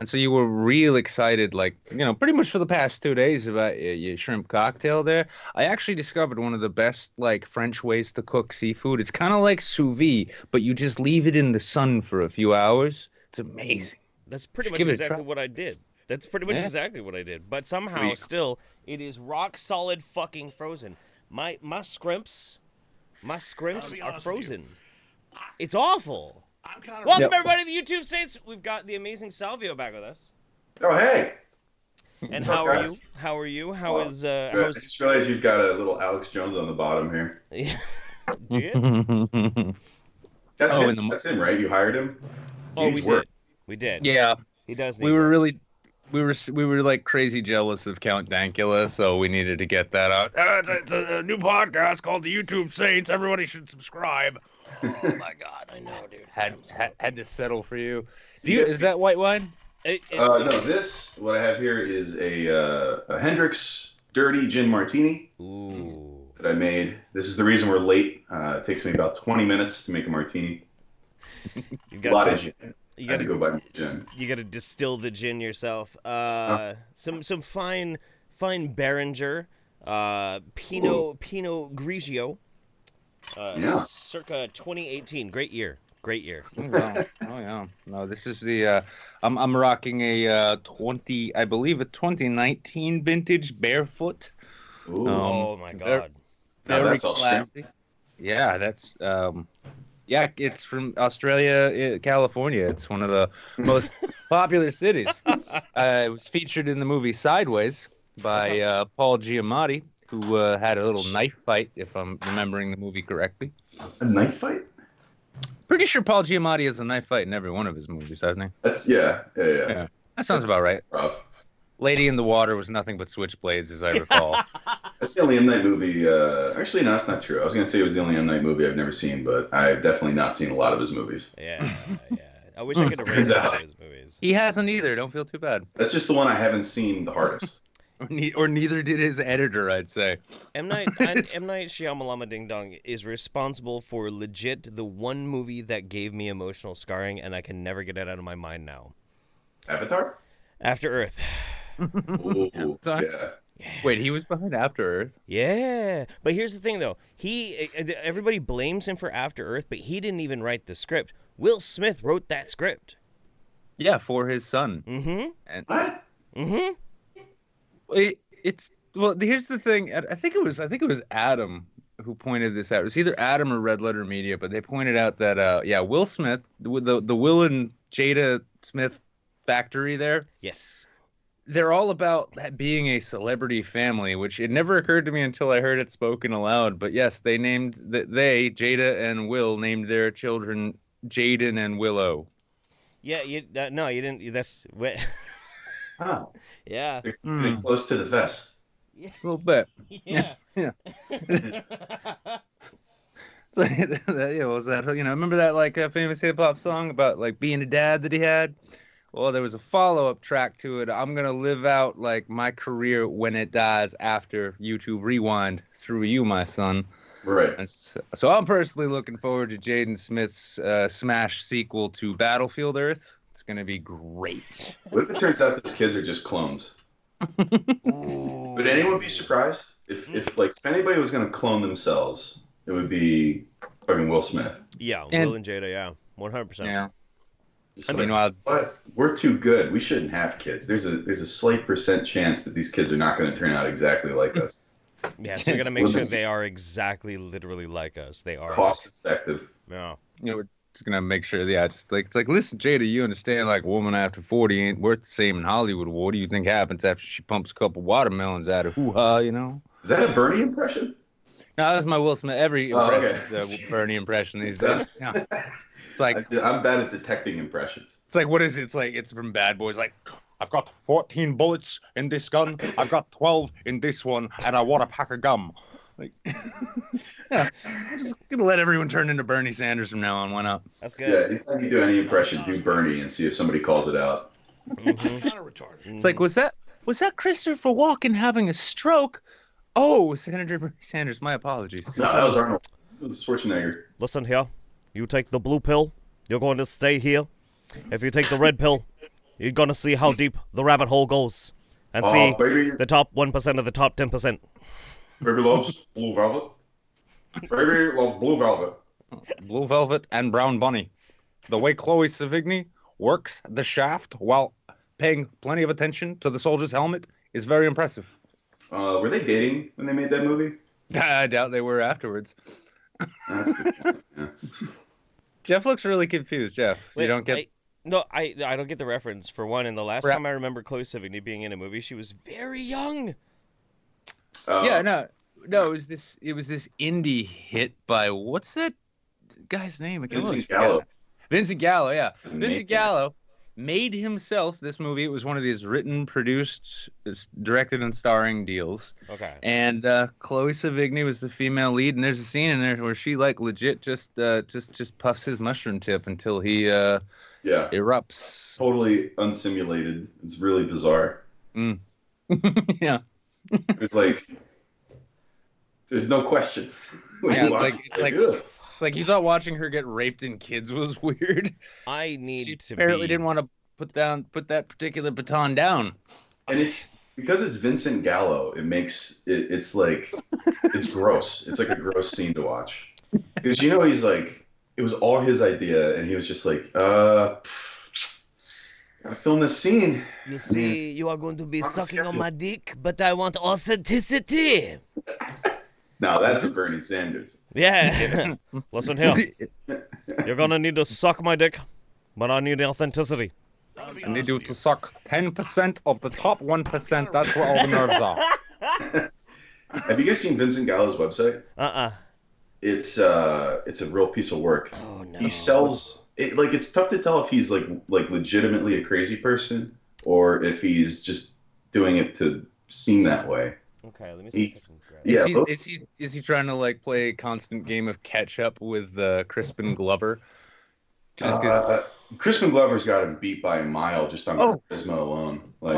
And so you were real excited, like, pretty much for the past 2 days about your shrimp cocktail there. I actually discovered one of the best, like, French ways to cook seafood. It's kind of like sous vide, but you just leave it in the sun for a few hours. It's amazing. That's pretty much Give it a exactly try. what I did. That's pretty much Yeah. exactly what I did. But somehow, still, it is rock solid fucking frozen. My scrimps are frozen. It's awful. Welcome everybody to the YouTube Saints. We've got the amazing Salvio back with us. Oh, hey. And how are you? How are you? How is I just realized you've got a little Alex Jones on the bottom here. Do you? That's him. That's him, right? You hired him? Oh, we did. We did. Yeah. He does need We were work. really we were like crazy jealous of Count Dankula, so we needed to get that out. It's a new podcast called the YouTube Saints. Everybody should subscribe. Oh my god, I know, dude. Had to settle for you. Is that white wine? No, what I have here is a Hendrick's Dirty Gin Martini. Ooh. That I made. This is the reason we're late. It takes me about 20 minutes to make a martini. A lot of gin. You got to go buy gin. You got to distill the gin yourself. Some fine Behringer, Pinot Grigio, circa 2018. Great year. Oh yeah. No, this is the I'm rocking a 2019 vintage Barefoot. Ooh. Oh my god. Now that's all classy. Yeah, that's it's from Australia, California. It's one of the most popular cities. It was featured in the movie Sideways by Paul Giamatti, who had a little knife fight, if I'm remembering the movie correctly. A knife fight? Pretty sure Paul Giamatti has a knife fight in every one of his movies, hasn't he? Yeah. That sounds about right. Rough. Lady in the Water was nothing but switchblades, as I recall. That's the only M. Night movie. Actually, no, that's not true. I was going to say it was the only M. Night movie I've never seen, but I've definitely not seen a lot of his movies. Yeah. I wish I could erase some of his movies. He hasn't either. Don't feel too bad. That's just the one I haven't seen the hardest. Or neither did his editor, I'd say. M. Night Shyamalan Ding Dong is responsible for legit the one movie that gave me emotional scarring, and I can never get it out of my mind now. Avatar? After Earth. Ooh, yeah. Wait, he was behind After Earth? Yeah, but here's the thing, though. Everybody blames him for After Earth, but he didn't even write the script. Will Smith wrote that script. Yeah, for his son. Mm-hmm. What? Mm-hmm. Here's the thing. I think it was Adam who pointed this out. It was either Adam or Red Letter Media, but they pointed out that Will Smith, the Will and Jada Smith factory there. Yes. They're all about being a celebrity family, which it never occurred to me until I heard it spoken aloud. But yes, Jada and Will, named their children Jaden and Willow. Yeah, you didn't. That's what. Oh. Yeah. They're getting close to the vest. A little bit. Yeah. So, was that, remember that famous hip hop song about like being a dad that he had? Well, there was a follow-up track to it. I'm gonna live out like my career when it dies after YouTube Rewind through you, my son. Right. And so I'm personally looking forward to Jaden Smith's smash sequel to Battlefield Earth. It's gonna be great. What if it turns out those kids are just clones? Would anyone be surprised if anybody was gonna clone themselves, it would be fucking Will Smith. Yeah, Will and Jada. Yeah, 100%. Yeah. But we're too good. We shouldn't have kids. There's a slight % chance that these kids are not going to turn out exactly like us. Yeah, so we got to make sure they are exactly, literally like us. They are cost effective. Yeah. We're just gonna make sure. Yeah, it's like listen, Jada, you understand? Like, a woman after 40 ain't worth the same in Hollywood. What do you think happens after she pumps a couple watermelons out of hoo-ha? Is that a Bernie impression? No, that's my Will Smith. Every impression is a Bernie impression these days. Yeah. It's like I'm bad at detecting impressions. It's like, what is it? It's like, it's from Bad Boys. Like, I've got 14 bullets in this gun. I've got 12 in this one, and I want a pack of gum. Like, yeah, I'm just gonna let everyone turn into Bernie Sanders from now on. Why not? That's good. Yeah, anytime you do any impression, do Bernie and see if somebody calls it out. Mm-hmm. Kind of retarded. It's like, was that Christopher Walken having a stroke? Oh, Senator Bernie Sanders. My apologies. No, that was Arnold Schwarzenegger. Listen here. You take the blue pill, you're going to stay here. If you take the red pill, You're gonna see how deep the rabbit hole goes, and baby, the top 1% of the top 10%. Baby loves blue velvet. Baby loves blue velvet. Blue velvet and brown bunny. The way Chloe Sevigny works the shaft while paying plenty of attention to the soldier's helmet is very impressive. Were they dating when they made that movie? I doubt they were afterwards. That's a good point. Yeah. Jeff looks really confused. Jeff, Wait, you don't get. I don't get the reference. For one, and the last time I remember Chloe Sevigny being in a movie, she was very young. Yeah, no, it was this indie hit by what's that guy's name? Vincent Gallo. Vincent Gallo, yeah. Vincent Gallo made himself this movie. It was one of these written, produced, directed, and starring deals. Okay. And Chloe Sevigny was the female lead, and there's a scene in there where she like legit just puffs his mushroom tip until he erupts. Totally unsimulated. It's really bizarre. Yeah. It's like there's no question. It's like you thought watching her get raped in Kids was weird. She apparently didn't want to put that particular baton down. And it's because it's Vincent Gallo, it makes it's like it's gross. It's like a gross scene to watch. Because he's like it was all his idea and he was just like, gotta film this scene. You see, you are going to be sucking on my dick, but I want authenticity. Now that's a Bernie Sanders. Yeah. Listen here. You're gonna need to suck my dick, but I need the authenticity. I need you to suck 10% of the top 1%. That's where all the nerves are. Have you guys seen Vincent Gallo's website? It's a real piece of work. Oh no. He sells it. Like it's tough to tell if he's like legitimately a crazy person or if he's just doing it to seem that way. Okay, let me see if I can grab it. Is he trying to like play a constant game of catch up with Crispin Glover? Crispin Glover's got him beat by a mile just on charisma alone. Like,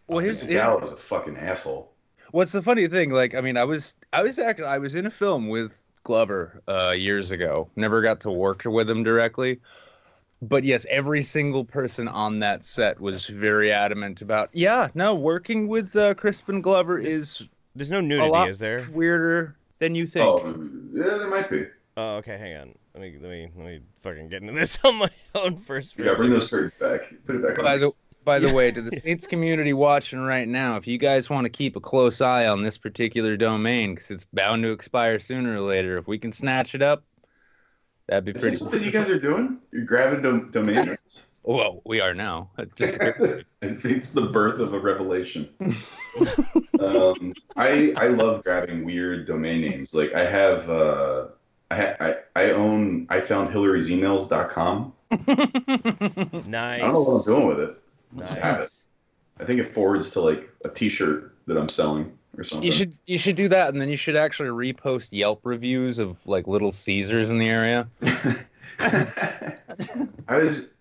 well, here's Gallo's a fucking asshole. What's the funny thing? Like, I mean, I was in a film with Glover years ago. Never got to work with him directly. But yes, every single person on that set was very adamant about, working with Crispin Glover There's no nudity, is there? Weirder than you think. Oh, yeah, there might be. Oh, okay, hang on. Let me fucking get into this on my own first. Yeah, bring those curtains back. Put it back on. By the way, to the Saints community watching right now, if you guys want to keep a close eye on this particular domain, because it's bound to expire sooner or later, if we can snatch it up, that'd be pretty. Is this something you guys are doing? You're grabbing domains? Well, we are now. It's the birth of a revelation. I love grabbing weird domain names. Like I have, I own ifoundhillary'semails.com. Nice. I don't know what I'm doing with it. I Nice. just have it. I think it forwards to like a T-shirt that I'm selling or something. You should do that, and then you should actually repost Yelp reviews of like Little Caesars in the area.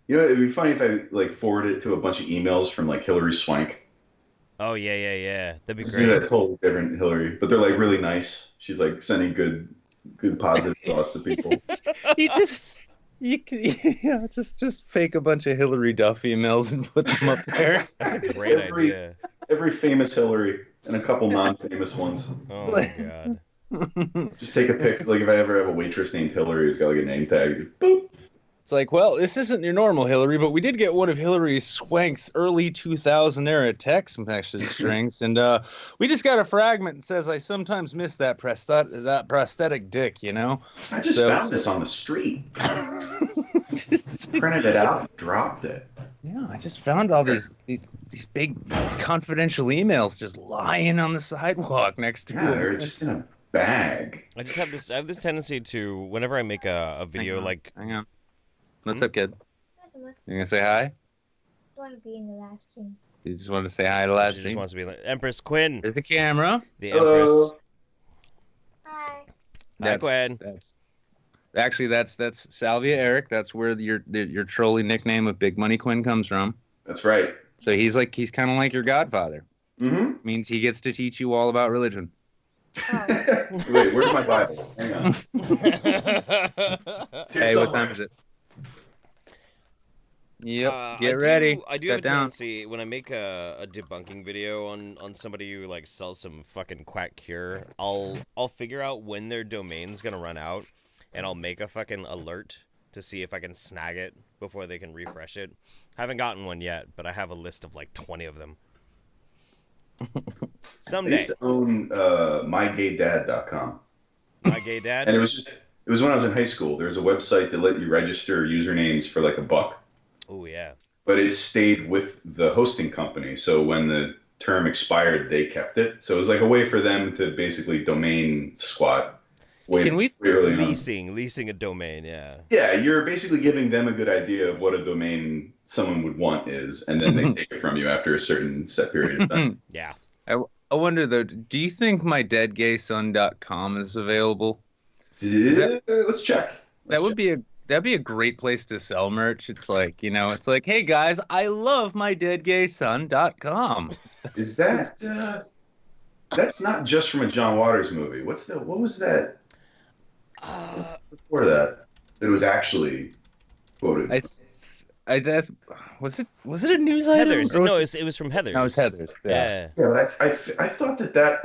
It'd be funny if I like forwarded it to a bunch of emails from like Hillary Swank. Oh yeah. That'd be It's great. a totally different Hillary, but they're like really nice. She's like sending good positive thoughts to people. Just fake a bunch of Hillary Duff emails and put them up there. That's a great idea. Every famous Hillary and a couple non-famous ones. Oh my god. Just take a pic. Like if I ever have a waitress named Hillary who's got like a name tag, boop. It's like, well, this isn't your normal Hillary, but we did get one of Hillary Swank's early 2000 era text message strings, and we just got a fragment that says, "I sometimes miss that prosthetic dick," you know. I just found this on the street. Printed it out, and dropped it. Yeah, I just found all these big confidential emails just lying on the sidewalk next to Yeah, they're just in a bag. I have this tendency to, whenever I make a video Hang on. What's up, kid? You gonna say hi? I want to be in the last stream. You just want to say hi to the last She stream? just wants to be like Empress Quinn. There's the camera. The Hello. Empress. Hi. Hi, Quinn. That's Salvia Erik. That's where your trolley nickname of Big Money Quinn comes from. That's right. So he's kind of like your godfather. Mm-hmm. Means he gets to teach you all about religion. Oh. Wait, where's my Bible? Hang on. Hey, what time is it? Yep. Get ready. I do Cut have a down. tendency when I make a debunking video on somebody who like sells some fucking quack cure. I'll figure out when their domain's gonna run out, and I'll make a fucking alert to see if I can snag it before they can refresh it. Haven't gotten one yet, but I have a list of like 20 of them. Someday. I used to own mygaydad.com. My gay dad. And it was when I was in high school. There was a website that let you register usernames for like $1. Oh yeah. But it stayed with the hosting company. So when the term expired, they kept it. So it was like a way for them to basically domain squat. Can we leasing a domain? Yeah. Yeah, you're basically giving them a good idea of what a domain someone would want is, and then they take it from you after a certain set period of time. Yeah. I wonder though, do you think mydadgayson.com is available? Let's check. That'd be a great place to sell merch. It's like, hey guys, I love mydadgayson.com. Is that that's not just from a John Waters movie. What was that? Before that, it was actually quoted. Was it a news item? Heather's. No, it was from Heather's. No, it's Heather's. Yeah. Yeah, but I thought that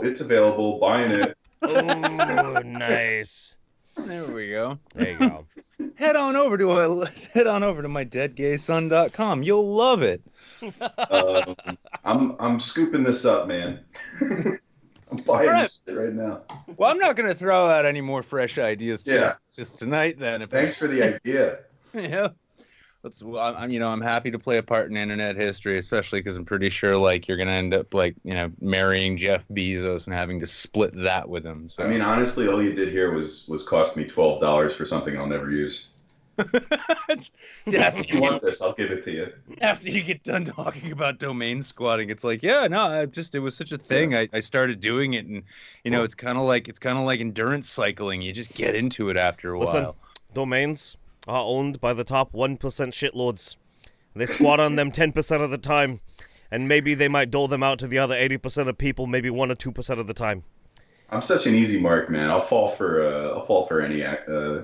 it's available, buying it. Oh, nice. There we go. There you go. Head on over to mydadgayson.com. You'll love it. I'm scooping this up, man. I'm buying this shit right now. Well, I'm not going to throw out any more fresh ideas just tonight then. Thanks for the idea. Yeah. I'm happy to play a part in internet history, especially because I'm pretty sure like you're gonna end up like marrying Jeff Bezos and having to split that with him. So. I mean, honestly, all you did here was cost me $12 for something I'll never use. If you want this, I'll give it to you. After you get done talking about domain squatting, it's like, it was such a thing. Yeah. I started doing it, and it's kind of like endurance cycling. You just get into it after a while. Domains are owned by the top 1% shitlords. They squat on them 10% of the time, and maybe they might dole them out to the other 80% of people, maybe 1 or 2% of the time. I'm such an easy mark, man. I'll fall for any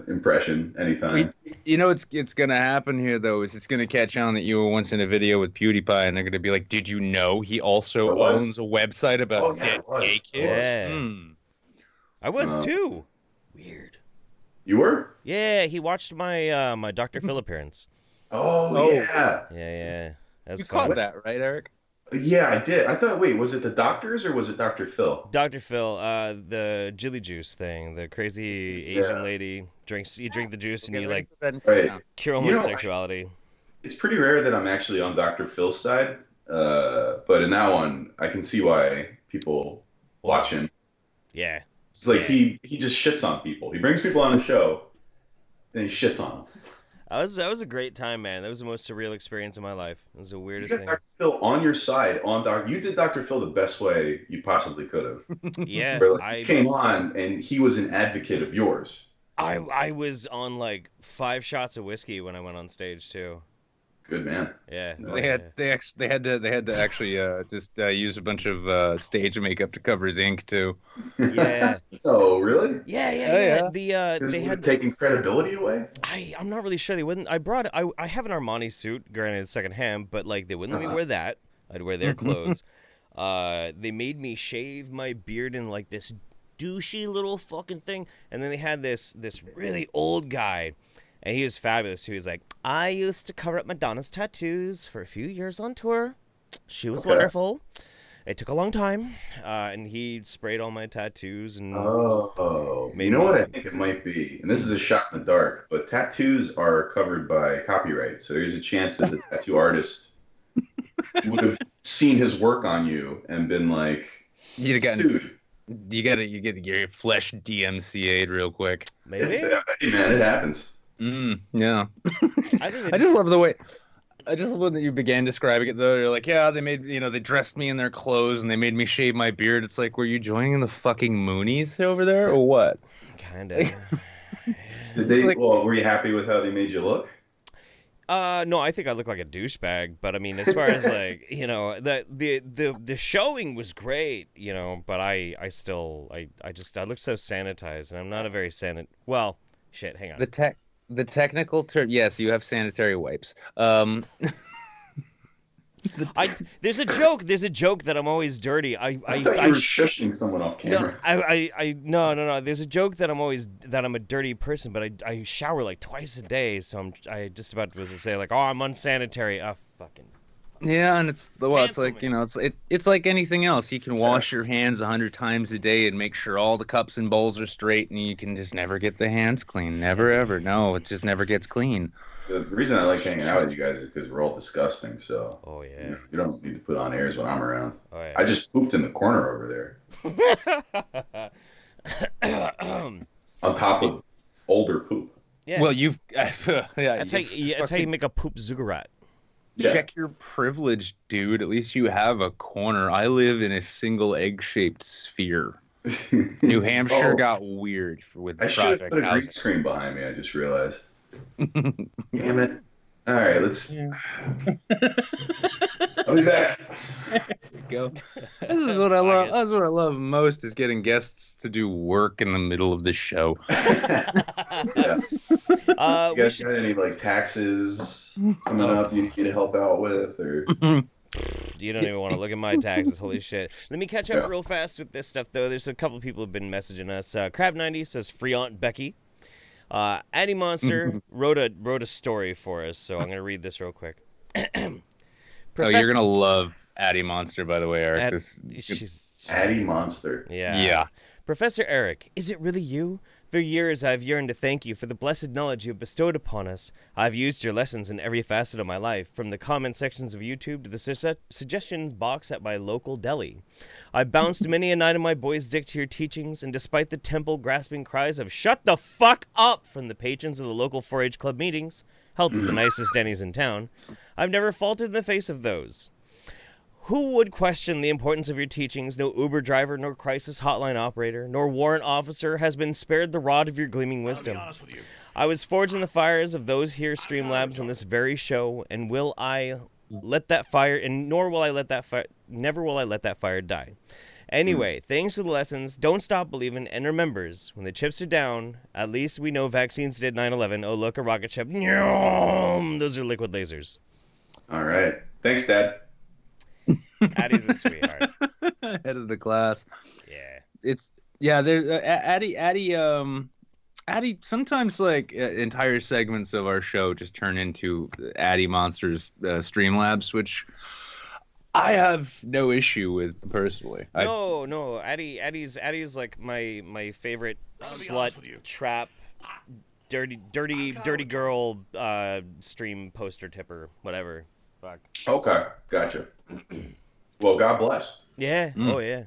impression anytime. It's gonna happen here though. Is it's gonna catch on that you were once in a video with PewDiePie, and they're gonna be like, "Did you know he also owns a website about dead gay kids?" Yeah. I was too. Weird. You were? Yeah, he watched my my Dr. Phil appearance. Oh yeah. Yeah. That's you fun. caught that, right, Eric? Yeah, I did. I thought, wait, was it the doctors or was it Dr. Phil? Dr. Phil, the Jilly Juice thing, the crazy Asian lady you drink the juice and you like cure homosexuality. It's pretty rare that I'm actually on Dr. Phil's side, but in that one, I can see why people watch him. Yeah. It's like he just shits on people. He brings people on the show, and he shits on them. That was a great time, man. That was the most surreal experience of my life. It was the weirdest thing. Dr. Phil on your side, you did Dr. Phil the best way you possibly could have. Yeah, he came on and he was an advocate of yours. I was on like 5 shots of whiskey when I went on stage too. Good man. Yeah. They had to actually just use a bunch of stage makeup to cover his ink too. Yeah. Oh, really? Yeah. They had taken credibility away. I'm not really sure they wouldn't. I have an Armani suit, granted secondhand, but like they wouldn't let me wear that. I'd wear their clothes. They made me shave my beard in like this douchey little fucking thing, and then they had this really old guy. And he was fabulous. He was like, I used to cover up Madonna's tattoos for a few years on tour. She was wonderful. It took a long time. And he sprayed all my tattoos. And you know what I think it might be? And this is a shot in the dark, but tattoos are covered by copyright. So there's a chance that the tattoo artist would have seen his work on you and been like, sued. You get your flesh DMCA'd real quick. Maybe. Hey, man, it happens. Yeah. I just love the way that you began describing it though. You're like, yeah, they made they dressed me in their clothes and they made me shave my beard. It's like, were you joining the fucking Moonies over there or what? Kinda. Did they? Were you happy with how they made you look? No, I think I look like a douchebag. But I mean, as far as like the showing was great, but I look so sanitized, and I'm not a very Well, shit. Hang on. The technical term, yes, you have sanitary wipes. There's a joke that I'm always dirty. I thought you were shushing someone off camera. No. There's a joke that I'm a dirty person, but I shower like twice a day, so I just about was to say like, oh, I'm unsanitary. Fucking. Yeah, and it's like, me. you know, it's like anything else. You can wash your hands 100 times a day and make sure all the cups and bowls are straight, and you can just never get the hands clean. Never ever. No, it just never gets clean. The reason I like hanging out with you guys is because we're all disgusting. So. Oh yeah. You don't need to put on airs when I'm around. Oh yeah. I just pooped in the corner over there. On top of older poop. Yeah. Well, you've That's how you make a poop ziggurat. Yeah. Check your privilege, dude. At least you have a corner. I live in a single egg-shaped sphere. New Hampshire got weird with I should have project put a green housing. screen behind me. I just realized. Damn it! All right, let's. I'll be back. There you go. This is what I love. That's what I love most is getting guests to do work in the middle of the show. Yeah. You guys got any like taxes coming up you need to help out with, or? You don't even want to look at my taxes. Holy shit. Let me catch up real fast with this stuff, though. There's a couple of people who have been messaging us. Crab90 says, free Aunt Becky. Addy Monster wrote a story for us, so I'm going to read this real quick. You're going to love Addy Monster, by the way, Eric. She's Addy Monster. Yeah. Professor Erik, is it really you? For years, I've yearned to thank you for the blessed knowledge you have bestowed upon us. I've used your lessons in every facet of my life, from the comment sections of YouTube to the suggestions box at my local deli. I've bounced many a night of my boy's dick to your teachings, and despite the temple-grasping cries of "shut the fuck up" from the patrons of the local 4-H club meetings, held at the nicest Denny's in town, I've never faltered in the face of those. Who would question the importance of your teachings? No Uber driver, nor crisis hotline operator, nor warrant officer has been spared the rod of your gleaming wisdom. I'll be honest with you. I was forged in the fires of those here Streamlabs on this very show, and never will I let that fire die. Anyway, thanks to the lessons, don't stop believing, and remembers, when the chips are down, at least we know vaccines did 9/11. Oh, look, a rocket ship. Those are liquid lasers. All right. Thanks, Dad. Addy's a sweetheart. Head of the class. Yeah. There's Addy. Sometimes like entire segments of our show just turn into Addy Monsters Streamlabs, which I have no issue with personally. No. Addy's like my favorite slut trap, dirty girl stream poster tipper, whatever. Fuck. Okay, gotcha. Well, God bless. Yeah. Oh yeah.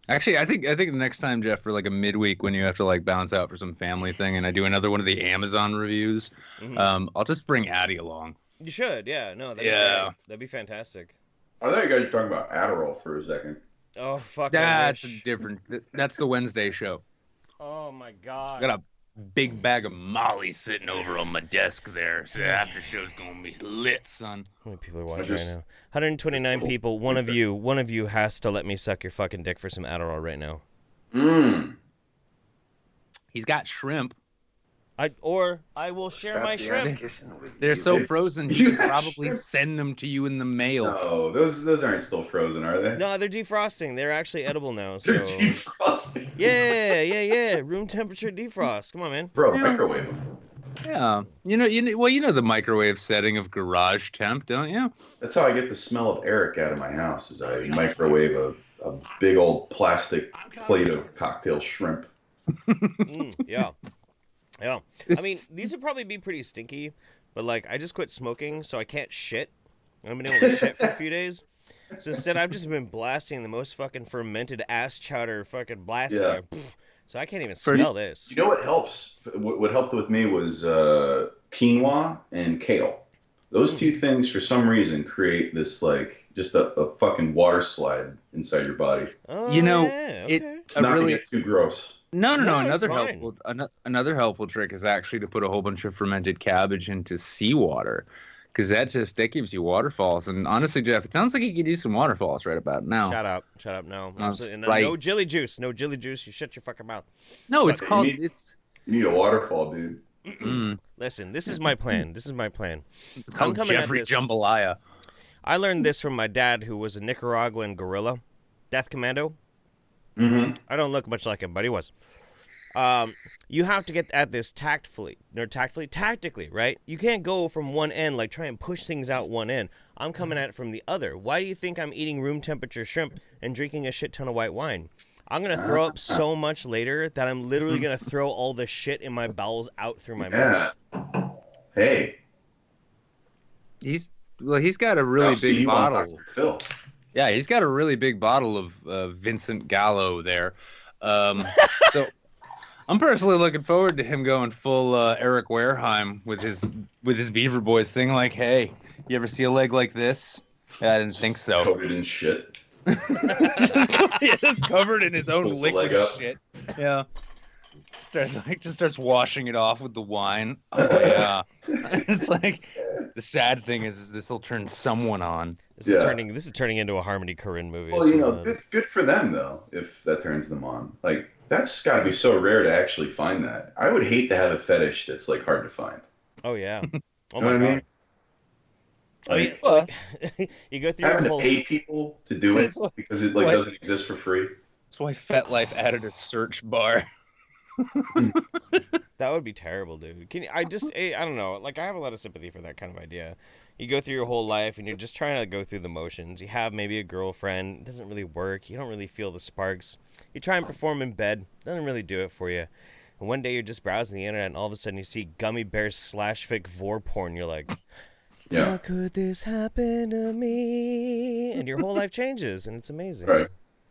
Actually, I think the next time, Jeff, for like a midweek when you have to like bounce out for some family thing, and I do another one of the Amazon reviews, I'll just bring Addy along. You should. Yeah. No. That'd be fantastic. I thought you guys were talking about Adderall for a second. Oh fuck. That's different. That's the Wednesday show. Oh my god. Got a big bag of Molly sitting over on my desk there. So the after show's gonna be lit, son. How many people are watching right now? 129 people. One of you has to let me suck your fucking dick for some Adderall right now. He's got shrimp. I will share my shrimp. They're so frozen, you can probably send them to you in the mail. No, those aren't still frozen, are they? No, they're defrosting. They're actually edible now. So. They're defrosting. Yeah. Room temperature defrost. Come on, man. Bro, microwave them. Yeah. You know the microwave setting of garage temp, don't you? That's how I get the smell of Erik out of my house, is I microwave a big old plastic plate of cocktail shrimp. Yeah. I mean, these would probably be pretty stinky, but like I just quit smoking, so I can't shit. I haven't been able to shit for a few days. So instead, I've just been blasting the most fucking fermented ass chowder fucking blasting. Yeah. So I can't even smell this. You know what helps? What helped with me was quinoa and kale. Those two things, for some reason, create this like just a fucking water slide inside your body. Oh, You know, yeah, okay. Not to get too gross. No. it's Another helpful trick is actually to put a whole bunch of fermented cabbage into seawater, because that gives you waterfalls. And honestly, Jeff, it sounds like you could use some waterfalls right about now. Shut up. No, absolutely. Right. No jelly juice. You shut your fucking mouth. No, it's But called you need a waterfall, dude. Listen, this is my plan. It's called Jeffrey Jambalaya. I learned this from my dad, who was a Nicaraguan guerrilla, death commando. Mm-hmm. I don't look much like him, but he was. You have to get at this tactically, right? You can't go from one end, like try and push things out one end. I'm coming at it from the other. Why do you think I'm eating room temperature shrimp and drinking a shit ton of white wine? I'm going to throw up so much later that I'm literally going to throw all the shit in my bowels out through my mouth. Hey. He's got a really big bottle. Phil. Yeah, he's got a really big bottle of Vincent Gallo there. So I'm personally looking forward to him going full Erik Wareheim with his Beaver Boys thing. Like, hey, you ever see a leg like this? I didn't think so. Coated in shit. Just covered in his own liquid shit. Yeah. Starts washing it off with the wine. Oh yeah. It's like the sad thing is this will turn someone on. This is turning into a Harmony Korine movie. Well, good for them though, if that turns them on. Like that's got to be so rare to actually find that. I would hate to have a fetish that's like hard to find. Oh yeah. Oh you know my what god. I mean? You go through having your whole... to pay people to do it because it doesn't exist for free. That's why FetLife added a search bar. That would be terrible, dude. I don't know. Like, I have a lot of sympathy for that kind of idea. You go through your whole life and you're just trying to go through the motions. You have maybe a girlfriend. It doesn't really work. You don't really feel the sparks. You try and perform in bed. Doesn't really do it for you. And one day you're just browsing the internet and all of a sudden you see gummy bears /fic vor porn. You're like, how could this happen to me? And your whole life changes and it's amazing. Right.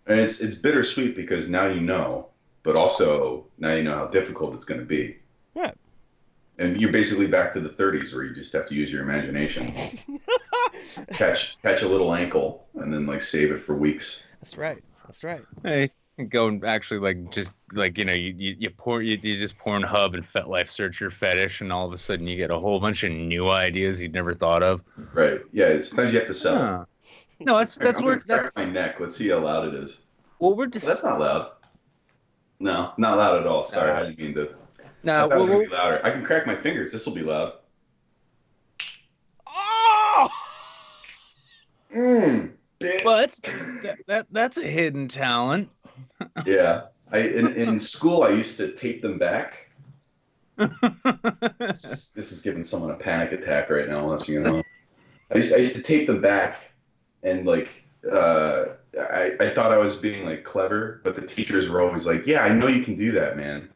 And it's bittersweet because now you know. But also, now you know how difficult it's going to be. Right. And you're basically back to the 30s where you just have to use your imagination. catch a little ankle and then, like, save it for weeks. That's right. Hey, go and actually, like, just, like, you know, you just Pornhub and FetLife search your fetish, and all of a sudden you get a whole bunch of new ideas you'd never thought of. Right. Yeah, sometimes you have to sell. Huh. No, that's where... Crack my neck. Let's see how loud it is. Well, we're just... That's not loud. No, not loud at all. Sorry, I didn't mean to. No, I thought it was going to be louder. I can crack my fingers. This will be loud. Oh! Bitch. But that's a hidden talent. Yeah. In school, I used to tape them back. This is giving someone a panic attack right now. I'll let you know. I used to tape them back, and like I thought I was being like clever, but the teachers were always like, "Yeah, I know you can do that, man."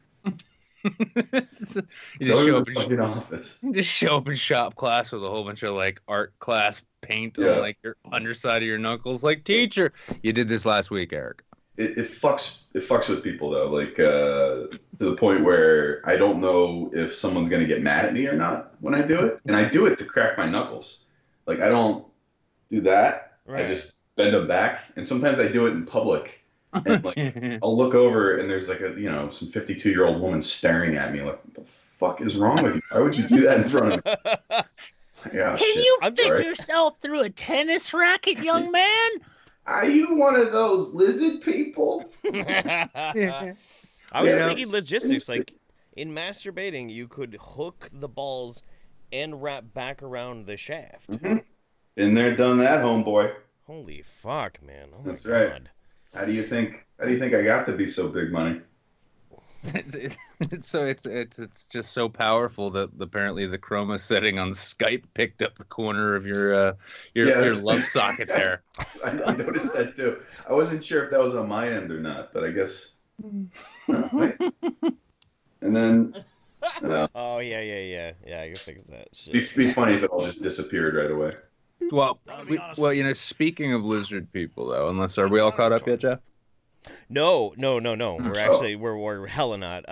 You just show up in shop class with a whole bunch of like art class paint on like your underside of your knuckles. Like, teacher, you did this last week, Erik. It fucks with people though, like to the point where I don't know if someone's gonna get mad at me or not when I do it, and I do it to crack my knuckles. Like I don't do that. Right. I just bend them back, and sometimes I do it in public, and like I'll look over and there's like some 52-year-old woman staring at me like, what the fuck is wrong with you? Why would you do that in front of me? Yeah, can you fit yourself through a tennis racket, young man? Are you one of those lizard people? I was thinking logistics. Like, in masturbating, you could hook the balls and wrap back around the shaft. Mm-hmm. Been there, done that, homeboy. Holy fuck, man. Oh, that's my right. God. How do you think I got to be so big money? So it's just so powerful that apparently the chroma setting on Skype picked up the corner of your love socket there. I noticed that too. I wasn't sure if that was on my end or not, but I guess. Wait. And then. Oh yeah. I can fix that. Shit. Be funny if it all just disappeared right away. Well, speaking of lizard people though, are we all caught up yet, Jeff? No. We're actually we're hella not.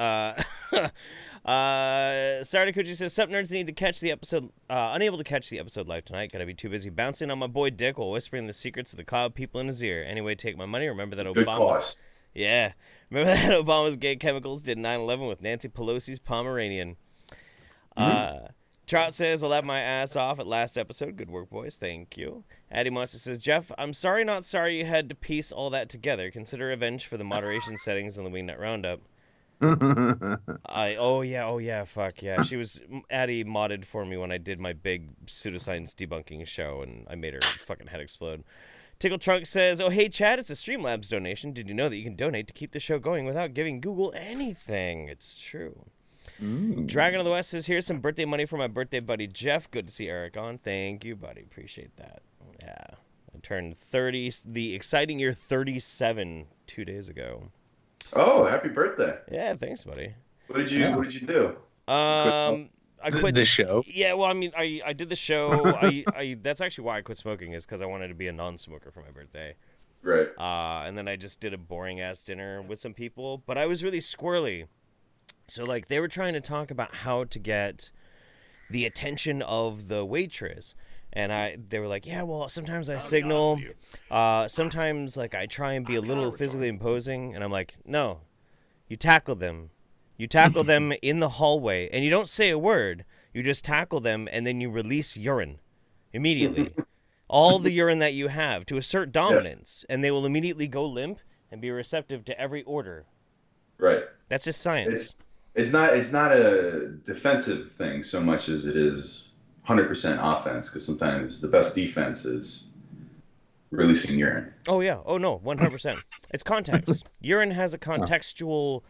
Sardakuchi says, "Sup nerds need to catch the episode. Unable to catch the episode live tonight. Gotta be too busy bouncing on my boy Dick while whispering the secrets of the cloud people in his ear. Anyway, take my money. Remember that Good cause. Yeah. Remember that Obama's gay chemicals did 9/11 with Nancy Pelosi's Pomeranian. Trot says, I'll have my ass off at last episode. Good work, boys. Thank you. Addy Monster says, Jeff, I'm sorry not sorry you had to piece all that together. Consider revenge for the moderation settings on the Wingnut Roundup. Oh yeah, fuck yeah. Addie modded for me when I did my big pseudoscience debunking show, and I made her fucking head explode. Tickle Trunk says, "Oh hey Chad, it's a Streamlabs donation. Did you know that you can donate to keep the show going without giving Google anything?" It's true. Dragon of the West says, "Here's some birthday money for my birthday buddy Jeff. Good to see Erik on. Thank you, buddy. Appreciate that." Yeah, I turned 30. The exciting year 37 2 days ago. Oh, happy birthday! Yeah, thanks, buddy. What did you do? I quit the show. Yeah, well, I mean, I did the show. I that's actually why I quit smoking, is because I wanted to be a non-smoker for my birthday. Right. And then I just did a boring ass dinner with some people, but I was really squirrely. So like they were trying to talk about how to get the attention of the waitress, and they were like, yeah, well, sometimes I signal, sometimes like I try and be a little physically imposing, and I'm like, no, you tackle them. You tackle them in the hallway, and you don't say a word. You just tackle them, and then you release urine immediately. All the urine that you have to assert dominance, and they will immediately go limp and be receptive to every order. Right. That's just science. It's not a defensive thing so much as it is 100% offense, because sometimes the best defense is releasing urine. Oh, yeah. Oh, no, 100%. It's context. Urine has a contextual...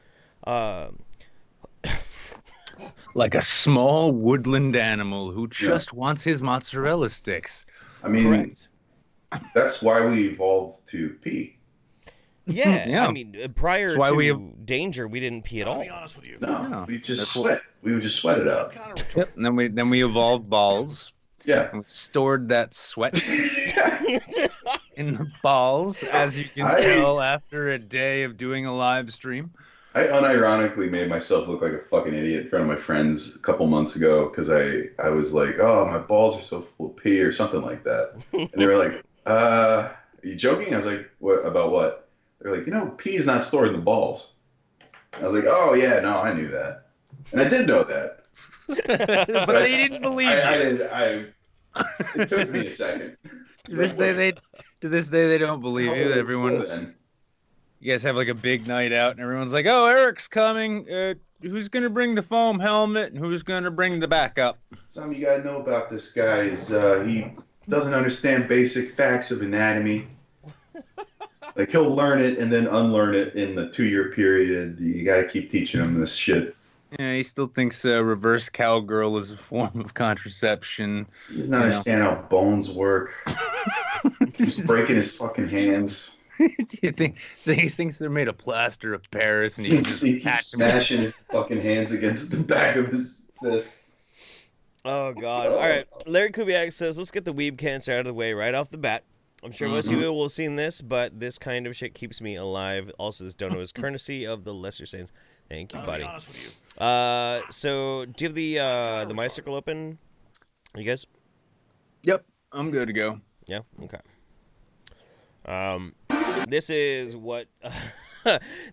Like a small woodland animal who just wants his mozzarella sticks. I mean, correct. That's why we evolved to pee. Yeah. I mean, prior to danger, we didn't pee at all. I'll be honest with you. No, we just sweat. We would just sweat it out. Yep. And then we evolved balls. Yeah. And we stored that sweat in the balls, as you can tell after a day of doing a live stream. I unironically made myself look like a fucking idiot in front of my friends a couple months ago because I was like, oh, my balls are so full of pee or something like that. And they were like, are you joking? I was like, what about what? They're like, pee is not stored in the balls. And I was like, oh, yeah, no, I knew that. And I did know that. But they didn't believe you. It took me a second. To this day, they don't believe you. Everyone... You guys have like a big night out, and everyone's like, "Oh, Erik's coming. Who's gonna bring the foam helmet, and who's gonna bring the backup?" Something you gotta know about this guy is he doesn't understand basic facts of anatomy. Like he'll learn it and then unlearn it in the 2-year period. You gotta keep teaching him this shit. Yeah, he still thinks reverse cowgirl is a form of contraception. He doesn't understand how bones work. He's breaking his fucking hands. Do you think he thinks they're made of plaster of Paris, and he keeps smashing his fucking hands against the back of his fist? Oh god! All right, Larry Kubiak says, "Let's get the weeb cancer out of the way right off the bat." I'm sure most of you will have seen this, but this kind of shit keeps me alive. Also, this dono is courtesy of the Lesser Saints. Thank you, buddy. I'll be honest with you. So do you have the My Circle open? You guys? Yep, I'm good to go. Yeah. Okay. This is what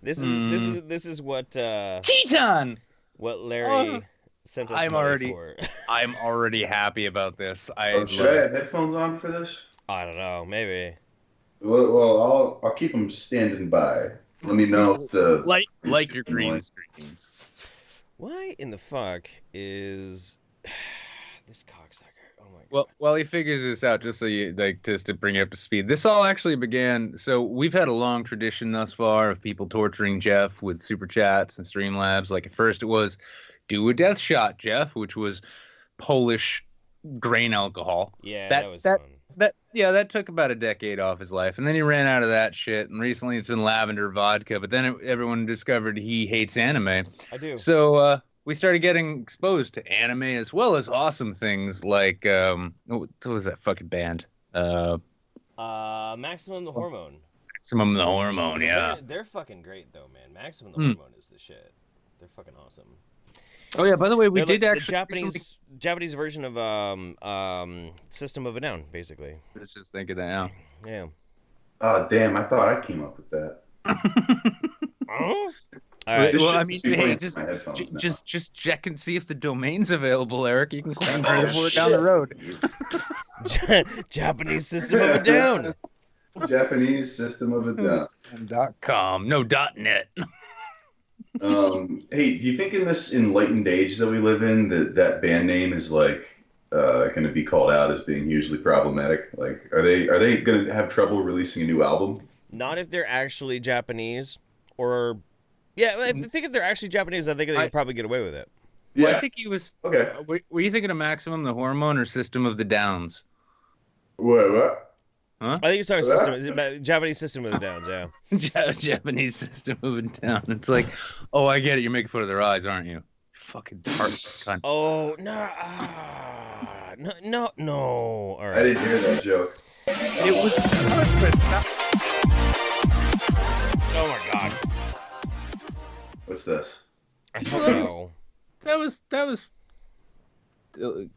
this is what Teton! What Larry sent us for. I'm already happy about this. Should I have headphones on for this? I don't know, maybe. Well, I'll keep them standing by. Let me know if the like your green screen. Why in the fuck is this cocksucker? Oh my god. Well, while he figures this out, just so you just to bring you up to speed, this all actually began. So we've had a long tradition thus far of people torturing Jeff with SuperChats and Streamlabs. Like at first it was, do a death shot, Jeff, which was Polish grain alcohol. Yeah, that was fun. That took about a decade off his life, and then he ran out of that shit. And recently it's been lavender vodka. But then everyone discovered he hates anime. I do. So we started getting exposed to anime as well as awesome things like what was that fucking band? Maximum the Hormone. Maximum the Hormone, yeah. They're fucking great though, man. Maximum the Hormone is the shit. They're fucking awesome. Oh yeah, by the way, we They're did like actually the Japanese version of System of a Down, basically. I was just thinking that now. Yeah. Oh damn! I thought I came up with that. All right. Well, I mean, hey, just check and see if the domain's available, Erik. You can claim credit for it down the road. Japanese System of a Down. Japanese System of a Down. .com, no .net. Hey, do you think in this enlightened age that we live in that band name is like going to be called out as being hugely problematic? Like, are they going to have trouble releasing a new album? Not if they're actually Japanese, or yeah. I think if they're actually Japanese, I think they could probably get away with it. Yeah, Well, I think he was. Okay. Were you thinking of Maximum the Hormone or System of the Downs? What? Huh? I think it's our Japanese System of the Downs. Yeah. Japanese System of a Down. It's like, oh, I get it. You're making fun of their eyes, aren't you? Fucking tart cunt. Oh no! All right. I didn't hear that joke. It was. Oh my god. What's this? I don't know. That was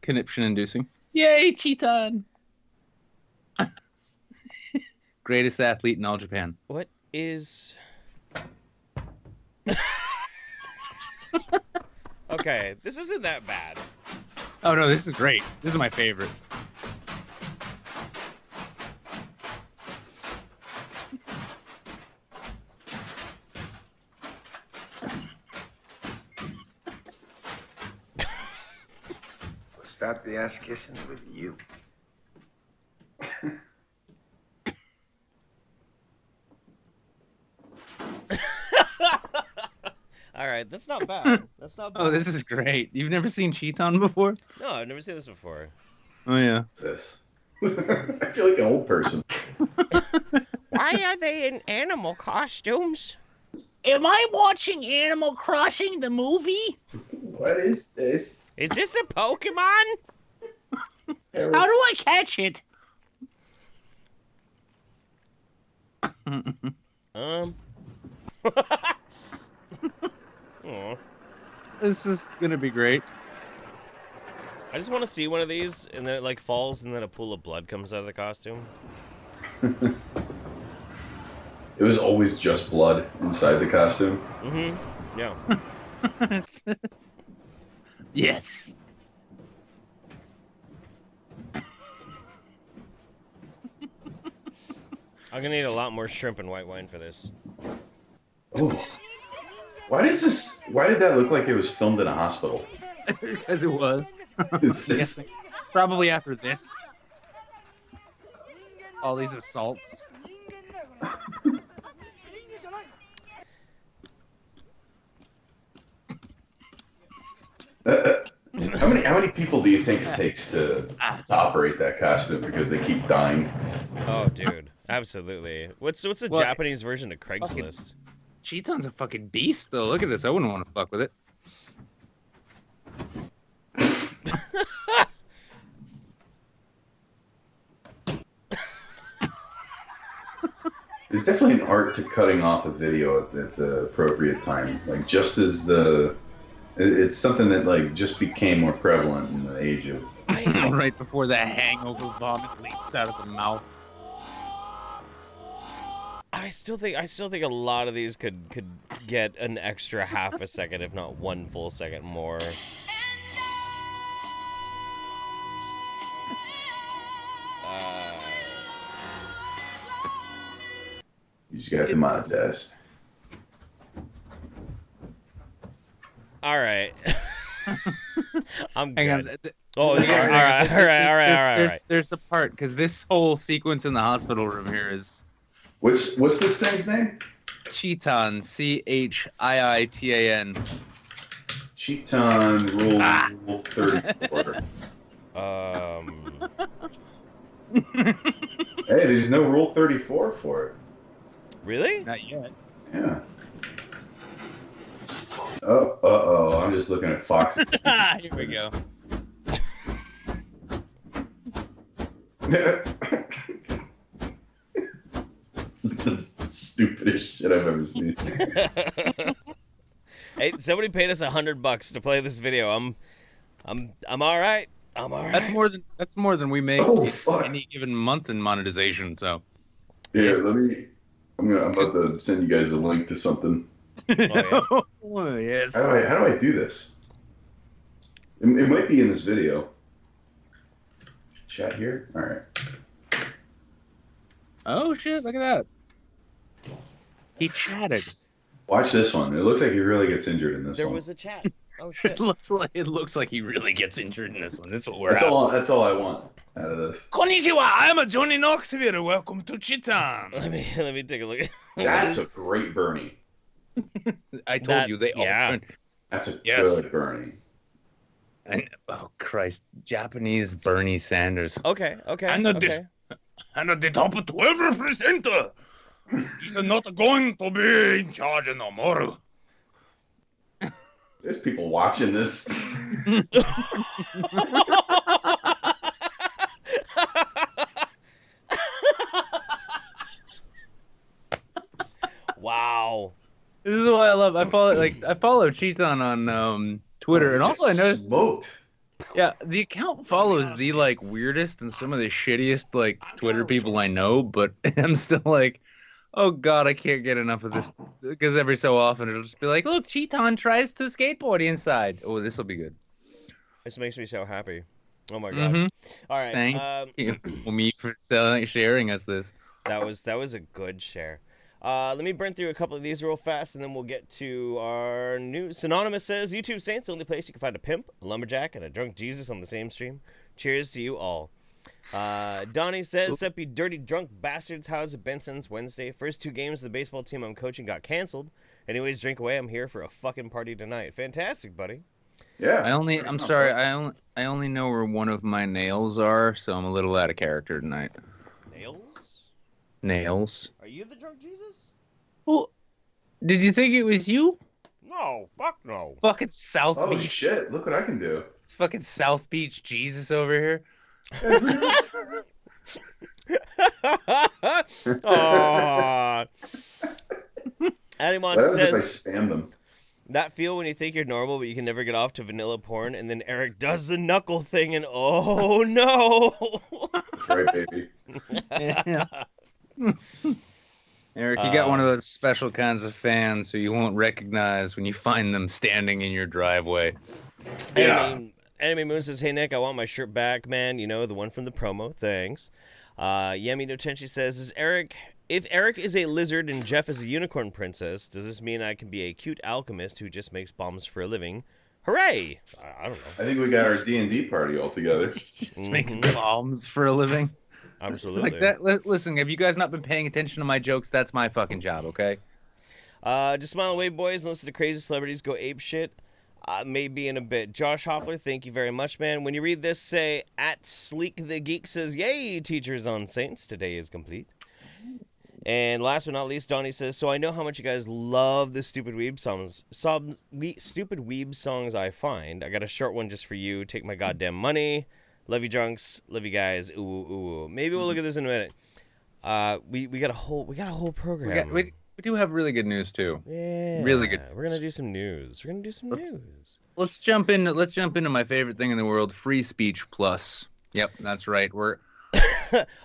conniption inducing. Yay, Cheeton! Greatest athlete in all Japan. What is? Okay, this isn't that bad. Oh no, this is great. This is my favorite. Stop the ass kissing with you. All right, that's not bad. That's not bad. Oh, this is great. You've never seen Cheeton before? No, I've never seen this before. Oh yeah. What's this? I feel like an old person. Why are they in animal costumes? Am I watching Animal Crossing the movie? What is this? Is this a Pokemon? How do I catch it? Aw. This is gonna be great. I just want to see one of these, and then it like falls, and then a pool of blood comes out of the costume. It was always just blood inside the costume. Mm-hmm. Yeah. Yes. I'm gonna need a lot more shrimp and white wine for this. Oh. Why did that look like it was filmed in a hospital? Because it was. Is this... Probably after this. All these assaults. How many people do you think it takes to operate that costume because they keep dying? Oh, dude, absolutely. What's the Japanese version of Craigslist? Cheeton's a fucking beast, though. Look at this. I wouldn't want to fuck with it. There's definitely an art to cutting off a video at the appropriate time. Like, just as it's something that like just became more prevalent in the age of right before the hangover vomit leaks out of the mouth. I still think a lot of these could get an extra half a second, if not 1 full second more. You just got to monetize. All right. I'm good. Hang on. Oh, all right. There's a part, because this whole sequence in the hospital room here is... What's this thing's name? Cheeton. Chiitan. Cheeton Rule 34. Hey, there's no Rule 34 for it. Really? Not yet. Yeah. Oh, I'm just looking at Fox. Here we go. This is the stupidest shit I've ever seen. Hey, somebody paid us $100 to play this video. I'm all right. I'm all right. That's more than we make any given month in monetization. So. Here, I'm about to send you guys a link to something. Oh, yeah. Oh, yes. How do I do this? It might be in this video. Chat here? Alright. Oh shit, look at that. He chatted. Watch this one. It looks like he really gets injured in this There one. was a chat. Oh shit. It looks like he really gets injured in this one. That's what we're That's all I want out of this. Konnichiwa, I'm a Johnny Knoxville. Welcome to Chitan. Let me take a look. That's a great Bernie. I told you they all. That's a good Bernie. And oh Christ, Japanese Bernie Sanders. Okay. And at the top 12%. He's not going to be in charge no more. There's people watching this. Wow. This is what I love. I follow Cheaton on Twitter, and also I noticed. Smoked. Yeah, the account follows the like weirdest and some of the shittiest like Twitter people I know, but I'm still like, oh god, I can't get enough of this, because every so often it'll just be like, look, Cheaton tries to skateboard inside. Oh, this will be good. This makes me so happy. Oh my god. All right. Thank you, me, for sharing us this. That was a good share. Let me burn through a couple of these real fast, and then we'll get to our news. Synonymous says, YouTube Saints, the only place you can find a pimp, a lumberjack, and a drunk Jesus on the same stream. Cheers to you all. Donnie says, "Sup, you dirty drunk bastards. How's it been since Wednesday? First 2 games of the baseball team I'm coaching got canceled. Anyways, drink away. I'm here for a fucking party tonight." Fantastic, buddy. Yeah. I'm sorry. I only know where one of my nails are, so I'm a little out of character tonight. Nails. Are you the drunk Jesus? Well, did you think it was you? No, fuck no. Fucking South Oh Beach. shit! Look what I can do. Fucking South Beach Jesus over here. Aww. Animon What happens if I says, spam them? that feel when you think you're normal, but you can never get off to vanilla porn, and then Eric does the knuckle thing, and oh no. That's right, baby. Yeah. Eric, you got one of those special kinds of fans who you won't recognize when you find them standing in your driveway. Yeah. Anime Moon says, "Hey Nick, I want my shirt back, man. You know, the one from the promo. Thanks." Yemi no Tenchi says, if Eric is a lizard and Jeff is a unicorn princess, does this mean I can be a cute alchemist who just makes bombs for a living? Hooray! I don't know. I think we got our D&D party all together. Just makes bombs for a living. Absolutely. Like that. Listen, have you guys not been paying attention to my jokes? That's my fucking job, okay? Just smile away, boys, and listen to crazy celebrities go ape shit. Maybe in a bit. Josh Hoffler, thank you very much, man. When you read this, say, @Sleek the Geek says, "Yay, teachers on Saints. Today is complete." And last but not least, Donnie says, "So I know how much you guys love the stupid weeb songs. Stupid weeb songs I find. I got a short one just for you. Take my goddamn money. Love you, drunks. Love you guys. Ooh, ooh. Maybe we'll look at this in a minute. We got a whole program. We do have really good news too. Yeah, really good. We're gonna do some news. Let's jump into my favorite thing in the world: free speech plus. Yep, that's right. We're.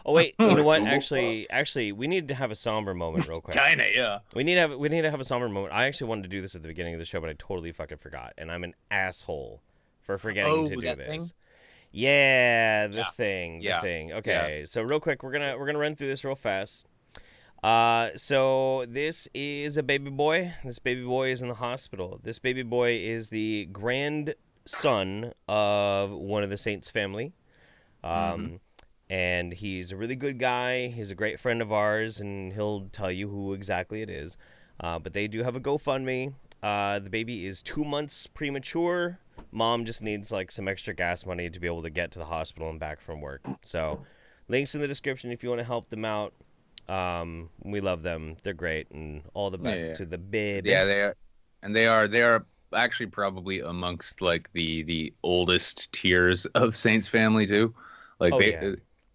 Oh wait, you know what? Google Actually, we need to have a somber moment real quick. Kinda, yeah. We need to have a somber moment. I actually wanted to do this at the beginning of the show, but I totally fucking forgot, and I'm an asshole for forgetting to do that this. thing? Yeah, the thing. Okay, Yeah. so real quick, we're gonna run through this real fast. So this is a baby boy. This baby boy is in the hospital. This baby boy is the grandson of one of the Saints family. And he's a really good guy. He's a great friend of ours, and he'll tell you who exactly it is. But they do have a GoFundMe. The baby is 2 months premature. Mom just needs like some extra gas money to be able to get to the hospital and back from work. So links in the description if you want to help them out. We love them. They're great, and all the best to the baby. Yeah, they are, and they are actually probably amongst like the oldest tiers of Saints family too. Like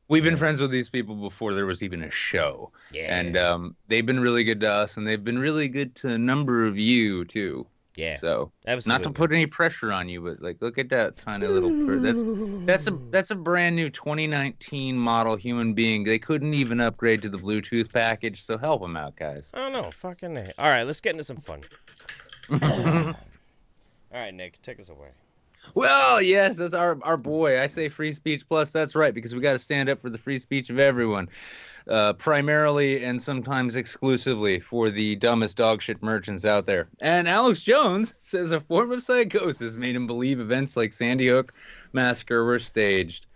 we've been friends with these people before there was even a show. Yeah. And they've been really good to us, and they've been really good to a number of you too. Yeah. So absolutely. not to put any pressure on you, but like look at that tiny little that's a brand new 2019 model human being. They couldn't even upgrade to the Bluetooth package, so help them out, guys. I don't know, fucking A. All right, let's get into some fun. All right, Nick, take us away. Well, yes, that's our boy. I say free speech plus. That's right, because we got to stand up for the free speech of everyone, primarily and sometimes exclusively for the dumbest dogshit merchants out there. And Alex Jones says a form of psychosis made him believe events like Sandy Hook massacre were staged.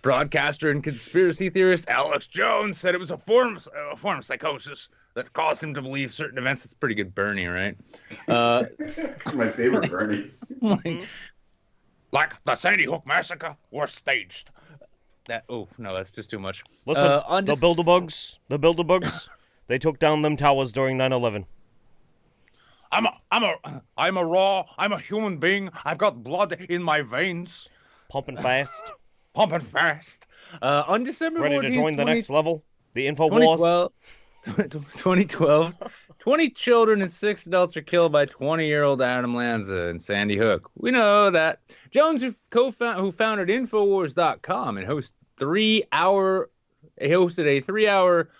Broadcaster and conspiracy theorist Alex Jones said it was a form of psychosis that caused him to believe certain events. It's pretty good, Bernie, right? My favorite Bernie. Like the Sandy Hook massacre was staged. That's just too much. Listen, the Build-A-Bugs, they took down them towers during 9/11. I'm a human being. I've got blood in my veins. Pumping fast. On December 14th, ready to join the next level. The InfoWars. 2012, 20 children and 6 adults are killed by 20-year-old Adam Lanza in Sandy Hook. We know that. Jones, who founded Infowars.com and hosted a 3-hour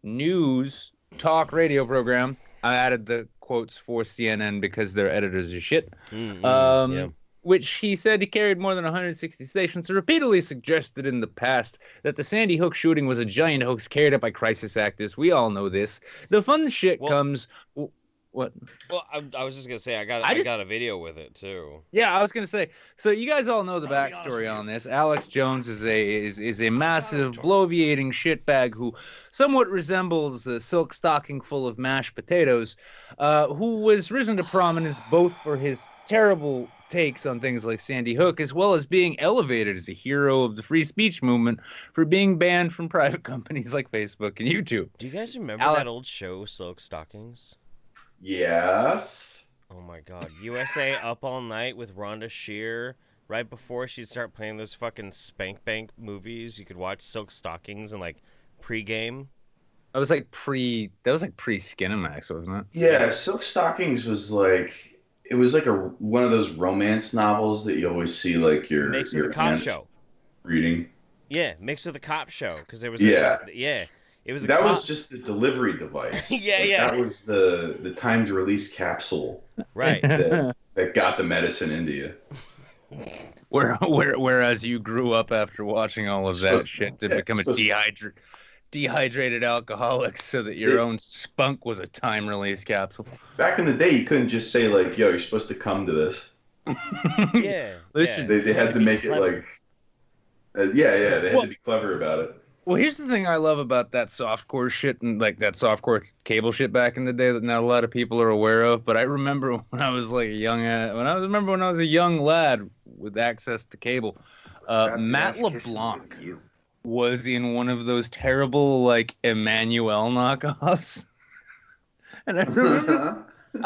news talk radio program. I added the quotes for CNN because their editors are shit. Yeah. Which he said he carried more than 160 stations, repeatedly suggested in the past that the Sandy Hook shooting was a giant hoax carried out by crisis actors. We all know this. The fun shit comes... What? Well, I was just going to say, I got a video with it, too. Yeah, I was going to say, so you guys all know the backstory on this. Alex Jones is a massive, bloviating shitbag who somewhat resembles a silk stocking full of mashed potatoes, who was risen to prominence both for his terrible takes on things like Sandy Hook, as well as being elevated as a hero of the free speech movement for being banned from private companies like Facebook and YouTube. Do you guys remember that old show, Silk Stockings? Yes. Oh my god. USA Up All Night with Rhonda Shear. Right before she'd start playing those fucking Spank Bank movies, you could watch Silk Stockings and like pregame. That was like pre-Skinamax, wasn't it? Yeah, Silk Stockings was like... It was like one of those romance novels that you always see, like your Mix of the Cop Show reading. Yeah, Mix of the Cop Show, because there was it was that was just the delivery device. That was the timed release capsule, right? that got the medicine into you. Whereas you grew up after watching all of that shit to become a dehydrated alcoholic, so that your own spunk was a time release capsule. Back in the day, you couldn't just say like, "Yo, you're supposed to come to this." Listen, they had to make it like, they had to be clever about it. Well, here's the thing I love about that softcore shit and like that softcore cable shit back in the day that not a lot of people are aware of. But I remember when I was like when I was a young lad with access to cable, Matt LeBlanc was in one of those terrible like Emmanuel knockoffs, and I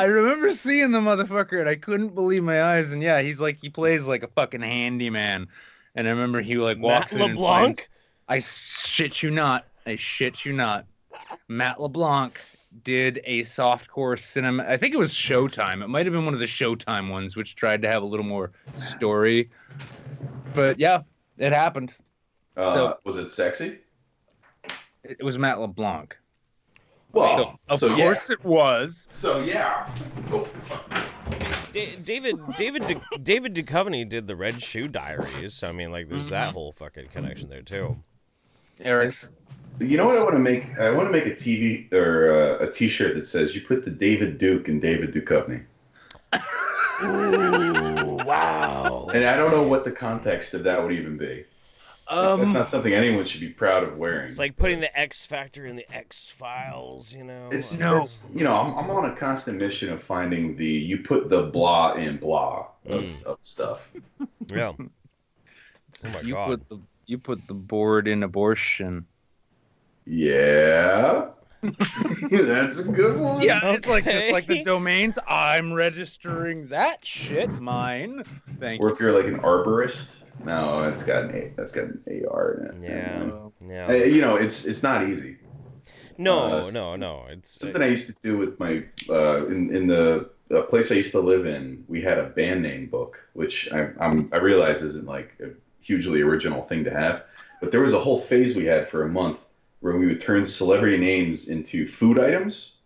remember seeing the motherfucker and I couldn't believe my eyes. And yeah, he plays like a fucking handyman, and I remember he like walks Matt in LeBlanc. And finds, I shit you not. Matt LeBlanc did a softcore cinema. I think it was Showtime. It might have been one of the Showtime ones, which tried to have a little more story. But yeah, it happened. Was it sexy? It was Matt LeBlanc. Well, of course it was. So yeah. Oh, David Duchovny did the Red Shoe Diaries. So I mean, like, there's that whole fucking connection there too. Erik, you know what I want to make? I want to make a TV or a T-shirt that says "You put the David Duke in David Duchovny." Ooh, wow! And I don't know what the context of that would even be. That's not something anyone should be proud of wearing. It's like putting the X Factor in the X-Files, you know? I'm on a constant mission of finding you put the blah in blah of stuff. Yeah. Oh my God. You put the board in abortion. Yeah. That's a good one. Yeah, it's like just like the domains. I'm registering that shit. Mine. Thank you. Or if you're like an arborist. No, it's got an AR in it. Yeah. It's not easy. No. It's something I used to do with my in the place I used to live in. We had a band name book, which I realize isn't like a hugely original thing to have, but there was a whole phase we had for a month where we would turn celebrity names into food items.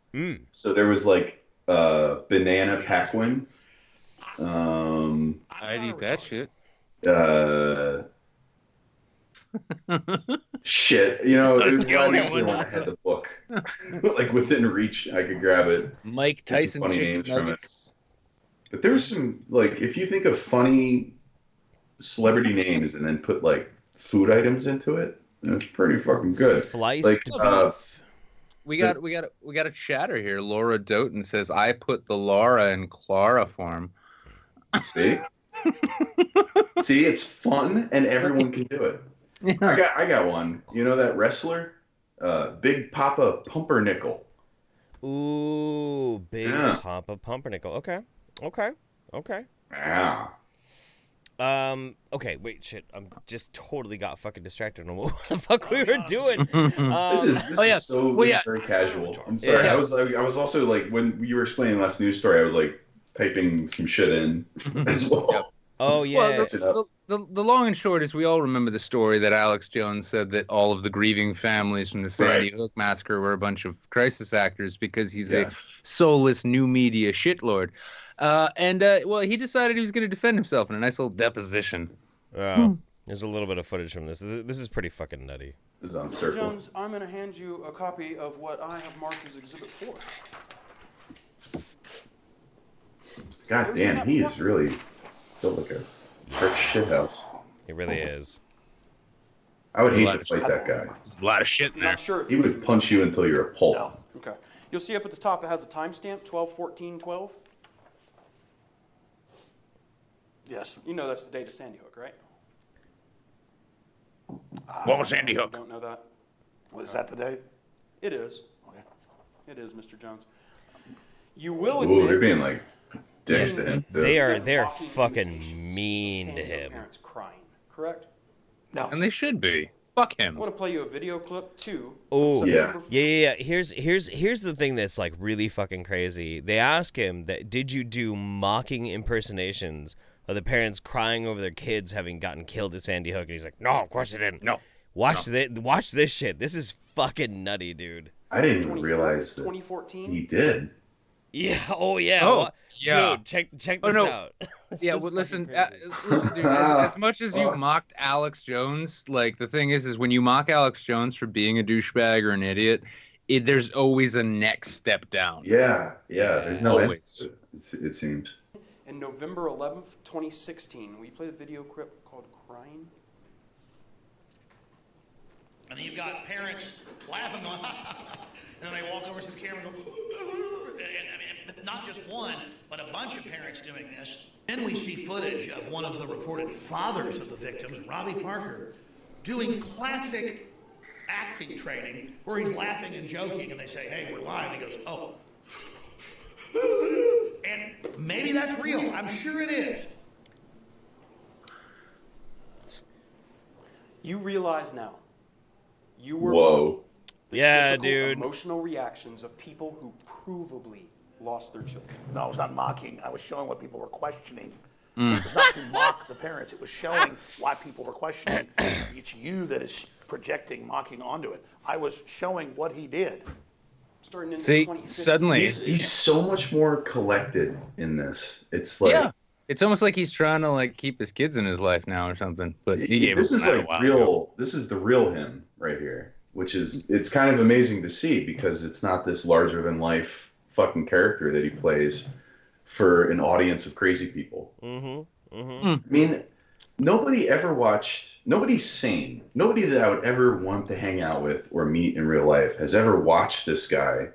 So there was like Banana Paquin. I'd eat that shit. Shit, you know, it was the only easier one. when I had the book, like within reach. I could grab it. Mike Get some Tyson funny chicken names from it. nuggets. But there's some, like, if you think of funny celebrity names and then put like food items into it, it's pretty fucking good. Sliced Like, beef. We got a chatter here. Laura Doughton says, "I put the Laura in Clara form." See, see, it's fun and everyone can do it. Yeah. I got one. You know that wrestler, Big Papa Pumpernickel. Ooh, Big Yeah. Papa Pumpernickel. Okay. Yeah. Okay, wait, shit. I'm just totally got fucking distracted on what the fuck we were doing. This is very casual. I'm sorry. Yeah. I was also like, when you were explaining the last news story, I was like typing some shit in as well. Yep. Oh, yeah. Well, the long and short is we all remember the story that Alex Jones said that all of the grieving families from the Sandy Hook massacre were a bunch of crisis actors because he's a soulless new media shitlord. Well, he decided he was going to defend himself in a nice little deposition. There's a little bit of footage from this. This is pretty fucking nutty. This is on Mr. Circle. Jones, I'm going to hand you a copy of what I have marked as Exhibit 4. God damn, he is really built like a brick shithouse. It really is. I would hate to fight that guy. There's a lot of shit in there. Not sure if He would punch you until you're a pulp. No. Okay. You'll see up at the top it has a timestamp, 12/14/12. Yes. You know that's the date of Sandy Hook, right? What was Sandy You Hook? don't know that? What is that today? It is. Okay. It is, Mr. Jones. You will Ooh, they're admit being like dicks to him. They're mocking fucking imitations mean of to Sandy Hook him. Parents crying, correct? No. And they should be. Fuck I him. want to play you a video clip too. Oh, Yeah. yeah. Here's the thing that's like really fucking crazy. They ask him that, did you do mocking impersonations of the parents crying over their kids having gotten killed at Sandy Hook? And he's like, no, of course I didn't. No. Watch this shit. This is fucking nutty, dude. I didn't even realize that 2014. he did. Yeah. Oh yeah. Oh, yeah. Dude, check Oh, this no. out. This Yeah, is well, fucking listen, crazy. listen, dude. As much as you mocked Alex Jones, like the thing is when you mock Alex Jones for being a douchebag or an idiot, there's always a next step down. Yeah. There's no end Always. to it, it seems. And November 11th, 2016, will you play the video clip called Crying? And then you've got parents laughing, going, and then they walk over to the camera and go, and not just one, but a bunch of parents doing this. Then we see footage of one of the reported fathers of the victims, Robbie Parker, doing classic acting training where he's laughing and joking, and they say, hey, we're live. And he goes, oh. And maybe that's real. I'm sure it is. You realize now, you were Whoa. mocking the Yeah, typical dude. emotional reactions of people who provably lost their children. No, I was not mocking. I was showing what people were questioning. It was not to mock the parents. It was showing why people were questioning. It's you that is projecting mocking onto it. I was showing what he did. Starting in See, 2015. suddenly, He's so much more collected in this. It's like yeah, it's almost like he's trying to like keep his kids in his life now or something. But he gave this them is that a like while real. ago. This is the real him right here, which is it's kind of amazing to see because it's not this larger than life fucking character that he plays for an audience of crazy people. I mean, nobody's sane. Nobody that I would ever want to hang out with or meet in real life has ever watched this guy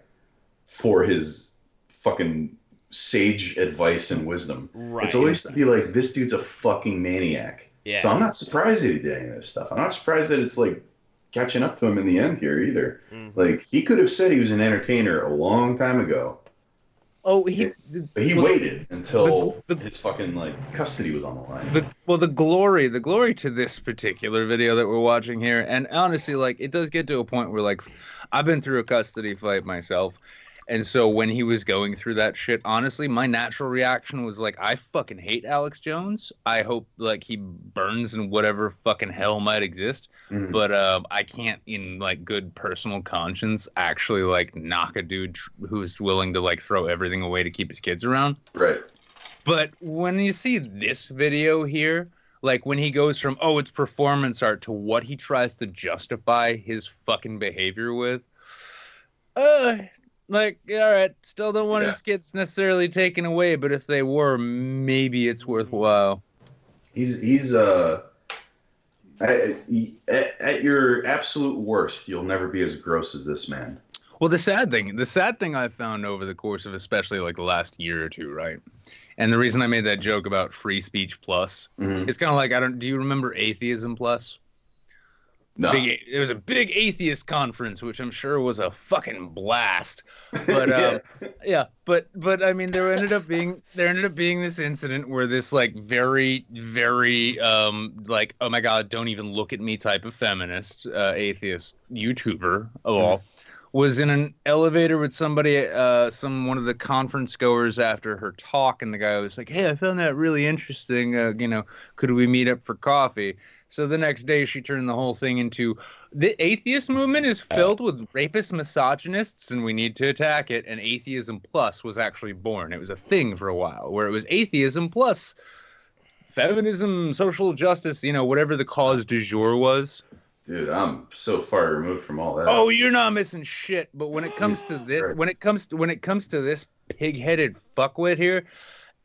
for his fucking sage advice and wisdom. Right. It's always to be like, this dude's a fucking maniac. Yeah. So I'm not surprised that he did any of this stuff. I'm not surprised that it's like catching up to him in the end here either. Like, he could have said he was an entertainer a long time ago. Oh, But he waited until his fucking like custody was on the line. the glory to this particular video that we're watching here, and honestly, like it does get to a point where like I've been through a custody fight myself, and so when he was going through that shit, honestly, my natural reaction was like, I fucking hate Alex Jones. I hope like he burns in whatever fucking hell might exist. But I can't, in like good personal conscience, actually like knock a dude who's willing to like throw everything away to keep his kids around. Right. But when you see this video here, like when he goes from, oh, it's performance art to what he tries to justify his fucking behavior with, like, all right, still don't want his kids necessarily taken away, but if they were, maybe it's worthwhile. He's at your absolute worst, you'll never be as gross as this man. Well, the sad thing I've found over the course of especially like the last year or two, right? And the reason I made that joke about free speech plus, it's kind of like, do you remember Atheism Plus? No. It was a big atheist conference, which I'm sure was a fucking blast. But but I mean, there ended up being this incident where this like very like, oh my god, don't even look at me type of feminist atheist YouTuber of all was in an elevator with somebody, one of the conference goers after her talk, and the guy was like, hey, I found that really interesting. Could we meet up for coffee? So the next day, she turned the whole thing into the atheist movement is filled with rapist misogynists, and we need to attack it. And Atheism Plus was actually born. It was a thing for a while where it was Atheism Plus feminism, social justice, whatever the cause du jour was. Dude, I'm so far removed from all that. Oh, you're not missing shit. But when it comes to this, when it comes to this pig-headed fuckwit here,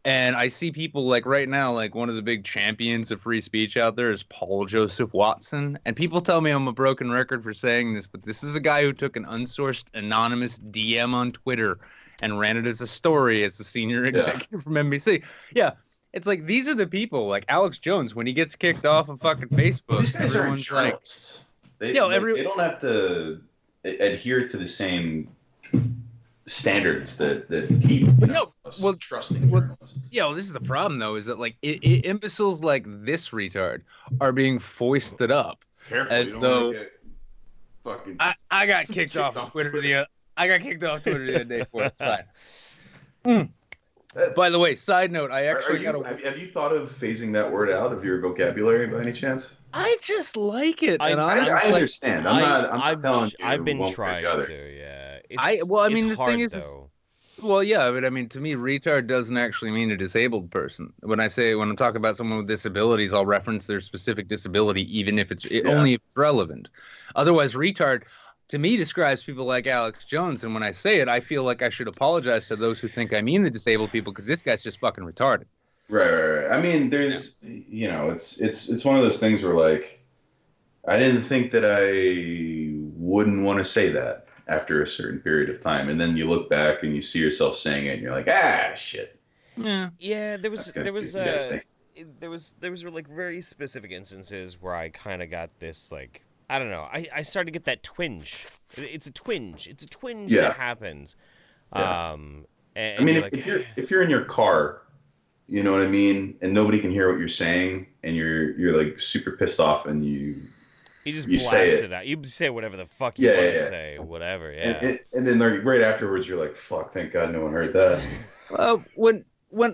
and I see people like right now, like one of the big champions of free speech out there is Paul Joseph Watson. And people tell me I'm a broken record for saying this, but this is a guy who took an unsourced anonymous DM on Twitter and ran it as a story as the senior executive from NBC. Yeah. It's like, these are the people, like Alex Jones, when he gets kicked off of fucking Facebook, these guys aren't everyone's like, journalists. They don't have to adhere to the same standards that keep trusting journalists. Yeah, well, this is the problem, though, is that, like, imbeciles like this retard are being foisted up. Careful, as though fucking I got kicked off of Twitter the other day for it. It's fine. By the way, side note, I actually have you thought of phasing that word out of your vocabulary by any chance? I just like it. I understand. I'm not telling you. I've been trying to. Yeah. The thing is, but I mean, to me, retard doesn't actually mean a disabled person. When I'm talking about someone with disabilities, I'll reference their specific disability, even if it's only if it's relevant. Otherwise, retard, to me, describes people like Alex Jones, and when I say it, I feel like I should apologize to those who think I mean the disabled people, because this guy's just fucking retarded. Right. I mean, there's, it's one of those things where, like, I didn't think that I wouldn't want to say that after a certain period of time, and then you look back and you see yourself saying it, and you're like, shit. Yeah. There was like very specific instances where I kind of got this, like, I don't know. I started to get that twinge. It's a twinge. That happens. Yeah. I mean, if you're in your car, you know what I mean, and nobody can hear what you're saying, and you're like super pissed off, and you just blast it out. You say whatever the fuck you want to say, whatever. Yeah. And then like right afterwards, you're like, "Fuck! Thank God no one heard that." When I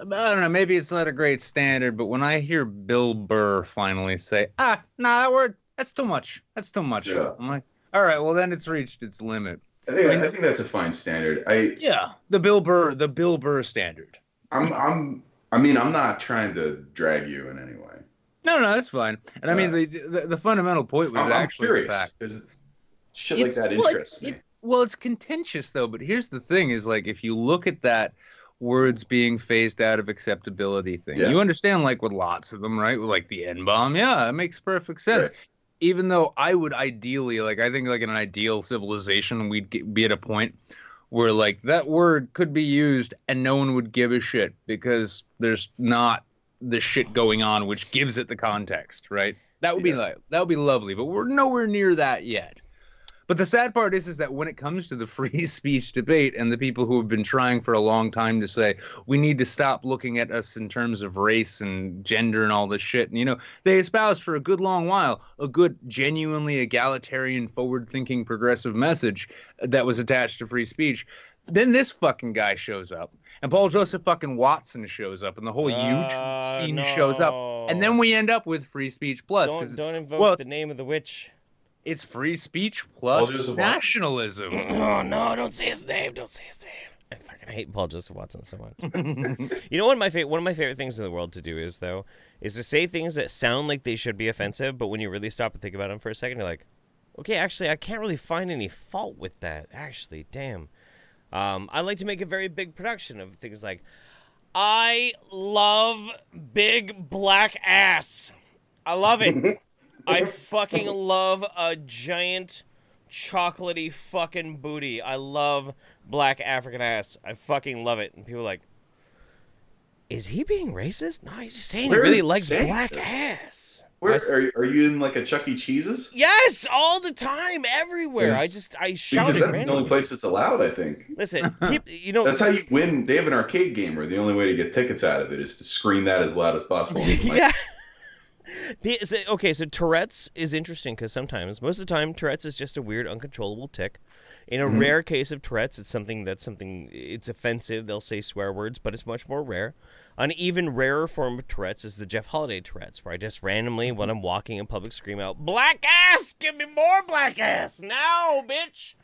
don't know, maybe it's not a great standard, but when I hear Bill Burr finally say, that word, that's too much. Yeah. I'm like, all right, well then it's reached its limit. I think that's a fine standard. The Bill Burr standard. I'm not trying to drag you in any way. No, that's fine. And I mean, the fundamental point was I'm curious, the fact because shit like that interests me. It's contentious though. But here's the thing: is like if you look at that words being phased out of acceptability thing, you understand, like with lots of them, right? With like the N-bomb, it makes perfect sense. Right. Even though I would ideally, like, I think like in an ideal civilization, we'd be at a point where like that word could be used and no one would give a shit because there's not the shit going on which gives it the context, right? That would be lovely, but we're nowhere near that yet. But the sad part is that when it comes to the free speech debate and the people who have been trying for a long time to say we need to stop looking at us in terms of race and gender and all this shit, and they espoused for a good long while a good, genuinely egalitarian, forward-thinking, progressive message that was attached to free speech. Then this fucking guy shows up, and Paul Joseph fucking Watson shows up, and the whole YouTube scene shows up, and then we end up with free speech plus. Don't invoke the name of the witch. It's free speech plus nationalism. Oh, no, don't say his name. I forgot. fucking hate Paul Joseph Watson so much. You know, one of my favorite things in the world to do is to say things that sound like they should be offensive, but when you really stop and think about them for a second, you're like, okay, actually, I can't really find any fault with that. Actually, damn. I like to make a very big production of things like, I love big black ass. I love it. I fucking love a giant chocolatey fucking booty. I love black African ass. I fucking love it. And people are like, is he being racist? No, he's just saying he really likes black ass. Where are you in like a Chuck E. Cheese's? Yes, all the time, everywhere. I shout it because that's the only place it's allowed, I think. Listen, that's how you win. They have an arcade game where the only way to get tickets out of it is to scream that as loud as possible. Yeah. Okay, so Tourette's is interesting because most of the time, Tourette's is just a weird, uncontrollable tic. In a rare case of Tourette's, it's it's offensive. They'll say swear words, but it's much more rare. An even rarer form of Tourette's is the Jeff Holiday Tourette's, where I just randomly, when I'm walking in public, scream out, "Black ass! Give me more black ass now, bitch!"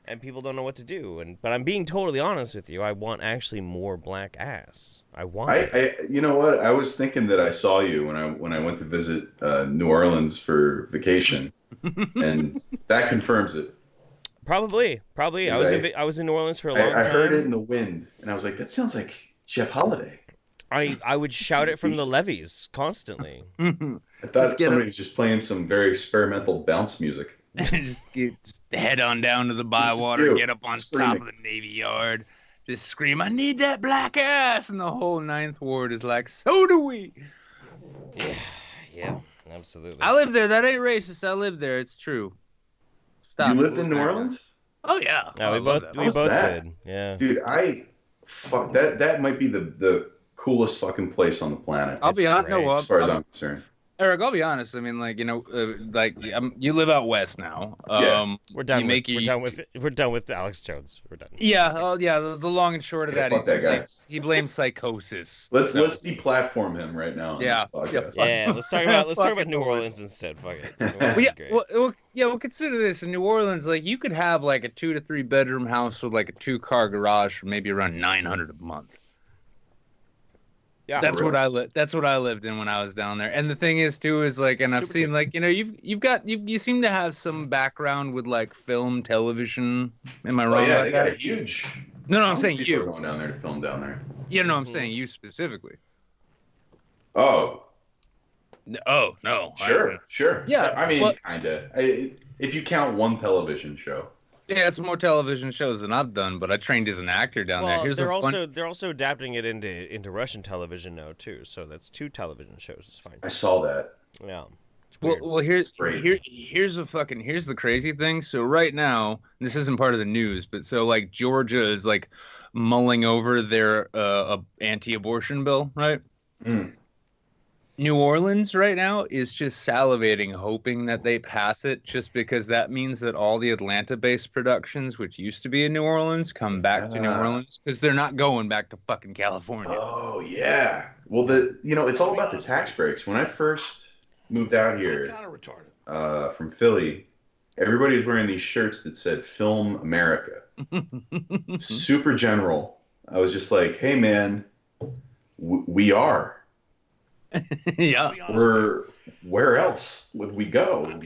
And people don't know what to do. But I'm being totally honest with you. I want actually more black ass. I want it. You know what? I was thinking that I saw you when I went to visit New Orleans for vacation, and that confirms it. Probably. I was in New Orleans for a long time. I heard it in the wind, and I was like, that sounds like Jeff Holiday. I would shout it from the levees constantly. I thought somebody was just playing some very experimental bounce music. just head on down to the bywater, get up on top of the Navy Yard, just scream, "I need that black ass!" And the whole Ninth Ward is like, "So do we." Yeah, absolutely. I live there. That ain't racist. I live there. It's true. Stop. You lived in New Orleans? Oh yeah. We both did. Yeah. Dude, that might be the coolest fucking place on the planet. I'll be honest. As far as I'm concerned. Eric, I'll be honest. I mean, you live out west now. We're done. We're done with Alex Jones. We're done. Yeah. Oh, yeah. The long and short of that, fuck that guy. He blames psychosis. Let's deplatform him right now. Yeah. Let's talk about New Orleans instead. Fuck it. Well, consider this: in New Orleans, like you could have like a 2 to 3 bedroom house with like a 2-car garage for maybe around $900 a month. Yeah, that's what I lived in when I was down there. And the thing is too is like, and I've seen like, you know, you seem to have some background with like film, television. Am I wrong? Yeah, they got a huge. No, I'm saying you going down there to film down there. Yeah, no, I'm saying you specifically. Oh no. Sure. Yeah, I mean, kinda. If you count one television show. Yeah, it's more television shows than I've done, but I trained as an actor down there. They're also adapting it into Russian television now too, so that's 2 television shows. It's fine. I saw that. Yeah. Well, here's the crazy thing. So right now, this isn't part of the news, but so like Georgia is like mulling over their anti-abortion bill, right? Mm. New Orleans right now is just salivating, hoping that they pass it, just because that means that all the Atlanta-based productions, which used to be in New Orleans, come back to New Orleans because they're not going back to fucking California. Oh yeah. Well, it's all about the tax breaks. When I first moved out here, from Philly, everybody was wearing these shirts that said "Film America." Super general. I was just like, hey man, we are. Yeah. Where else would we go?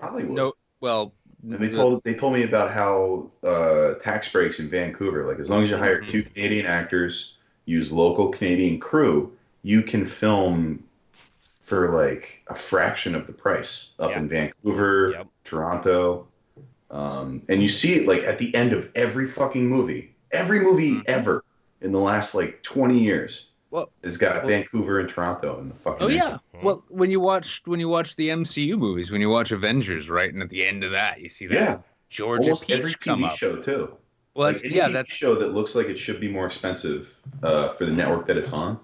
Hollywood. No. Well, and they told me about how tax breaks in Vancouver, like as long as you hire 2 Canadian actors, use local Canadian crew, you can film for like a fraction of the price up in Vancouver, Toronto, and you see it like at the end of every fucking movie, ever in the last like 20 years. Well, it's got Vancouver and Toronto in the fucking. Oh yeah. Well, when you watch the MCU movies, when you watch Avengers, right, and at the end of that, you see that Georgia almost every TV show too. Well, like, that's show that looks like it should be more expensive for the network that it's on.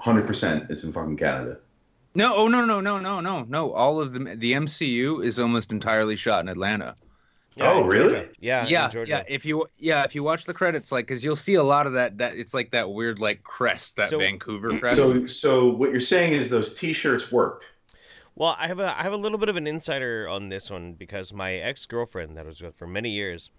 100%, it's in fucking Canada. No. All of the MCU is almost entirely shot in Atlanta. Yeah, really? Yeah. If you watch the credits, like, because you'll see a lot of that it's like that weird like crest, that Vancouver crest. So what you're saying is those T-shirts worked. Well, I have a little bit of an insider on this one because my ex-girlfriend that I was with for many years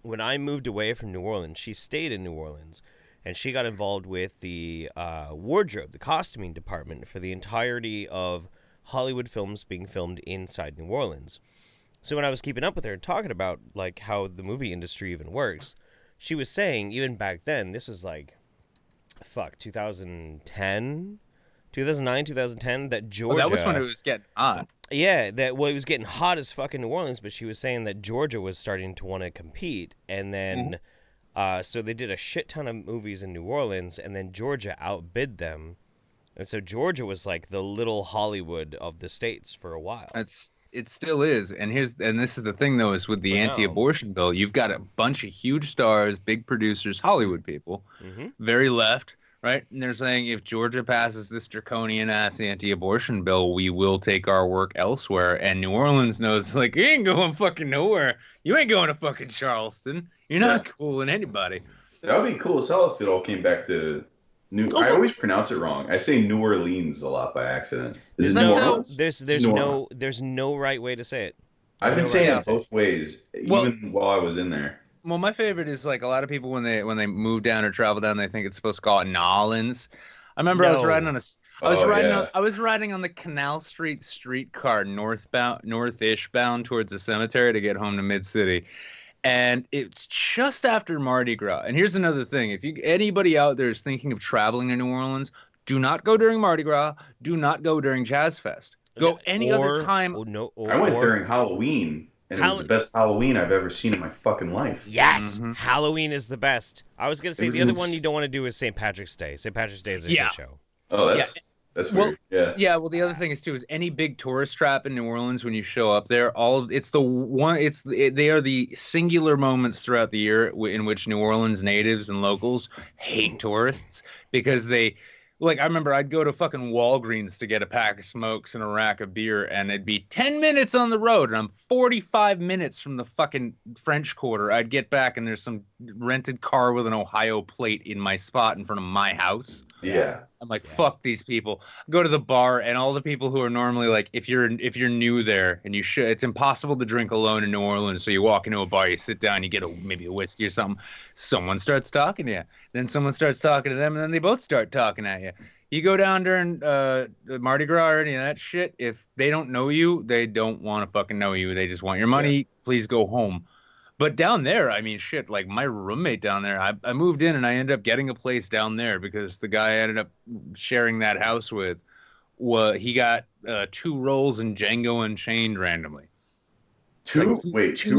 when I moved away from New Orleans, she stayed in New Orleans, and she got involved with the wardrobe, the costuming department for the entirety of Hollywood films being filmed inside New Orleans. So when I was keeping up with her and talking about like how the movie industry even works, she was saying even back then, this is like, 2009, 2010, that Georgia... that was when it was getting hot. Yeah, it was getting hot as fuck in New Orleans, but she was saying that Georgia was starting to want to compete, and then, so they did a shit ton of movies in New Orleans, and then Georgia outbid them, and so Georgia was like the little Hollywood of the states for a while. It still is, and this is the thing though, is with the anti-abortion bill, you've got a bunch of huge stars, big producers, Hollywood people, very left, right? And they're saying if Georgia passes this draconian-ass anti-abortion bill, we will take our work elsewhere. And New Orleans knows, like, you ain't going fucking nowhere. You ain't going to fucking Charleston. You're not cooling anybody. That would be cool as hell if it all came back to I always pronounce it wrong. I say New Orleans a lot by accident. There's no right way to say it. I've been saying it both ways, even while I was in there. Well, my favorite is like a lot of people when they move down or travel down, they think it's supposed to call it Nolans. I remember I was riding on I was riding on the Canal Street streetcar northish bound towards the cemetery to get home to Mid City. And it's just after Mardi Gras. And here's another thing. If anybody out there is thinking of traveling to New Orleans, do not go during Mardi Gras. Do not go during Jazz Fest. Go any other time. I went during Halloween, and it was the best Halloween I've ever seen in my fucking life. Yes, Halloween is the best. I was going to say the other one you don't want to do is St. Patrick's Day. St. Patrick's Day is a shit show. Oh, that's weird. Yeah. Well, the other thing is too is any big tourist trap in New Orleans when you show up there, they are the singular moments throughout the year in which New Orleans natives and locals hate tourists because they. Like, I remember I'd go to fucking Walgreens to get a pack of smokes and a rack of beer, and it'd be 10 minutes on the road, and I'm 45 minutes from the fucking French Quarter. I'd get back, and there's some rented car with an Ohio plate in my spot in front of my house. Yeah. I'm like, fuck these people. Go to the bar, and all the people who are normally like, if you're new there, and it's impossible to drink alone in New Orleans, so you walk into a bar, you sit down, you get maybe a whiskey or something. Someone starts talking to you. Then someone starts talking to them, and then they both start talking at you. You go down during Mardi Gras or any of that shit, if they don't know you, they don't want to fucking know you. They just want your money. Yeah. Please go home. But down there, I mean, shit, like my roommate down there, I moved in and I ended up getting a place down there because the guy I ended up sharing that house with, he got 2 roles in Django Unchained randomly. Two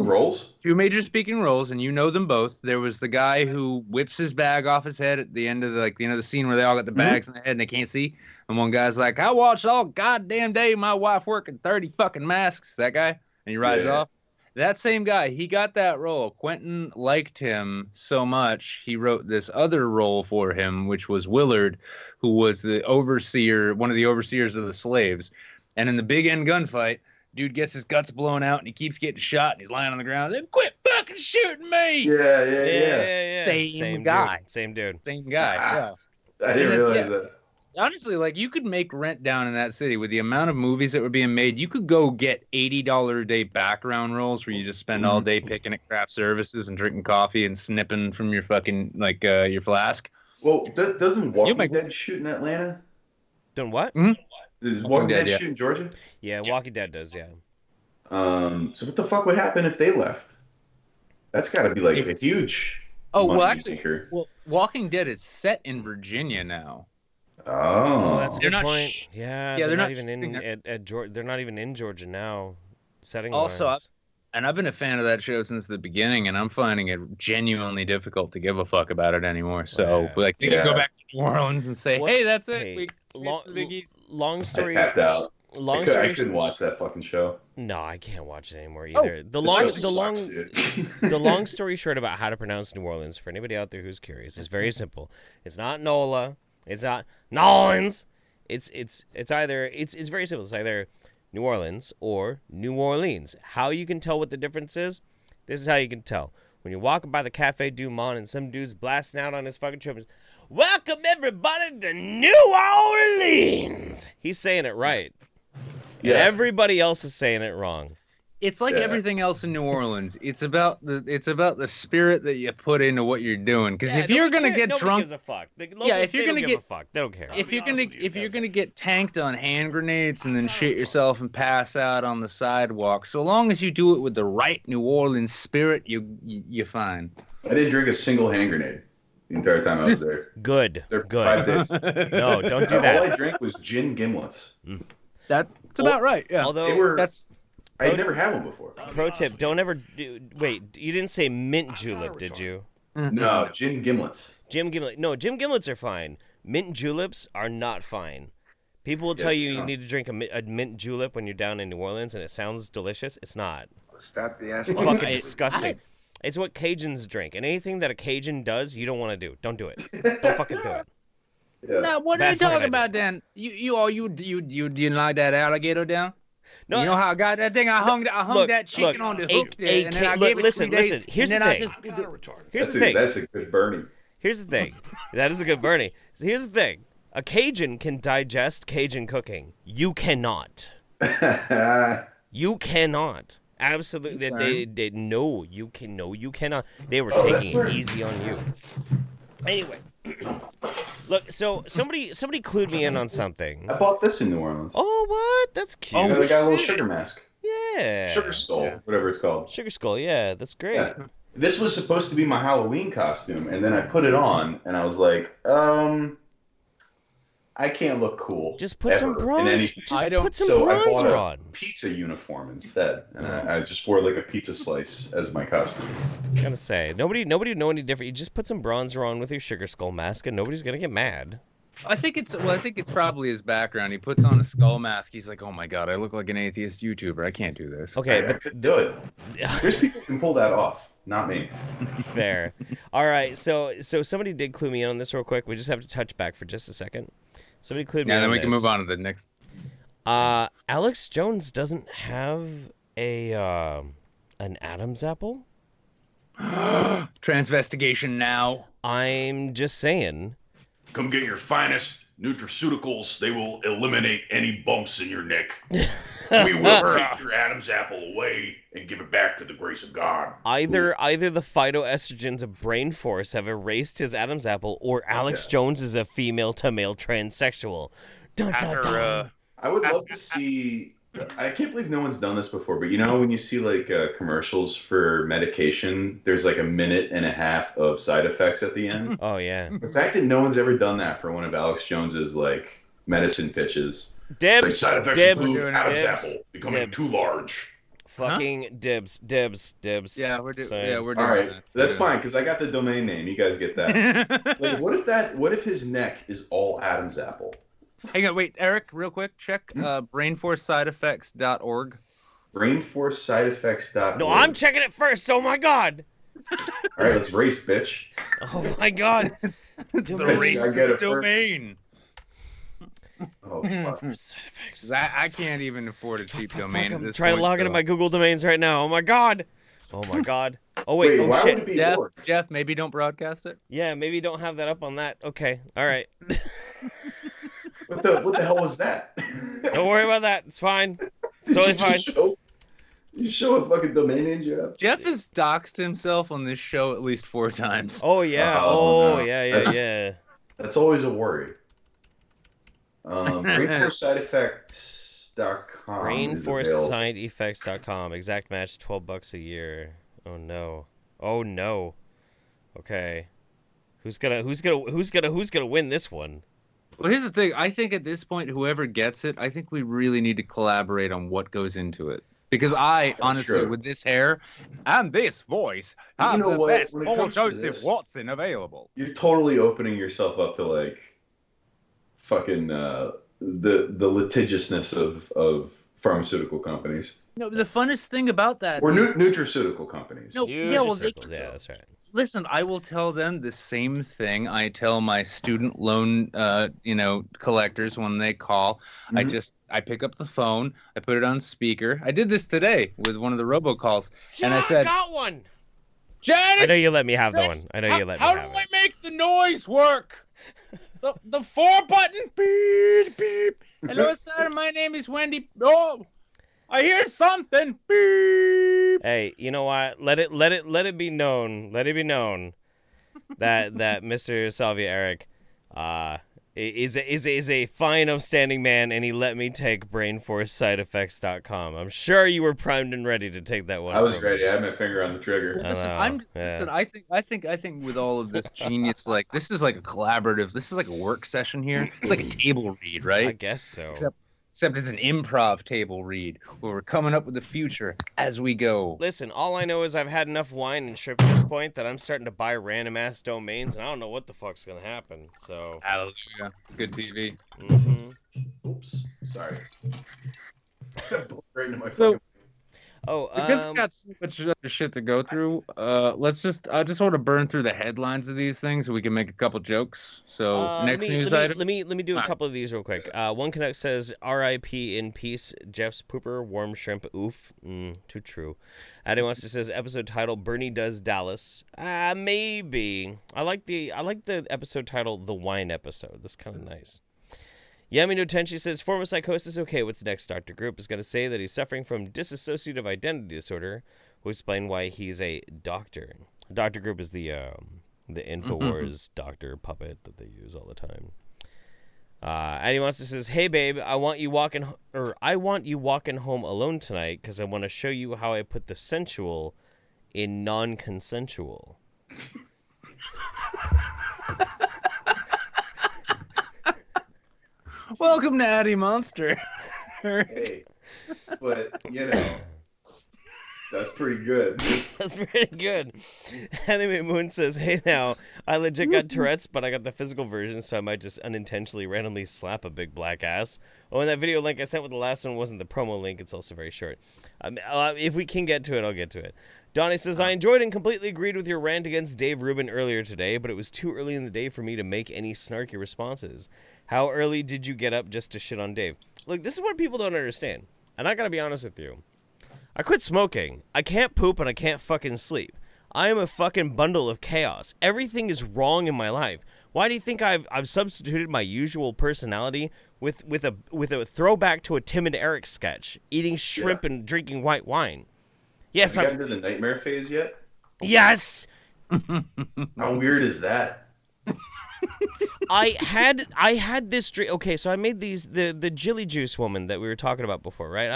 roles? 2 major speaking roles, and you know them both. There was the guy who whips his bag off his head at the end of the scene where they all got the bags in the head and they can't see. And one guy's like, I watched all goddamn day my wife working 30 fucking masks. That guy. And he rides off. That same guy, he got that role. Quentin liked him so much, he wrote this other role for him, which was Willard, who was the overseer, one of the overseers of the slaves. And in the big end gunfight, dude gets his guts blown out and he keeps getting shot and he's lying on the ground. They quit fucking shooting me. Yeah. Same guy. Same dude. Same guy. Yeah. I didn't realize that. Honestly, like you could make rent down in that city with the amount of movies that were being made. You could go get $80 a day background roles where you just spend all day picking at craft services and drinking coffee and snipping from your fucking your flask. Well, doesn't Walking Dead shoot in Atlanta? Done what? Does Walking Dead shoot in Georgia? Yeah, Walking Dead does. Yeah. So what the fuck would happen if they left? That's got to be like a huge. Well, Walking Dead is set in Virginia now. Oh, that's a good point. They're not even in Georgia. They're not even in Georgia now. Setting also, I've been a fan of that show since the beginning, and I'm finding it genuinely difficult to give a fuck about it anymore. So, they can go back to New Orleans and say, "Hey, that's it." Hey, long story. I tapped out. I couldn't watch that fucking show. No, I can't watch it anymore either. The long story short about how to pronounce New Orleans for anybody out there who's curious is very simple. It's not NOLA. It's not Nolans. It's very simple. It's either New Orleans or New Orleans. How you can tell what the difference is? This is how you can tell. When you're walking by the Cafe Du Monde and some dude's blasting out on his fucking trumpet, "Welcome everybody to New Orleans." He's saying it right. Yeah. And everybody else is saying it wrong. It's like everything else in New Orleans. It's about the spirit that you put into what you're doing. Because if you're gonna get drunk, gives a fuck. The if you're gonna give a fuck, they don't care. If you're gonna get tanked on hand grenades and then shit yourself and pass out on the sidewalk, so long as you do it with the right New Orleans spirit, you're fine. I didn't drink a single hand grenade the entire time I was there. Good. There for Good. 5 days. No, don't do that. All I drank was gin gimlets. That's about right. Yeah. Although I had never had one before. Pro tip: don't ever wait. You didn't say mint julep, did you? No, gin gimlets. Gin gimlets are fine. Mint juleps are not fine. People will tell you need to drink a mint julep when you're down in New Orleans, and it sounds delicious. It's not. Stop the ass. It's fucking disgusting. It's what Cajuns drink, and anything that a Cajun does, you don't want to do. Don't do it. Don't fucking do it. Yeah. Now, what are you talking about, Dan? You didn't like that alligator down? No, you know how I got that thing? I hung that chicken on the hook there, and then I gave it 3 days. Listen. Here's the thing. Here's the thing. That's a good Bernie. Here's the thing. That is a good Bernie. So here's the thing. A Cajun can digest Cajun cooking. You cannot. You cannot. Absolutely. You cannot. They were taking it easy on you. Anyway. Look, so somebody clued me in on something. I bought this in New Orleans. Oh, what? That's cute. Oh, they got a little sugar mask. Yeah. Sugar skull, whatever it's called. Sugar skull, yeah, that's great. Yeah. This was supposed to be my Halloween costume, and then I put it on, and I was like, I can't look cool. Just put some bronze. I bought a pizza uniform instead, and I just wore like a pizza slice as my costume. I was gonna say nobody would know any different. You just put some bronzer on with your sugar skull mask, and nobody's gonna get mad. I think it's probably his background. He puts on a skull mask. He's like, oh my god, I look like an atheist YouTuber. I can't do this. Okay, I could do it. There's people who can pull that off. Not me. Fair. All right, so somebody did clue me in on this real quick. We just have to touch back for just a second. Somebody clued me in. Yeah, then we this. can move on to the next. Alex Jones doesn't have an Adam's apple. Transvestigation now. I'm just saying. Come get your finest nutraceuticals. They will eliminate any bumps in your neck. We will take your Adam's apple away and give it back to the grace of God. Either the phytoestrogens of Brain Force have erased his Adam's apple, or Alex Jones is a female to male transsexual. Dun, dun, dun. I would love to see. I can't believe no one's done this before, but you know when you see like commercials for medication, there's like 1.5 minutes of side effects at the end. Oh yeah. The fact that no one's ever done that for one of Alex Jones's like medicine pitches. Dibs. Like side effects include Adam's apple becoming too large. Fucking dibs. Yeah, we're doing. All right, that's fine because I got the domain name. You guys get that. Like, what if his neck is all Adam's apple? Hang on, wait, Eric, real quick, check brainforcesideeffects.org. Brainforcesideeffects.org. No, I'm checking it first. Oh my god. All right, let's race, bitch. Oh my god. It's the race domain. Oh, fuck. Side effects. I can't even afford a cheap domain at I'm this trying point. to log into my Google domains right now. Oh my god. Oh my god. Oh wait, oh why shit. would it be Jeff, maybe don't broadcast it. Yeah, maybe don't have that up on that. Okay, all right. What the hell was that? Don't worry about that. It's fine. It's totally fine. You show a fucking domain name you have? Jeff has doxed himself on this show at least 4 times. Oh yeah. No. Yeah. That's always a worry. Brainforcesideeffects.com. Brainforcesideeffects.com. Exact match, $12 a year. Oh no. Okay. Who's gonna win this one? Well, here's the thing. I think at this point, whoever gets it, I think we really need to collaborate on what goes into it. Because honestly, with this hair and this voice, I'm the best Paul Joseph Watson available. You're totally opening yourself up to like fucking the litigiousness of pharmaceutical companies. No, the funnest thing about that or nutraceutical companies. No, yeah, that's right. Listen, I will tell them the same thing I tell my student loan, collectors when they call. Mm-hmm. I pick up the phone, I put it on speaker. I did this today with one of the robocalls, and I said, I got one. Janice, I know you let me have the one. How do I make the noise work? the 4 button beep beep. Hello, sir. My name is Wendy. Oh. I hear something. Beep. Hey, you know what? Let it be known. Let it be known that Mr. Salvia Erik is a fine, upstanding man, and he let me take brainforcesideffects.com. I'm sure you were primed and ready to take that one. I was ready. I had my finger on the trigger. Listen, I think with all of this genius, like this is like a collaborative. This is like a work session here. It's like a table read, right? I guess so. Except it's an improv table read where we're coming up with the future as we go. Listen, all I know is I've had enough wine and shrimp at this point that I'm starting to buy random ass domains, and I don't know what the fuck's gonna happen. So. Hallelujah. Good TV. Mm-hmm. Oops. Sorry. Right into my So, fucking... because we got so much other shit to go through, I just want to burn through the headlines of these things so we can make a couple jokes. So next news item. Let me do a couple of these real quick. One Canuck says, "R.I.P. in peace, Jeff's pooper, warm shrimp, oof." Too true. Addy wants to says episode title Bernie does Dallas. Maybe. I like the episode title The Wine Episode. That's kind of nice. Yami no Tenchi says, form of psychosis. Okay, what's next? Dr. Group is going to say that he's suffering from dissociative identity disorder. We'll explain why he's a doctor. Dr. Group is the InfoWars doctor puppet that they use all the time. Eddie wants to says, hey babe, I want you walking home alone tonight because I want to show you how I put the sensual in non-consensual. Welcome to Addy Monster. Hey, but that's pretty good. That's pretty good. Anime Moon says, hey now, I legit got Tourette's, but I got the physical version, so I might just unintentionally randomly slap a big black ass. Oh, and that video link I sent with the last one wasn't the promo link. It's also very short. If we can get to it, I'll get to it. Donnie says, I enjoyed and completely agreed with your rant against Dave Rubin earlier today, but it was too early in the day for me to make any snarky responses. How early did you get up just to shit on Dave? Look, this is what people don't understand. And I gotta be honest with you. I quit smoking. I can't poop and I can't fucking sleep. I am a fucking bundle of chaos. Everything is wrong in my life. Why do you think I've substituted my usual personality with a throwback to a timid Erik sketch, eating shrimp and drinking white wine? Yes, Have you gotten to the nightmare phase yet? Yes. How weird is that? I had this dream. Okay, so I made these the Jilly Juice woman that we were talking about before, right?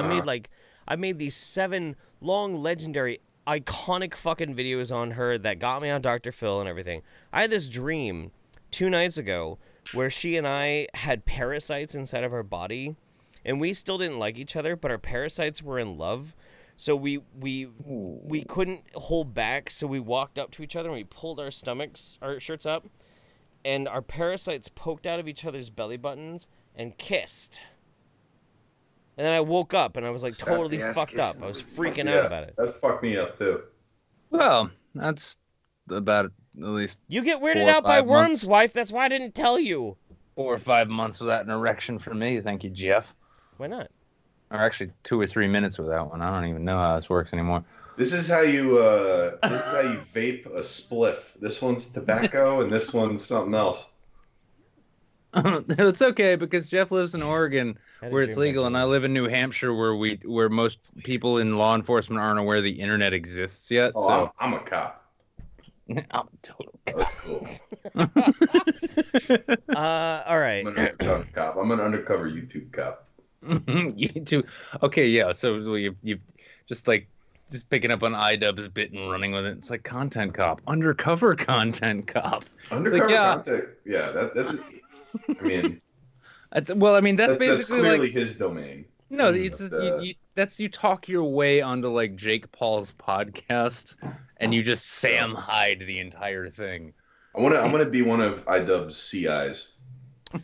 I made these 7 long, legendary, iconic fucking videos on her that got me on Dr. Phil and everything. I had this dream 2 nights ago where she and I had parasites inside of our body, and we still didn't like each other, but our parasites were in love. So we couldn't hold back, so we walked up to each other and we pulled our shirts up, and our parasites poked out of each other's belly buttons and kissed. And then I woke up and I was like totally fucked up. I was freaking out about it. That fucked me up too. Well, that's about at least you get weirded out by worms, wife. That's why I didn't tell you. 4 or 5 months without an erection for me. Thank you, Jeff. Why not? Or actually 2 or 3 minutes without one. I don't even know how this works anymore. This is how you vape a spliff. This one's tobacco and this one's something else. It's okay because Jeff lives in Oregon where it's legal, and I live in New Hampshire where most people in law enforcement aren't aware the internet exists yet. Oh, so I'm a cop. I'm a total cop. That's cool. All right. I'm an undercover cop. I'm an undercover YouTube cop. YouTube. Okay, yeah. So you just picking up on iDubbbz's bit and running with it. It's like content cop, undercover content cop. Undercover content. Yeah, that's. I mean. That's basically that's clearly his domain. No, it's you talk your way onto like Jake Paul's podcast, and you just Sam Hyde the entire thing. I want to be one of iDubbbz's CIs.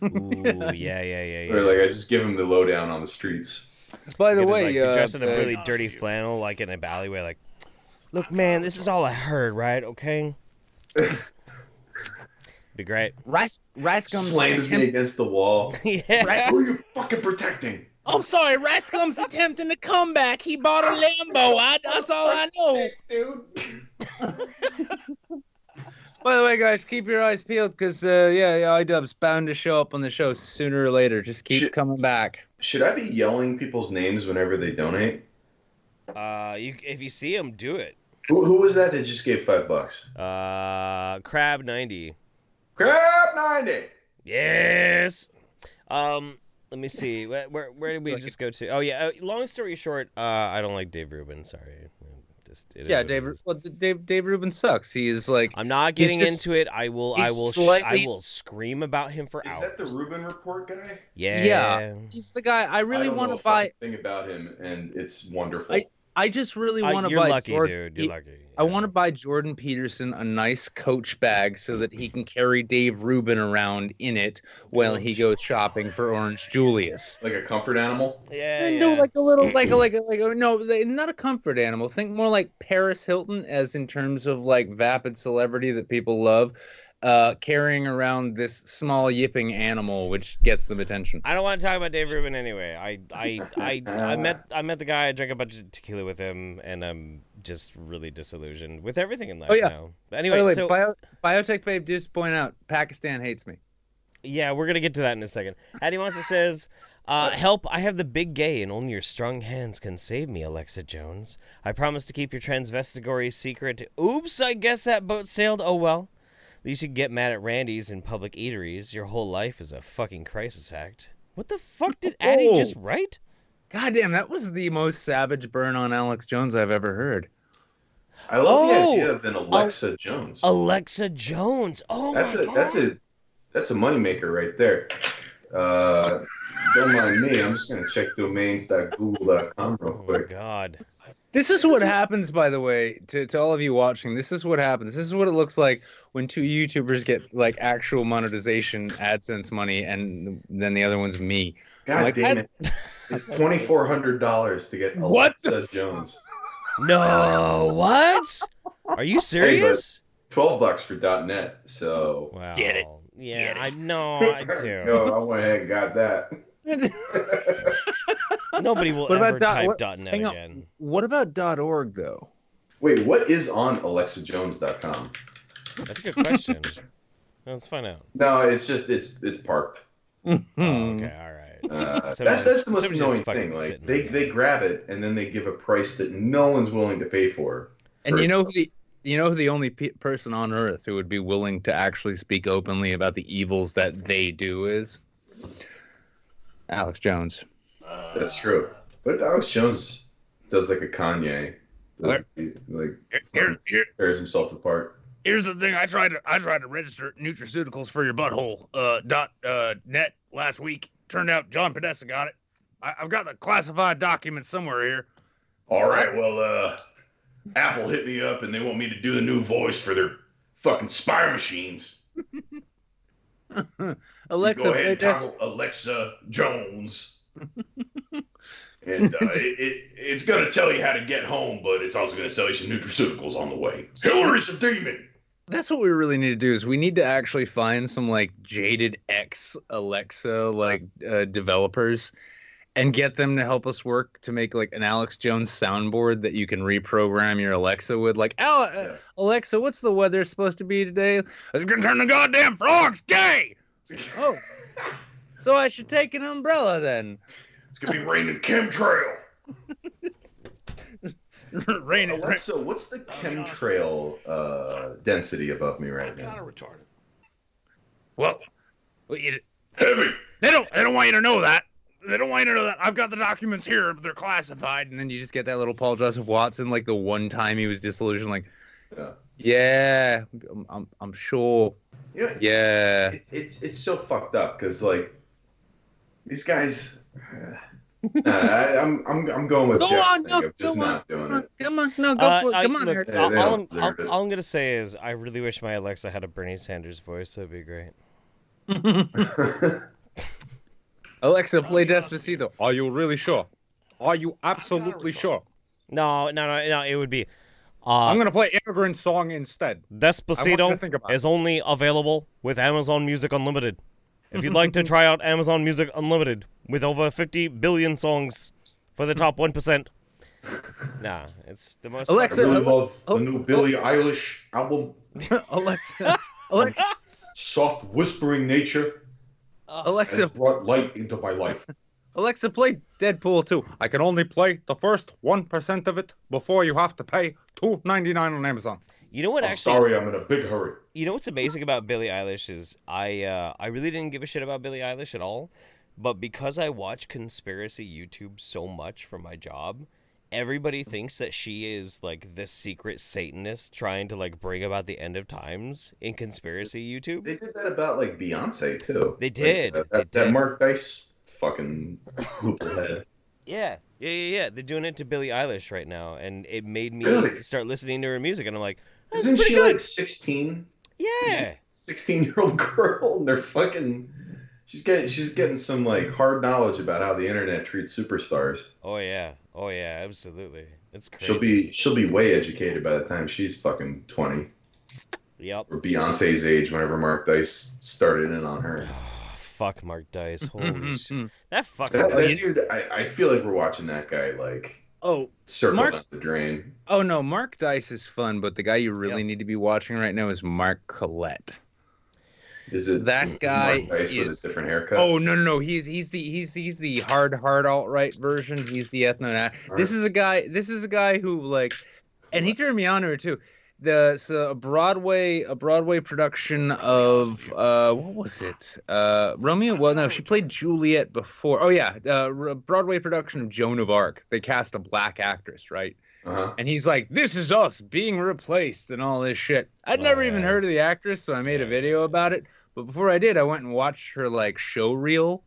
Ooh, yeah. Or like I just give him the lowdown on the streets. By the way, dressed in a really dirty flannel, like in a alleyway, like, look, man, this is all I heard, right? Okay. Be great. Rice gum slams me against the wall. Yeah. Who are you fucking protecting? I'm sorry, Rice Gum's attempting to come back. He bought a Lambo. That's all I know. Dude. By the way, guys, keep your eyes peeled because, iDubbbz's bound to show up on the show sooner or later. Just keep coming back. Should I be yelling people's names whenever they donate? If you see them, do it. Who was that just gave $5? Crab90. Crab90. Yes. Let me see. Where did we just go to? Oh yeah. Long story short, I don't like Dave Rubin. Sorry. Dave Rubin sucks. He's like, I'm not getting into it. I will scream about him for hours. Is that the Rubin Report guy? Yeah. He's the guy. I really want to buy. Thing about him, and it's wonderful. I just really want to buy. You're lucky, dude. You're lucky. Yeah. I want to buy Jordan Peterson a nice Coach bag so that he can carry Dave Rubin around in it while he goes shopping for Orange Julius. Like a comfort animal. Yeah. No, like a little, no, not a comfort animal. Think more like Paris Hilton, as in terms of like vapid celebrity that people love. Carrying around this small yipping animal which gets them attention. I don't want to talk about Dave Rubin anyway. I met the guy. I drank a bunch of tequila with him, and I'm just really disillusioned with everything in life now. But anyway, Biotech Babe just point out Pakistan hates me. Yeah, we're gonna get to that in a second. Addie Monster says, help, I have the big gay and only your strong hands can save me, Alexa Jones. I promise to keep your transvestigory secret. Oops, I guess that boat sailed. Oh well. You should get mad at Randy's in public eateries. Your whole life is a fucking crisis act. What the fuck did Addie just write? Goddamn, that was the most savage burn on Alex Jones I've ever heard. I love the idea of an Alexa Jones. Alexa Jones. Oh my God. That's a moneymaker right there. Don't mind me. I'm just gonna check domains.google.com real quick. Oh my God. This is what happens, by the way, to all of you watching. This is what happens. This is what it looks like when two YouTubers get like actual monetization, AdSense money, and then the other one's me. God damn it! It's $2,400 to get Alexa Jones. No, what? Are you serious? Hey, $12 for .net. So wow. Get it? Yeah, I know. I do. No, I went ahead and got that. Nobody will ever type .net again. What about .org though? Wait, what is on AlexaJones.com? That's a good question. Let's find out. No, it's just it's parked. Oh, okay, all right. That's the most annoying thing. Like they grab it and then they give a price that no one's willing to pay for. And you know who the only person on earth who would be willing to actually speak openly about the evils that they do is Alex Jones. That's true. What if Alex Jones does like a Kanye? Tears himself apart. Here's the thing. I tried to register nutraceuticals for your butthole .net last week. Turned out John Podesta got it. I've got the classified document somewhere here. All right, well, Apple hit me up and they want me to do the new voice for their fucking spy machines. Alexa, go ahead and toggle Alexa Jones. And it's going to tell you how to get home, but it's also going to sell you some nutraceuticals on the way. Hillary's a demon. That's what we really need to do is we need to actually find some like jaded ex-Alexa like developers and get them to help us work to make like an Alex Jones soundboard that you can reprogram your Alexa with. Like, Alexa, what's the weather supposed to be today? It's going to turn the goddamn frogs gay. Oh, so I should take an umbrella then. It's going to be raining chemtrail. Alexa, what's the chemtrail density above me right now? Kind of retarded. Well, heavy. They don't want you to know that. They don't want you to know that. I've got the documents here. They're classified. And then you just get that little Paul Joseph Watson, like the one time he was disillusioned, like, yeah, I'm sure. Yeah. It's so fucked up because like these guys. I'm going with Jeff. I'm just not doing it. Come on, no, go for it. Come on, look, Eric. all I'm gonna say is I really wish my Alexa had a Bernie Sanders voice. That'd be great. Alexa, play Despacito. Are you really sure? Are you absolutely sure? No. It would be. I'm gonna play Immigrant Song instead. Despacito is only available with Amazon Music Unlimited. If you'd like to try out Amazon Music Unlimited with over 50 billion songs for the top 1%. Nah, it's the most. Alexa, I really love the new Billie Eilish album. Alexa, soft whispering nature. Alexa brought light into my life. Alexa, play Deadpool 2. I can only play the first 1% of it before you have to pay $2.99 on Amazon. You know what? I'm Actually, sorry, I'm in a big hurry. you know what's amazing about Billie Eilish is I really didn't give a shit about Billie Eilish at all, but because I watch conspiracy YouTube so much for my job, everybody thinks that she is like this secret Satanist trying to like bring about the end of times in conspiracy YouTube. They did that about like Beyonce too. They did. That Mark Dice fucking hooper head. Yeah. They're doing it to Billie Eilish right now, and it made me Really? start listening to her music, and I'm like, that's Isn't pretty she good. like 16? Yeah. 16-year-old girl, and they're fucking. She's getting some like hard knowledge about how the internet treats superstars. Oh yeah, absolutely. It's crazy. She'll be way educated by the time she's fucking 20. Yep. Or Beyonce's age whenever Mark Dice started in on her. Fuck Mark Dice. Holy shit. That fucking That dude, I feel like we're watching that guy like circle down the drain. Oh no, Mark Dice is fun, but the guy you really need to be watching right now is Mark Collette. Is it that guy? Mark Dice with a different haircut? Oh no, he's the hard alt-right version. He's the ethno. This is a guy who like, and he turned me on to her too. A Broadway production of what was it? Romeo. Well, no, she played Juliet before. Oh yeah, Broadway production of Joan of Arc. They cast a black actress, right? And he's like, "This is us being replaced," and all this shit. I'd never even heard of the actress, so I made a video about it. But before I did, I went and watched her like show reel,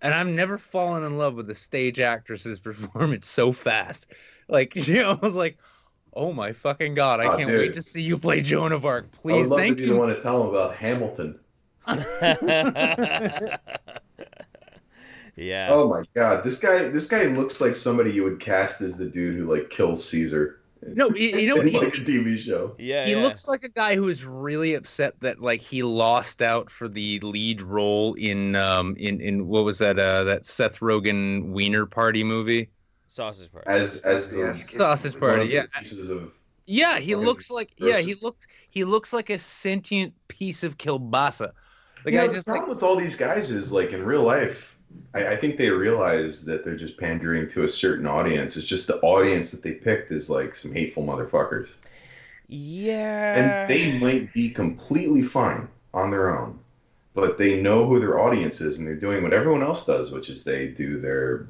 and I've never fallen in love with a stage actress's performance so fast. Like, I was like, "Oh my fucking god! I can't wait to see you play Joan of Arc. Please, I would love thank to you." want to tell him about Hamilton. Yeah. Oh my god, this guy looks like somebody you would cast as the dude who like kills Caesar. No, you know, in like a TV show. Yeah, he looks like a guy who is really upset that like he lost out for the lead role in what was that Seth Rogen Wiener Party movie? Sausage Party. As the Sausage Party, yeah. Pieces of he looks like he looks like a sentient piece of kielbasa. The guy just problem with all these guys is like in real life. I think they realize that they're just pandering to a certain audience. It's just the audience that they picked is like some hateful motherfuckers. Yeah. And they might be completely fine on their own, but they know who their audience is, and they're doing what everyone else does, which is they do their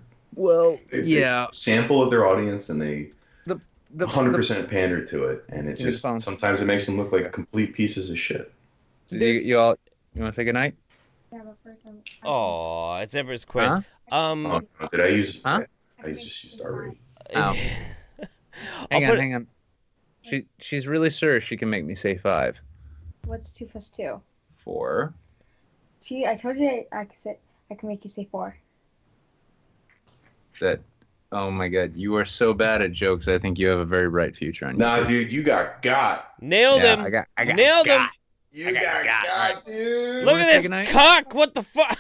they sample of their audience, and they 100% pander to it, and it just sometimes it makes them look like complete pieces of shit. You want to say goodnight? Oh, it's Emperor's quit. Huh? Did I use? Huh? I just used already. Oh. Hang on. She's really sure she can make me say 5. What's 2 + 2? 4. See, I told you I can make you say 4. Oh my god, you are so bad at jokes. I think you have a very bright future on you. Nah, dude, you got. Nailed him. I got Nailed him. You got, dude. Look at this cock. What the fuck?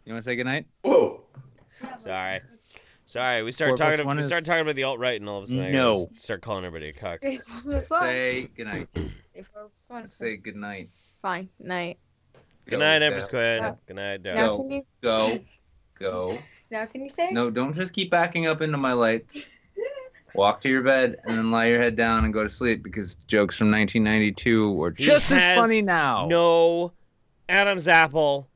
You want to say goodnight? Whoa. Sorry. We started talking about the alt-right, and all of a sudden I start calling everybody a cock. Say goodnight. Say goodnight. Fine. Night. Good night, Empress Quinn. Good night, Dad. Go. Now can you say? No, don't just keep backing up into my lights. Walk to your bed and then lie your head down and go to sleep, because jokes from 1992 are just as funny now. No Adam's apple.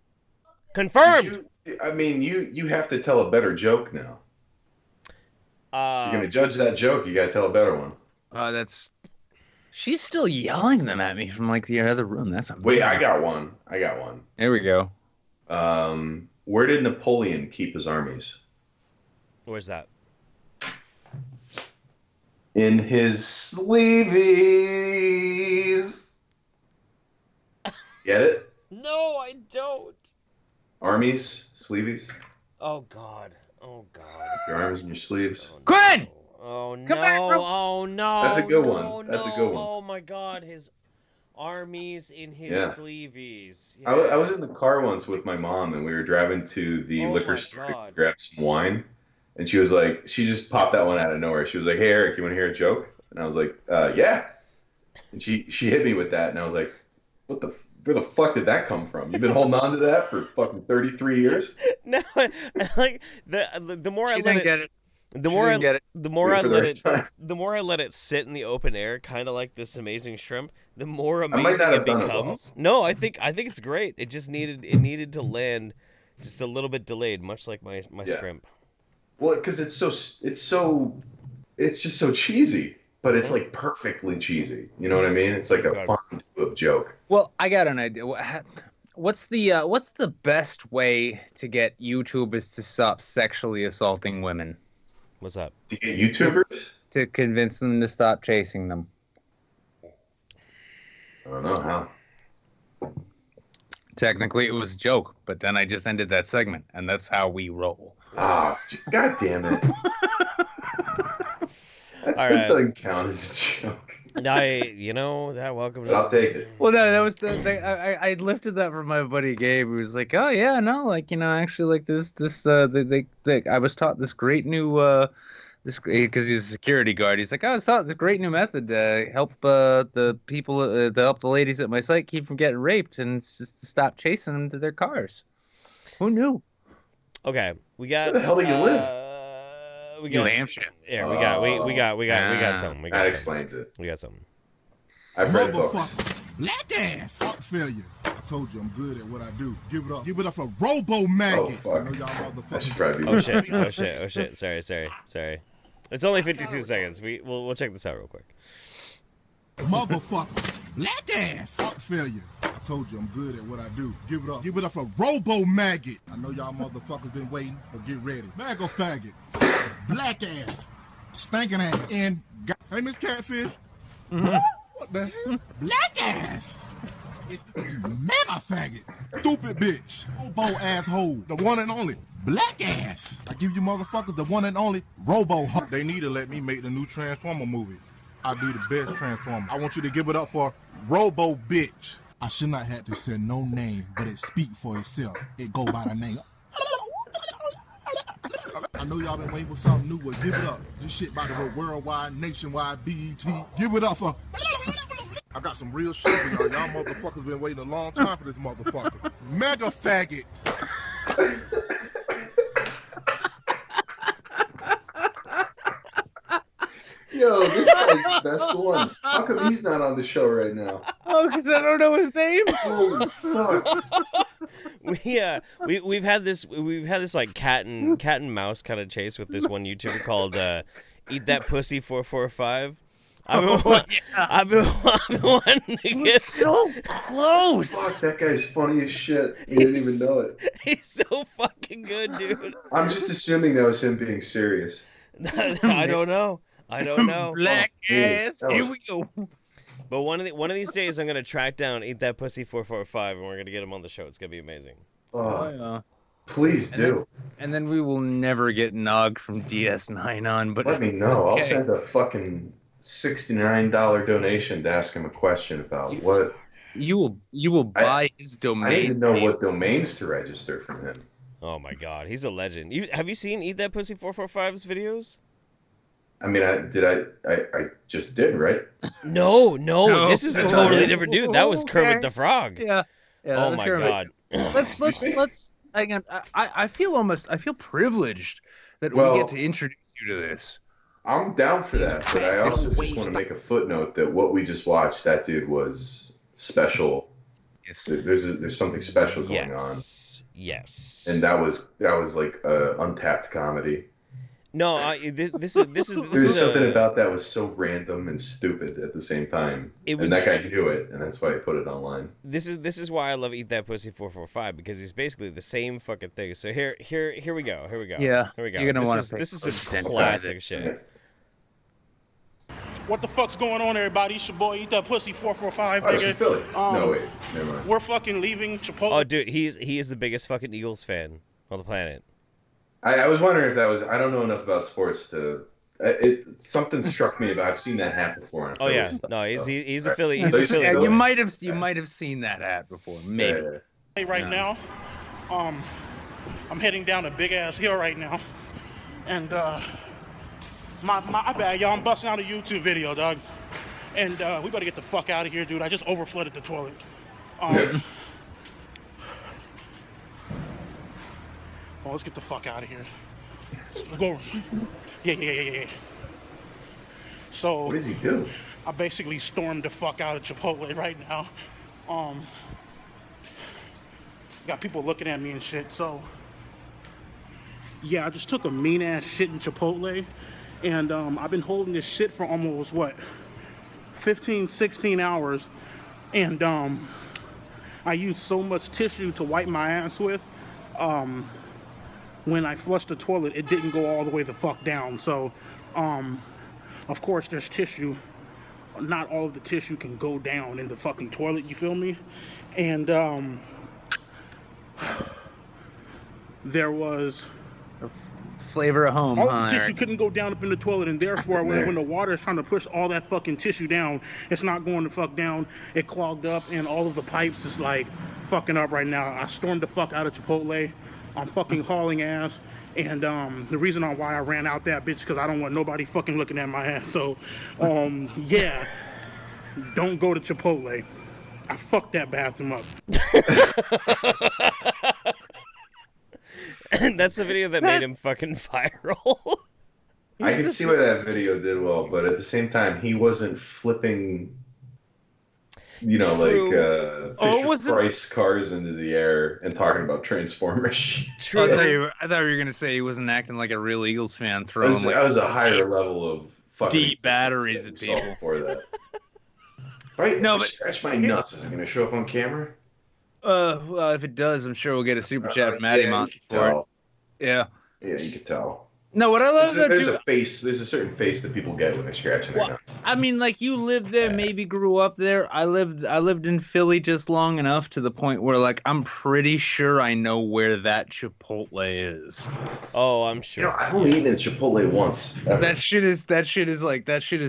Confirmed. You have to tell a better joke now. You're gonna judge that joke. You gotta tell a better one. She's still yelling them at me from like the other room. That's amazing. Wait, I got one. There we go. Where did Napoleon keep his armies? Where's that? In his sleeveys. Get it? No, I don't. Armies, sleeveys. Oh God. Your arms and your sleeves. Oh, no. Quinn! Oh no! Come back, bro. Oh no! That's a good one. That's a good one. Oh my God! His armies in his sleeveys. Yeah. I was in the car once with my mom, and we were driving to the liquor store to grab some wine. And she was like, she just popped that one out of nowhere. She was like, "Hey, Eric, you want to hear a joke?" And I was like, "Yeah." And she hit me with that, and I was like, "What the? where the fuck did that come from? You've been holding on to that for fucking 33 years? No, like the more I let it. The more I let it sit in the open air, kind of like this amazing shrimp, the more amazing it becomes. No, I think it's great. It just needed to land just a little bit delayed, much like my shrimp. Well, because it's just so cheesy, but it's like perfectly cheesy. You know what I mean? It's like a fun joke. Well, I got an idea. What's the best way to get YouTubers to stop sexually assaulting women? What's up? To get YouTubers? To convince them to stop chasing them. I don't know how. Technically, it was a joke, but then I just ended that segment, and that's how we roll. Oh, God damn it. That doesn't count as a joke. Welcome. I'll take it. Well, no, that was I lifted that from my buddy Gabe, who was like, "Oh yeah, no, actually, like this, I was taught this great new, because he's a security guard. He's like, I was taught this great new method to help the people, to help the ladies at my site keep from getting raped, and it's just to stop chasing them to their cars. Who knew? Okay, we got. Where the hell do you live? New Hampshire. Yeah, we got something. That explains it. We got something. I've read books. Black ass fuck failure. I told you I'm good at what I do. Give it up for Robo Maggot. Oh fuck! I know y'all motherfuckers. Oh shit! Sorry. It's only 52 seconds. We'll check this out real quick. Motherfucker. Black ass fuck failure. I told you I'm good at what I do. Give it up for Robo Maggot. I know y'all motherfuckers been waiting, but get ready. Maggot faggot. Black ass. Stinking ass. And hey, Miss Catfish. What the hell? Black ass. Mega faggot. Stupid bitch. Robo asshole. The one and only. Black ass. I give you motherfuckers the one and only Robo. They need to let me make the new Transformer movie. I do the best Transformer. I want you to give it up for Robo Bitch. I should not have to say no name, but it speak for itself. It go by the name. I know y'all been waiting for something new, but give it up. This shit about to go worldwide, nationwide, BET. Give it up for... I got some real shit for y'all. Y'all motherfuckers been waiting a long time for this motherfucker. Mega faggot. Yo, this guy's the best one. How come he's not on the show right now? Oh, because I don't know his name. Holy fuck! We've had this like cat and mouse kind of chase with this one YouTuber called Eat That Pussy 445. I've been wanting to get so close. Fuck, that guy's funny as shit. You didn't even know it. He's so fucking good, dude. I'm just assuming that was him being serious. I don't know. Black ass. Here we go. But one of these days, I'm gonna track down Eat That Pussy 445, and we're gonna get him on the show. It's gonna be amazing. Yeah. Please do. And then we will never get Nog from DS9 on. But let me know. Okay. I'll send a fucking $69 donation to ask him a question about what you will buy his domain. I didn't know what domains to register from him. Oh my god, he's a legend. Have you seen Eat That Pussy 445's videos? I mean, I just did, right? No, this is a totally different dude. That was Kermit the Frog. Yeah. Oh my god. Let's. I feel privileged that we get to introduce you to this. I'm down for that, but I also just want to make a footnote that what we just watched, that dude was special. Yes. There's something special going on. Yes. And that was like untapped comedy. No, this is something about that was so random and stupid at the same time. And that guy knew it, and that's why he put it online. This is why I love Eat That Pussy 445, because he's basically the same fucking thing. So here we go. Yeah. Here we go. You're gonna want to. This is some classic shit. What the fuck's going on, everybody? It's your boy Eat That Pussy 445, nigga. It's Philly. No, wait, never mind. We're fucking leaving Chipotle. Oh, dude, he is the biggest fucking Eagles fan on the planet. I was wondering if that was. I don't know enough about sports to. Something struck me about. I've seen that hat before. Oh yeah, no, he's a Philly. He's a Philly. Yeah, you might have seen that hat before, maybe. Yeah. Hey, right now, I'm heading down a big ass hill right now, and my bad, y'all. I'm busting out a YouTube video, dog, and we better get the fuck out of here, dude. I just overflooded the toilet. Well, let's get the fuck out of here. Go. Yeah. So what does he do? I basically stormed the fuck out of Chipotle right now. Got people looking at me and shit. So yeah, I just took a mean ass shit in Chipotle, and I've been holding this shit for almost 15, 16 hours, and I used so much tissue to wipe my ass with. When I flushed the toilet, it didn't go all the way the fuck down. So, of course, there's tissue. Not all of the tissue can go down in the fucking toilet, you feel me? And there was... Flavor of home, all the tissue couldn't go down up in the toilet, and therefore when the water is trying to push all that fucking tissue down, it's not going the fuck down. It clogged up, and all of the pipes is like fucking up right now. I stormed the fuck out of Chipotle. I'm fucking hauling ass, and the reason why I ran out that bitch because I don't want nobody fucking looking at my ass. So, yeah, don't go to Chipotle. I fucked that bathroom up. That's the video that made him fucking viral. I can see why that video did well, but at the same time, he wasn't flipping, True. Fisher-Price cars into the air and talking about Transformers. True. I thought you were gonna say he wasn't acting like a real Eagles fan, throwing I was a higher level of fucking deep batteries at people for that. Right? No, but scratch my nuts. Is it gonna show up on camera? Well, if it does, I'm sure we'll get a super chat from Matty Monster for it. Yeah. Yeah, you can tell. No, what I love there's a certain face that people get when they're scratching their nuts. I mean, like, you lived there, maybe grew up there. I lived in Philly just long enough to the point where, like, I'm pretty sure I know where that Chipotle is. Oh, I'm sure. I've only eaten at Chipotle once. Ever. That shit is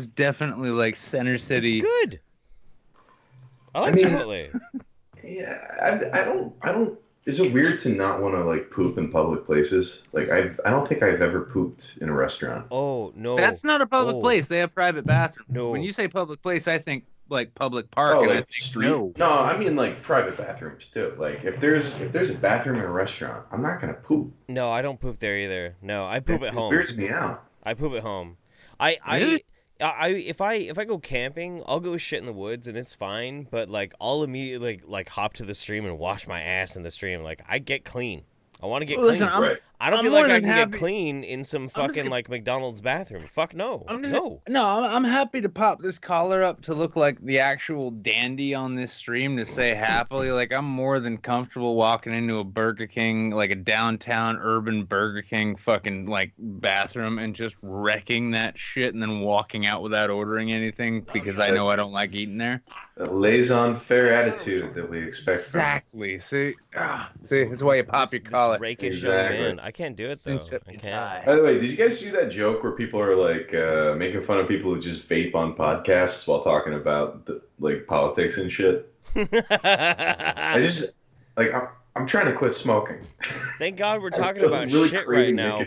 definitely like Center City. It's good. I like Chipotle. Yeah, I don't. Is it weird to not want to like poop in public places? Like I don't think I've ever pooped in a restaurant. Oh no, that's not a public place. They have private bathrooms. No, when you say public place, I think like public park. Oh, and like I think street? No, I mean like private bathrooms too. Like if there's a bathroom in a restaurant, I'm not gonna poop. No, I don't poop there either. No, I poop at home. It weirds me out. I poop at home. If I go camping, I'll go shit in the woods and it's fine. But like, I'll immediately like hop to the stream and wash my ass in the stream. Like, I get clean. I want to get clean. Listen, I don't feel like I can get clean in some fucking like McDonald's bathroom. Fuck no. No, I'm happy to pop this collar up to look like the actual dandy on this stream to say happily. Like, I'm more than comfortable walking into a Burger King, like a downtown urban Burger King fucking like bathroom and just wrecking that shit and then walking out without ordering anything because I know I don't like eating there. A laissez-faire attitude that we expect. Exactly. See, that's why you pop your collar. Rakish young man. I can't do it though. I can't. By the way, did you guys see that joke where people are like making fun of people who just vape on podcasts while talking about like politics and shit? I just like I'm trying to quit smoking. Thank God we're talking about really shit right now.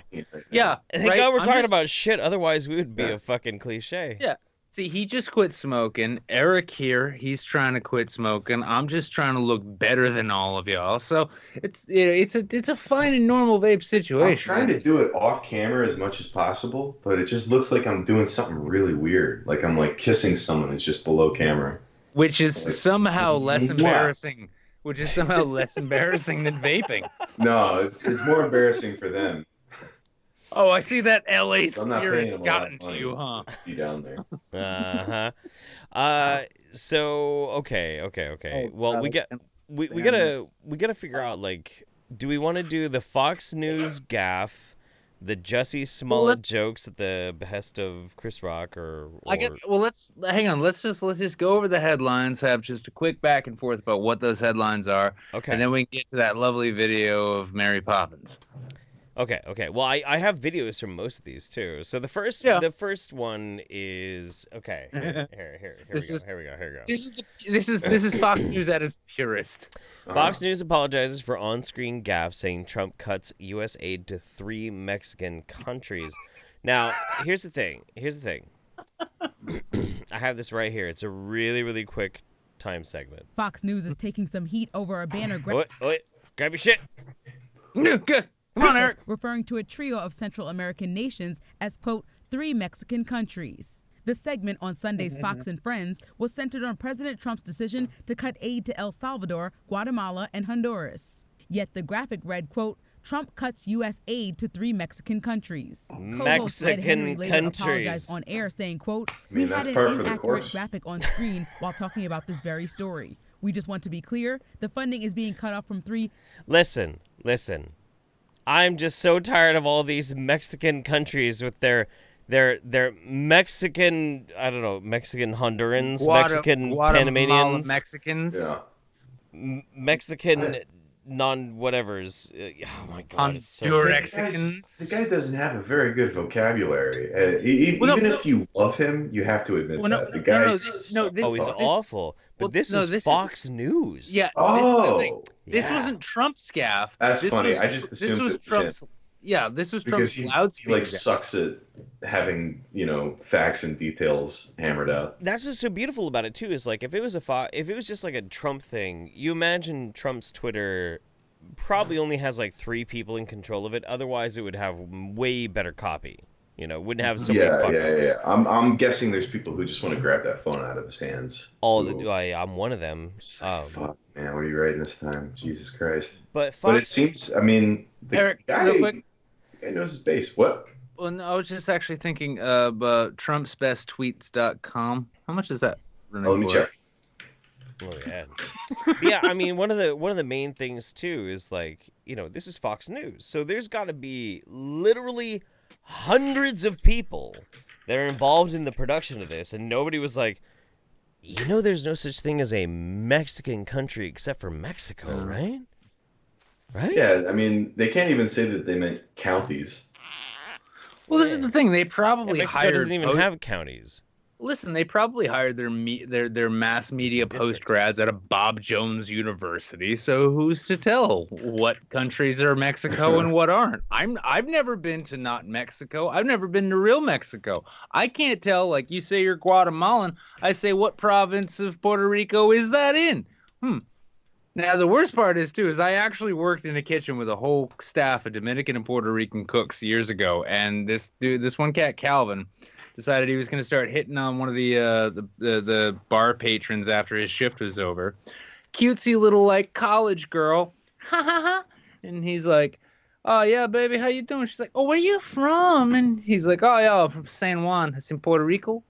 Yeah. Thank God we're talking about shit. Otherwise, we would be a fucking cliche. Yeah. See, he just quit smoking. Erik here, he's trying to quit smoking. I'm just trying to look better than all of y'all. So it's a fine and normal vape situation. I'm trying to do it off camera as much as possible, but it just looks like I'm doing something really weird. Like I'm like kissing someone who's just below camera. Which is somehow less embarrassing. Which is somehow less embarrassing than vaping. No, it's more embarrassing for them. Oh, I see that LA So I'm not spirit's paying them a lot gotten of to money you, huh? to be down there. So okay. Oh, Well, we gotta figure out, like, do we want to do the Fox News gaffe, the Jussie Smollett jokes at the behest of Chris Rock, or... let's hang on. Let's just go over the headlines. Have just a quick back and forth about what those headlines are. Okay. And then we can get to that lovely video of Mary Poppins. Okay. Well, I have videos from most of these too. So the first one is okay. Here we go. This is Fox News at its purest. Fox News apologizes for on-screen gaffe, saying Trump cuts U.S. aid to 3 Mexican countries. Now, here's the thing. I have this right here. It's a really, really quick time segment. Fox News is taking some heat over a banner Wait, grab your shit. Good. Come on, Eric. referring to a trio of Central American nations as, quote, 3 Mexican countries. The segment on Sunday's Fox and Friends was centered on President Trump's decision to cut aid to El Salvador, Guatemala, and Honduras. Yet the graphic read, quote, Trump cuts U.S. aid to 3 Mexican countries. Co-host Ed Henry later apologized on air, saying, quote, we had an inaccurate graphic on screen while talking about this very story. We just want to be clear, the funding is being cut off from 3... Listen. I'm just so tired of all these Mexican countries with their Mexican, I don't know, Mexican Hondurans, Mexican Panamanians, Mexicans, Mexican non-whatevers. Oh my God, it's so the guy doesn't have a very good vocabulary. Even if you love him, you have to admit that the guy. He's awful. But this is Fox News. Yeah. This wasn't Trump's gaffe. That's funny. I just assumed this was Trump's. Yeah, this was Trump's loudspeaker. He like sucks at having facts and details hammered out. That's what's so beautiful about it too. Is like if it was just like a Trump thing, you imagine Trump's Twitter probably only has like 3 people in control of it. Otherwise, it would have way better copy. Wouldn't have so many fuckers. Yeah. I'm guessing there's people who just want to grab that phone out of his hands. I'm one of them. Fuck, man, what are you writing this time? Jesus Christ. But it seems, the Eric, guy, real quick. He knows his base. What? Well, no, I was just actually thinking of TrumpsBestTweets.com. How much is that? Let me check. Oh yeah. Yeah, I mean one of the main things too is like, this is Fox News. So there's got to be literally hundreds of people that are involved in the production of this, and nobody was like, there's no such thing as a Mexican country except for Mexico, right? Right? Yeah, I mean, they can't even say that they meant counties. Well, this is the thing. They probably Mexico doesn't even have counties. Listen, they probably hired their mass media post grads out of Bob Jones University. So who's to tell what countries are Mexico and what aren't? I've never been to not Mexico. I've never been to real Mexico. I can't tell. Like you say, you're Guatemalan. I say, what province of Puerto Rico is that in? Now the worst part is I actually worked in a kitchen with a whole staff of Dominican and Puerto Rican cooks years ago, and this one cat Calvin decided he was going to start hitting on one of the bar patrons after his shift was over. Cutesy little like college girl, ha ha ha, and he's like, "Oh yeah, baby, how you doing?" She's like, "Oh, where you from?" And he's like, "Oh yeah, I'm from San Juan. It's in Puerto Rico."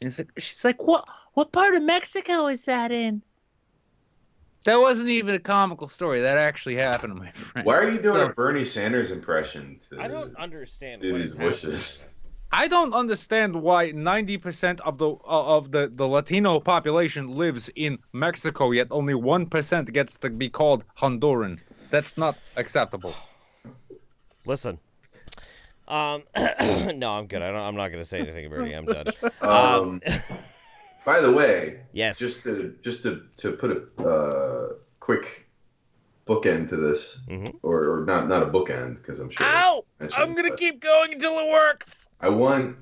And she's like, "What part of Mexico is that in?" That wasn't even a comical story. That actually happened, my friend. Why are you doing a Bernie Sanders impression? I don't understand. Do these voices. I don't understand why 90% of the Latino population lives in Mexico, yet only 1% gets to be called Honduran. That's not acceptable. Listen. No, I'm good. I'm not going to say anything, Bernie. I'm done. By the way, yes. Just to put a quick bookend to this, or not a bookend because I'm sure. Ow! I'm gonna keep going until it works. Can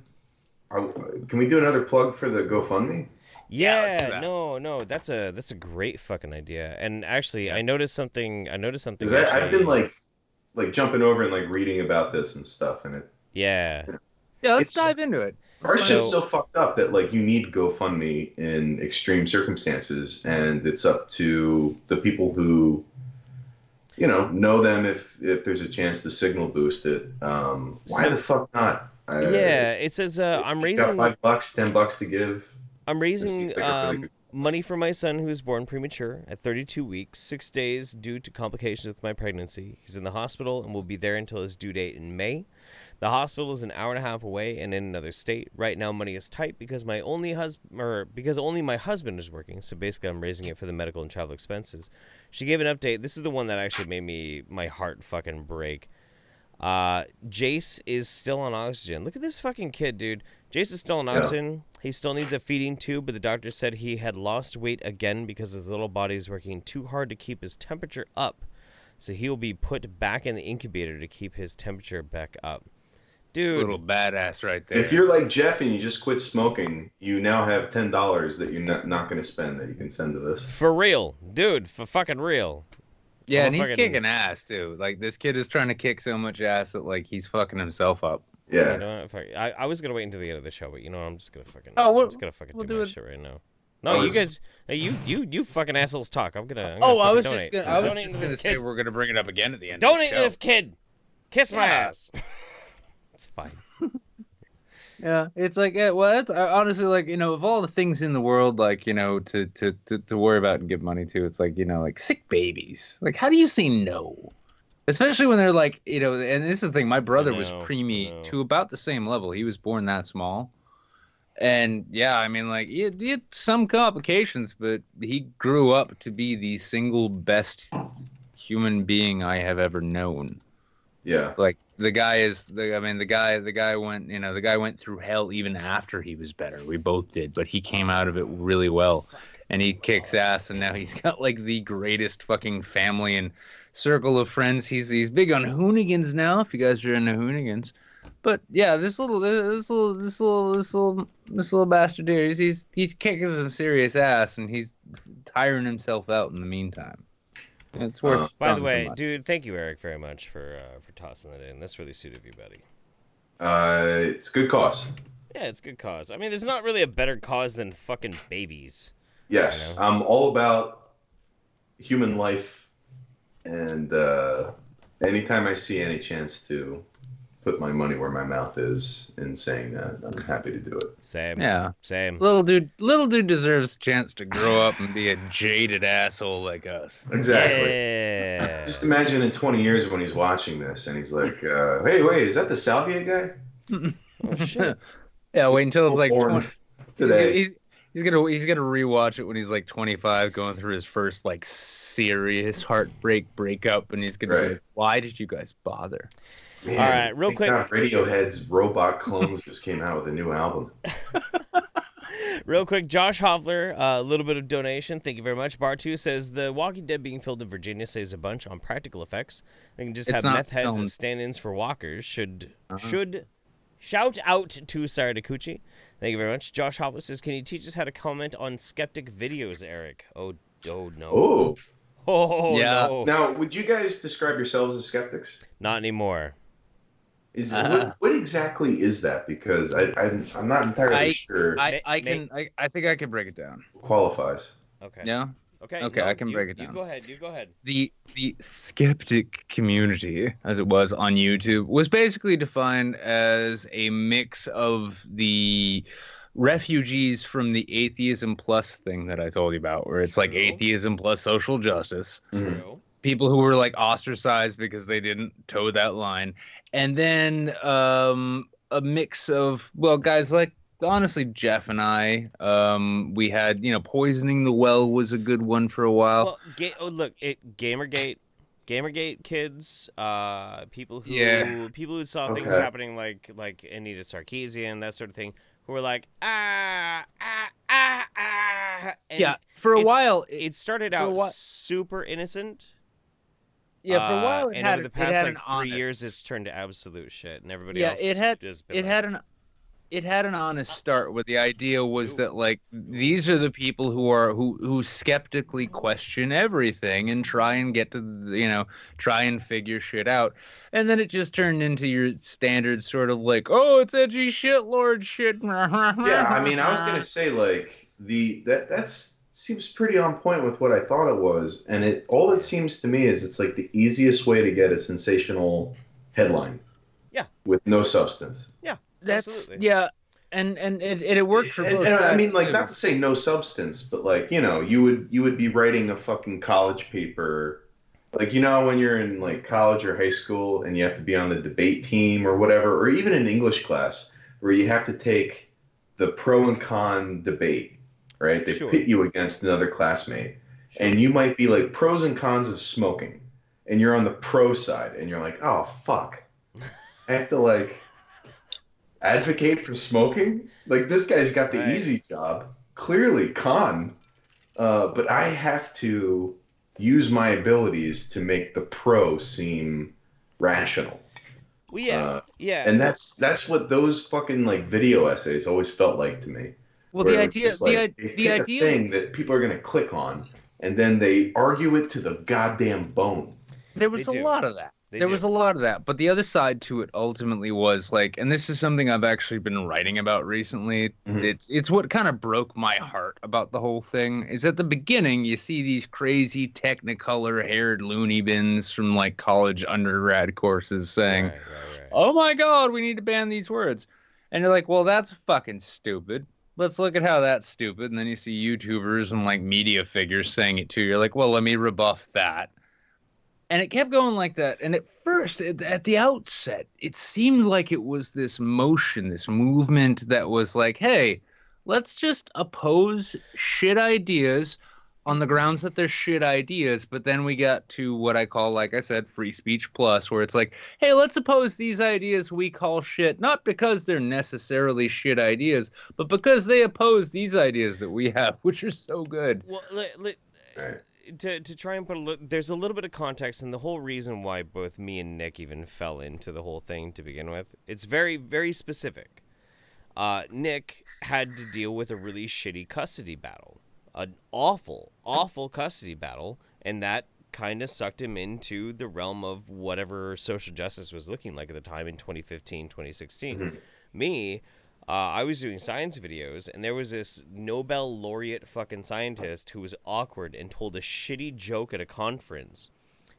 we do another plug for the GoFundMe? Yeah, no, that's a great fucking idea. And actually, I noticed something. Because I've been like jumping over and like reading about this and stuff, and it. Yeah, let's dive into it. Our shit's so fucked up that like you need GoFundMe in extreme circumstances, and it's up to the people who, know them if there's a chance to signal boost it. Why the fuck not? It says I'm raising got $5, $10 to give. I'm raising money for my son who was born premature at 32 weeks, 6 days due to complications with my pregnancy. He's in the hospital and will be there until his due date in May. The hospital is an hour and a half away and in another state. Right now, money is tight because only my husband is working. So basically, I'm raising it for the medical and travel expenses. She gave an update. This is the one that actually made my heart fucking break. Jace is still on oxygen. Look at this fucking kid, dude. Jace is still on oxygen. He still needs a feeding tube, but the doctor said he had lost weight again because his little body is working too hard to keep his temperature up. So he will be put back in the incubator to keep his temperature back up. Dude. Little badass right there. If you're like Jeff and you just quit smoking, you now have $10 that you're not going to spend that you can send to this. For real. Dude, for fucking real. Yeah, and he's kicking ass, too. Like, this kid is trying to kick so much ass that, like, he's fucking himself up. Yeah. You know, I was going to wait until the end of the show, but, you know, I'm just going to fucking... Oh, I'm just going to fucking do my shit right now. No, you guys... You fucking assholes talk. I'm gonna I was donate. just going to say we're going to bring it up again at the end Donate of the to show. this kid! Kiss my ass! It's fine. Yeah, it's like, well, it's honestly, like, you know, of all the things in the world, like, you know, to worry about and give money to, it's like, you know, like sick babies. Like, how do you say no? Especially when they're like, you know, and this is the thing, my brother was preemie to about the same level. He was born that small. And yeah, I mean, like, he had some complications, but he grew up to be the single best human being I have ever known. Yeah. Like, the guy went through hell even after he was better. We both did, but he came out of it really well. And he kicks ass, and now he's got like the greatest fucking family and circle of friends. He's big on hoonigans now, if you guys are into hoonigans. But yeah, this little bastard here, he's kicking some serious ass, and he's tiring himself out in the meantime. It's worth. By the way, dude, thank you, Eric, very much for tossing that in. That's really sweet of you, buddy. It's a good cause. Yeah, it's a good cause. I mean, there's not really a better cause than fucking babies. Yes, you know? I'm all about human life, and anytime I see any chance to put my money where my mouth is in saying that, I'm happy to do it. Same. Yeah. Same. Little dude deserves a chance to grow up and be a jaded asshole like us. Exactly. Yeah. Just imagine in 20 years when he's watching this and he's like, hey, wait, is that the Salvia guy? Oh, shit. Yeah, wait until it's like 20. Today. He's gonna rewatch it when he's like 25, going through his first like serious heartbreak breakup, and he's gonna be like, why did you guys bother? Man, all right, real quick. Radiohead's Robot Clones just came out with a new album. Real quick, Josh Hoffler, a little bit of donation. Thank you very much. Bar2 says, The Walking Dead being filmed in Virginia saves a bunch on practical effects. They can just have meth heads as stand-ins for walkers. Should shout out to Saradakuchi. Thank you very much. Josh Hoffler says, can you teach us how to comment on skeptic videos, Eric? Oh no. Oh, yeah. no. Now, would you guys describe yourselves as skeptics? Not anymore. What exactly is that? Because I'm not entirely sure. I think I can break it down. Qualifies. Okay. Yeah. Okay. Okay, I can break it down. You go ahead. The skeptic community, as it was on YouTube, was basically defined as a mix of the refugees from the atheism plus thing that I told you about, where it's like atheism plus social justice. True. People who were like ostracized because they didn't toe that line. And then a mix of, well, guys like, honestly, Jeff and I, we had, you know, poisoning the well was a good one for a while. Well, Gamergate kids, people who saw things happening like Anita Sarkeesian, that sort of thing, who were like, And yeah, for a while. It started out super innocent. Yeah, for a while and over the past 3 years, it's turned to absolute shit, and everybody else it had an honest start where the idea was that like these are the people who skeptically question everything and try and get to try and figure shit out, and then it just turned into your standard sort of like, oh, it's edgy shit, Lord shit. Yeah, I mean, I was gonna say like that's seems pretty on point with what I thought it was, and all it seems to me is it's like the easiest way to get a sensational headline. Yeah. With no substance. Yeah. Absolutely. Yeah, and it worked for both sides. I mean, like, not to say no substance, but like, you know, you would be writing a fucking college paper, like, you know, when you're in like college or high school and you have to be on the debate team or whatever, or even in English class where you have to take the pro and con debate. Right? They pit you against another classmate. And you might be like pros and cons of smoking. And you're on the pro side. And you're like, oh, fuck. I have to like advocate for smoking? Like this guy's got the easy job. Clearly con. But I have to use my abilities to make the pro seem rational. Well, yeah. And that's what those fucking like video essays always felt like to me. Well, the idea, they take a thing that people are gonna click on, and then they argue it to the goddamn bone. There was a lot of that. There was a lot of that, but the other side to it ultimately was like, and this is something I've actually been writing about recently. It's what kind of broke my heart about the whole thing. Is at the beginning you see these crazy Technicolor-haired loony bins from like college undergrad courses saying, "Oh my God, we need to ban these words," and you're like, "Well, that's fucking stupid. Let's look at how that's stupid." And then you see YouTubers and like media figures saying it too. You're like, "Well, let me rebuff that." And it kept going like that. And at first, at the outset, it seemed like it was this motion, this movement that was like, hey, let's just oppose shit ideas on the grounds that they're shit ideas. But then we got to what I call, like I said, free speech plus, where it's like, hey, let's oppose these ideas we call shit, not because they're necessarily shit ideas, but because they oppose these ideas that we have, which are so good. Well, to try and put there's a little bit of context, and the whole reason why both me and Nick even fell into the whole thing to begin with, it's very, very specific. Nick had to deal with a really shitty custody battle, an awful custody battle, and that kind of sucked him into the realm of whatever social justice was looking like at the time in 2015, 2016. Me, I was doing science videos, and there was this Nobel laureate fucking scientist who was awkward and told a shitty joke at a conference.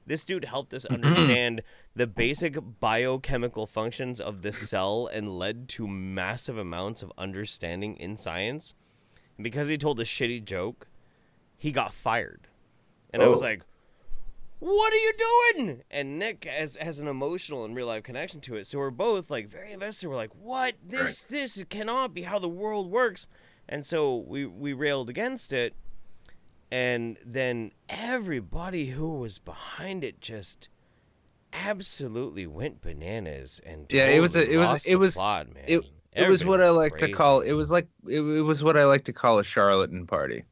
This dude helped us understand the basic biochemical functions of the cell and led to massive amounts of understanding in science. And because he told a shitty joke, he got fired. And I was like, what are you doing? And Nick has an emotional and real life connection to it. So we're both like very invested. We're like, what? This cannot be how the world works. And so we railed against it. And then everybody who was behind it just absolutely went bananas and it was plot, man. It was what I like to call it was what I like to call a charlatan party.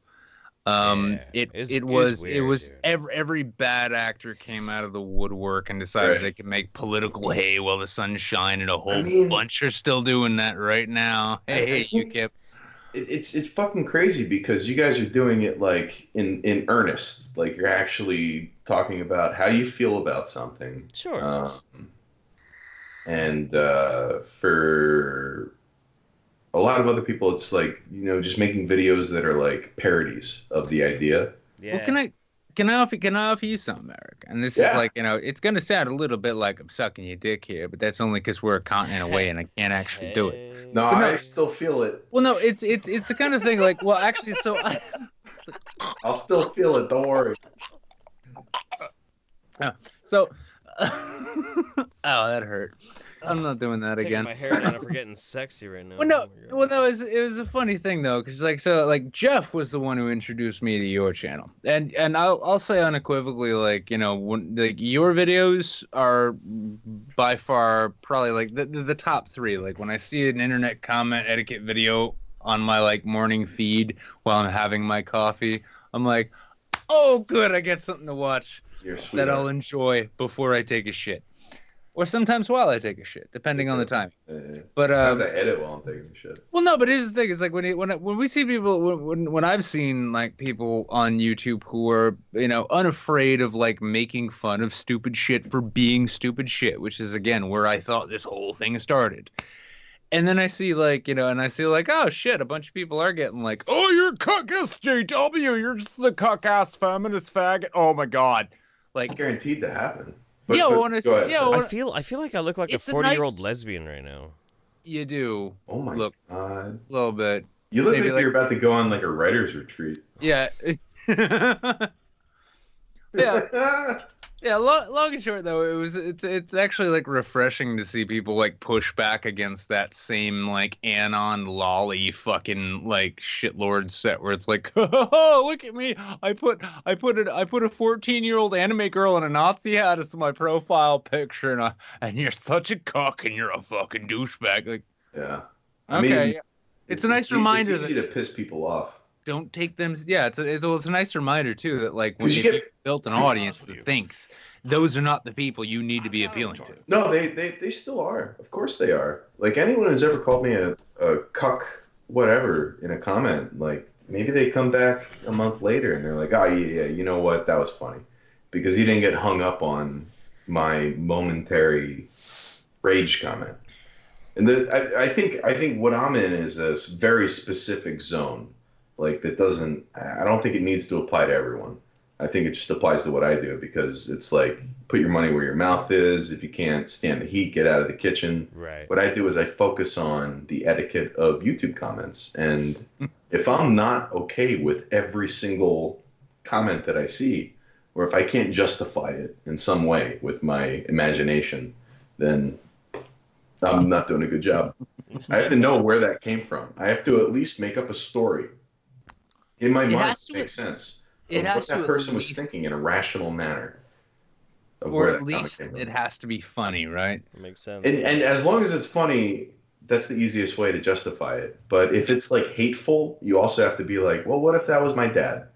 It was every bad actor came out of the woodwork and decided they could make political hay while the sun's shining. A whole bunch are still doing that right now. Hey, UKIP. It's fucking crazy because you guys are doing it like in earnest. Like you're actually talking about how you feel about something. Sure. And for a lot of other people, it's like, just making videos that are like parodies of the idea. Yeah. Well, can I offer you something, Eric? And this is like, it's going to sound a little bit like I'm sucking your dick here, but that's only because we're a continent away and I can't actually do it. No, I still feel it. Well, no, it's the kind of thing like, well, actually, I'll still feel it. Don't worry. So, oh, that hurt. I'm not doing that again. My hair down for getting sexy right now. Well, no, it was a funny thing though, because Jeff was the one who introduced me to your channel, and I'll say unequivocally, when your videos are by far probably like the top three. Like when I see an internet comment etiquette video on my morning feed while I'm having my coffee, I'm like, oh good, I get something to watch that I'll enjoy before I take a shit. Or sometimes while I take a shit, depending on the time. But sometimes I edit while I'm taking a shit. Well, no, but here's the thing: is like when we see people, when I've seen people on YouTube who are unafraid of making fun of stupid shit for being stupid shit, which is again where I thought this whole thing started. And then I see oh shit, a bunch of people are getting oh, you're cuck SJW, you're just the cuck ass feminist faggot. Oh my god, it's guaranteed to happen. I feel like I look like a 40-year-old lesbian right now. You do. Oh my god. A little bit. You look like you're about to go on a writer's retreat. Yeah. Yeah. Yeah, long and short though, it's actually refreshing to see people push back against that same anon lolly fucking shitlord set where it's oh, look at me, I put a 14-year-old anime girl in a Nazi hat as my profile picture and you're such a cuck and you're a fucking douchebag. Yeah. Okay. It's a nice reminder. It's easy to piss people off. don't take them. Yeah, it's a nice reminder too that like when 'Cause you built an audience that thinks those are not the people you need to be appealing to. No, they still are. Of course they are. Like anyone who's ever called me a cuck, whatever, in a comment, like maybe they come back a month later and they're like, oh yeah, you know what, that was funny, because he didn't get hung up on my momentary rage comment. And I think what I'm in is a very specific zone, like that doesn't. I don't think it needs to apply to everyone. I think it just applies to what I do, because it's like put your money where your mouth is. If you can't stand the heat, get out of the kitchen. Right. What I do is I focus on the etiquette of YouTube comments, and if I'm not okay with every single comment that I see, or if I can't justify it in some way with my imagination, then I'm not doing a good job. I have to know where that came from. I have to at least make up a story in my mind to make sense of what that person was thinking in a rational manner. Or at least it has to be funny, right? That makes sense. And as long as it's funny, that's the easiest way to justify it. But if it's like hateful, you also have to be like, well, what if that was my dad?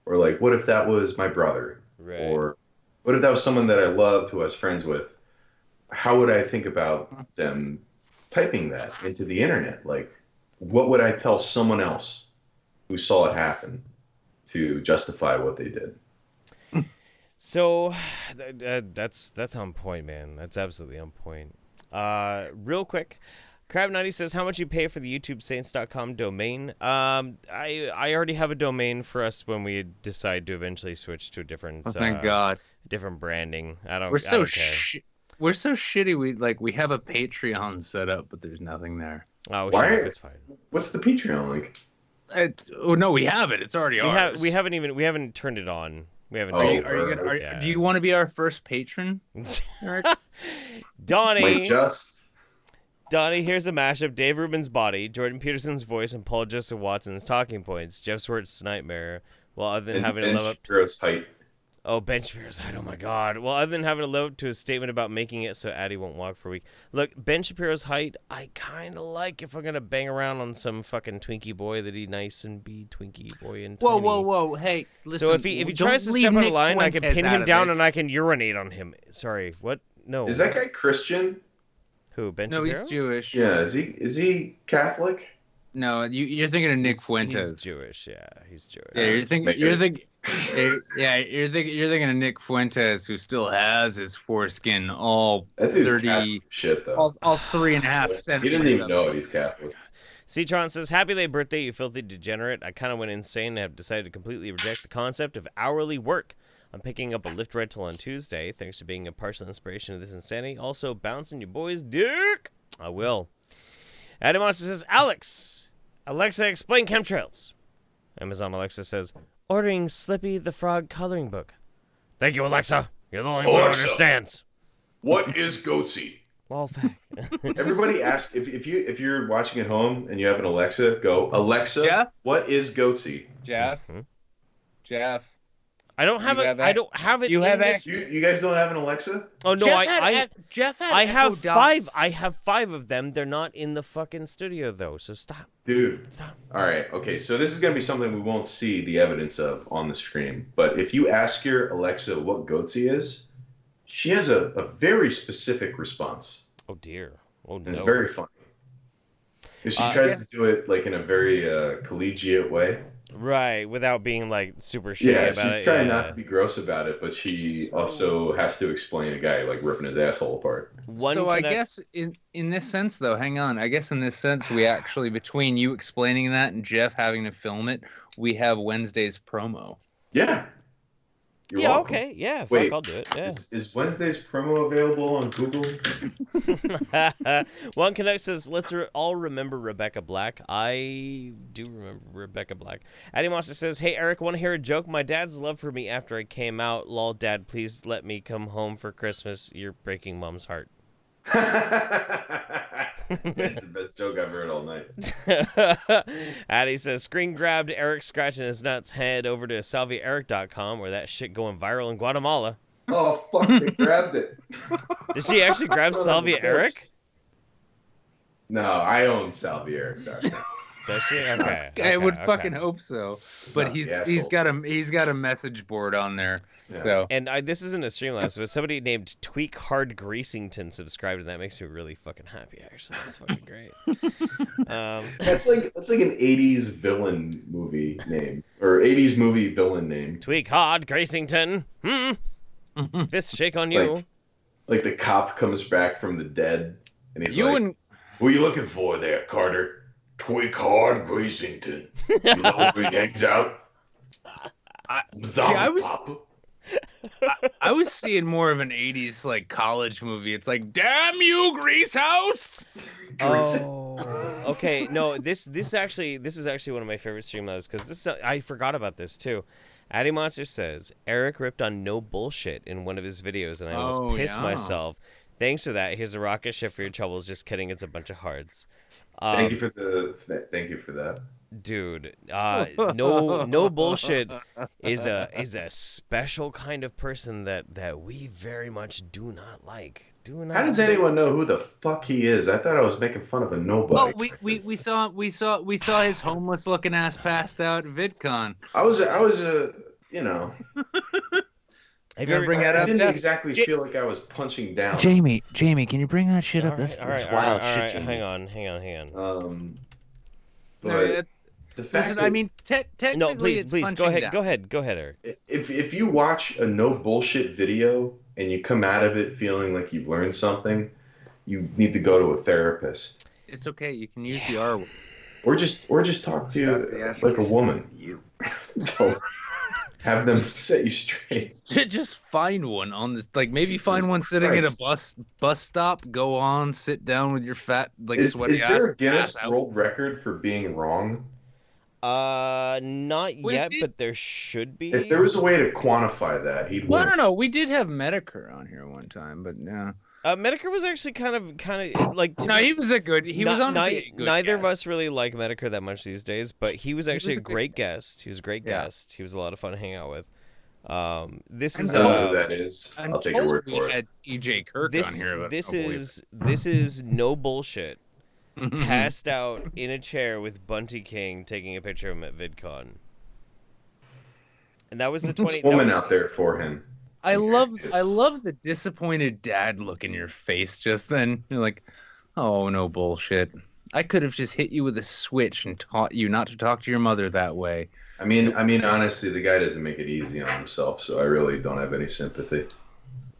Or like, what if that was my brother? Right. Or what if that was someone that I loved, who I was friends with? How would I think about them typing that into the internet? Like, what would I tell someone else who saw it happen to justify what they did? So that's on point, man. That's absolutely on point. Real quick, Crab90 says, how much you pay for the YouTubeSaints.com domain? I already have a domain for us when we decide to eventually switch to a different. Oh, thank God. Different branding. We're so we're so shitty. We have a Patreon set up, but there's nothing there. Oh, it's fine. What's the Patreon link? No, we have it. It's already ours. We haven't turned it on. We haven't. Do you want to be our first patron, Eric? Donnie, here's a mashup: Dave Rubin's body, Jordan Peterson's voice, and Paul Joseph Watson's talking points. Jeff Swartz's nightmare. Well, other than having to live up to height. Oh, Ben Shapiro's height. Oh my God. Well, other than having to live up to his statement about making it so Addie won't walk for a week. Look, Ben Shapiro's height, I kind of like if I'm gonna bang around on some fucking Twinkie boy that he nice and be Twinkie boy and tiny. Whoa! Hey, listen. So if he tries to step on the line, I can pin him down and I can urinate on him. Sorry, what? No. Is that guy Christian? Who? Ben No, Shapiro? he's Jewish. Yeah. Is he Catholic? No, you're thinking of Nick Fuentes. He's Jewish. Yeah, he's Jewish. Yeah, you're thinking of Nick Fuentes, who still has his foreskin all 30 shit though. All 3.5 centimeters. He didn't even know he's Catholic. Citron says, happy late birthday, you filthy degenerate. I kind of went insane and have decided to completely reject the concept of hourly work. I'm picking up a Lyft rental on Tuesday, thanks to being a partial inspiration of this insanity. Also, bouncing your boy's dick. I will. Adam Monster says, Alexa, explain chemtrails. Amazon Alexa says, ordering Slippy the Frog coloring book. Thank you, Alexa. You're the only one who understands. What is goatsy? Lol fact. Everybody ask if you're watching at home and you have an Alexa, go, Alexa, Jeff? What is goatsy? Jeff. I don't have it. I don't have it. You guys don't have an Alexa? Oh no, Jeff had I have Echo 5. Dots. I have 5 of them. They're not in the fucking studio though. So stop. Dude. Stop. All right. Okay. So this is gonna be something we won't see the evidence of on the stream. But if you ask your Alexa what goatsy is, she has a very specific response. Oh dear. Oh no. It's very funny. Because she tries to do it like in a very collegiate way. Right, without being like super shitty about it. Yeah, she's trying not to be gross about it, but she also has to explain a guy like ripping his asshole apart. I guess in this sense though, hang on. I guess in this sense we actually, between you explaining that and Jeff having to film it, we have Wednesday's promo. Yeah. You're yeah, welcome. okay. Yeah, Wait, fuck, I'll do it. Yeah. Is Wednesday's promo available on Google? One Connect says, let's all remember Rebecca Black. I do remember Rebecca Black. Addy Monster says, hey, Eric, want to hear a joke? My dad's love for me after I came out. Lol, Dad, please let me come home for Christmas. You're breaking Mom's heart. That's the best joke I've heard all night. Addy says, screen grabbed Eric scratching his nuts. Head over to salviaeric.com where that shit going viral in Guatemala. Oh, fuck, they grabbed it. Did she actually grab Salvia Eric? No, I own Salvia Eric. Does she? Okay. I would fucking hope so. But he's got a message board on there. Yeah. So and this isn't a Streamlabs, but somebody named Tweak Hard Greasington subscribed, and that makes me really fucking happy. Actually, that's fucking great. That's like an '80s villain movie name or '80s movie villain name. Tweak Hard Greasington. Fist shake on you. Like the cop comes back from the dead, and he's like, "Who are you looking for there, Carter? Tweak Hard Greasington. You know where he hangs out?" I was seeing more of an '80s like college movie. It's like, damn you, Grease House. Oh, okay. No, this is actually one of my favorite Streamlabs because I forgot about this too. Addy Monster says Erik ripped on no bullshit in one of his videos, and I almost pissed myself. Thanks for that. Here's a rocket ship for your troubles. Just kidding. It's a bunch of hearts. Thank you for that. Dude, no bullshit is a special kind of person that we very much do not like. How does anyone know who the fuck he is? I thought I was making fun of a nobody. Well, we saw his homeless looking ass passed out at VidCon. I was you know. Have you ever bring that up? I didn't exactly feel like I was punching down. Jamie, can you bring that shit up? All right. Hang on. But the fact I mean, technically, no, please, go ahead, Erik. If you watch a no bullshit video and you come out of it feeling like you've learned something, you need to go to a therapist. It's okay. You can use the R word. Or just talk to like a woman. So have them set you straight. Just find one on this. Like maybe find one sitting at a bus stop. Go on, sit down with your fat sweaty ass. Is there a Guinness World Record for being wrong? Not yet, but there should be. If there was a way to quantify that, he'd win. I don't know. We did have Medicare on here one time, but no. Medicare was actually kind of like. He was a good. He was honestly a good neither guest. of us really like Medicare that much these days, but he was actually a great guest. He was a great guest. He was a lot of fun to hang out with. This is. I don't know who that is. I'll take your word for it. We had TJ Kirk on here. But this is no bullshit. Passed out in a chair with Bunty King taking a picture of him at VidCon. And that was the 20 woman out there for him. I love the disappointed dad look in your face just then. You're like, oh, no bullshit. I could have just hit you with a switch and taught you not to talk to your mother that way. I mean, honestly, the guy doesn't make it easy on himself, so I really don't have any sympathy.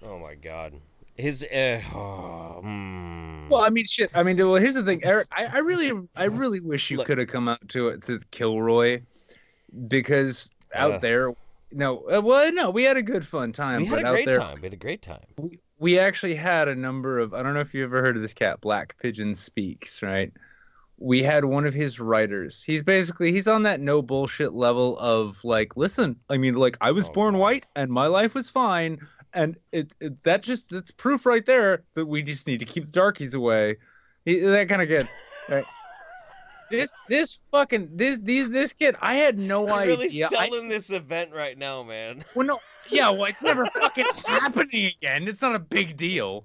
Oh my God. His Well, I mean, shit. I mean, well, here's the thing, Erik. I really wish you could have come out to Kilroy, because out there, we had a good fun time. We had a great time. We actually had a number of. I don't know if you ever heard of this cat, Black Pigeon Speaks, right? We had one of his writers. He's on that no bullshit level of like, listen. I mean, like, I was born white and my life was fine. And that's proof right there that we just need to keep the darkies away. That kind of kid. Right? This kid, I had no idea. You're really selling this event right now, man. Well, no, yeah, well, it's never fucking happening again. It's not a big deal.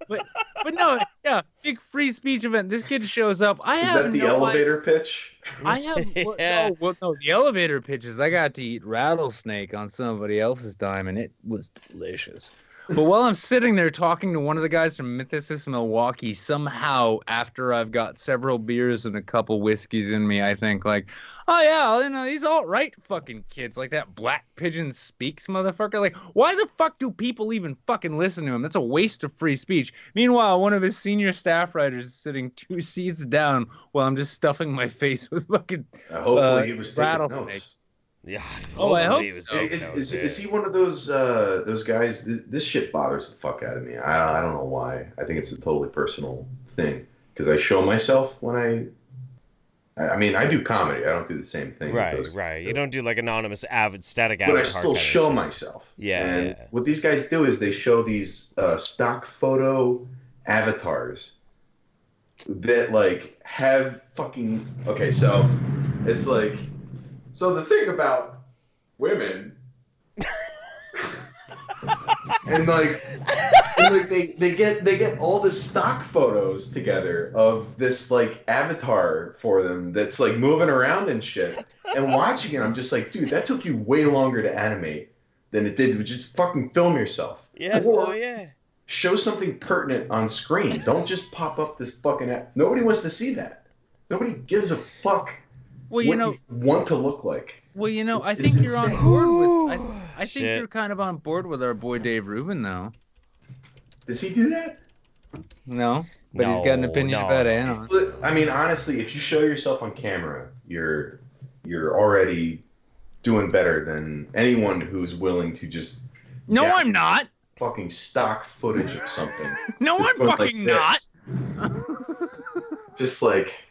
But no, yeah, big free speech event. This kid shows up. Is that the elevator pitch? I have no, the elevator pitches. I got to eat rattlesnake on somebody else's dime, and it was delicious. But while I'm sitting there talking to one of the guys from Mythicist Milwaukee, somehow after I've got several beers and a couple whiskeys in me, I think like, oh yeah, you know, these alt-right fucking kids, like that Black Pigeon Speaks motherfucker. Like, why the fuck do people even fucking listen to him? That's a waste of free speech. Meanwhile, one of his senior staff writers is sitting 2 seats down while I'm just stuffing my face with fucking hopefully he was taking rattlesnake. notes. Yeah. I hope so. Is he one of those guys? This shit bothers the fuck out of me. I don't know why. I think it's a totally personal thing because I show myself when I mean, I do comedy. I don't do the same thing. Right. You don't do like anonymous static avatar. But I still still show myself. Yeah. And what these guys do is they show these stock photo avatars that like have fucking. Okay, so it's like. So the thing about women, and like, And like they get all the stock photos together of this like avatar for them that's like moving around and shit. And watching it, I'm just like, dude, that took you way longer to animate than it did to just fucking film yourself. Yeah. Or Oh yeah. show something pertinent on screen. Don't just pop up this fucking nobody wants to see that. Nobody gives a fuck Well, what you want to look like. Well, It's I think you're insane. on board with. I think Shit. you're kind of on board with our boy Dave Rubin, though. Does he do that? No, but he's got an opinion about Anon. I mean, honestly, if you show yourself on camera, you're already doing better than anyone who's willing to just. No, I'm not. Fucking stock footage of something. No, Just I'm going fucking like not. Just like.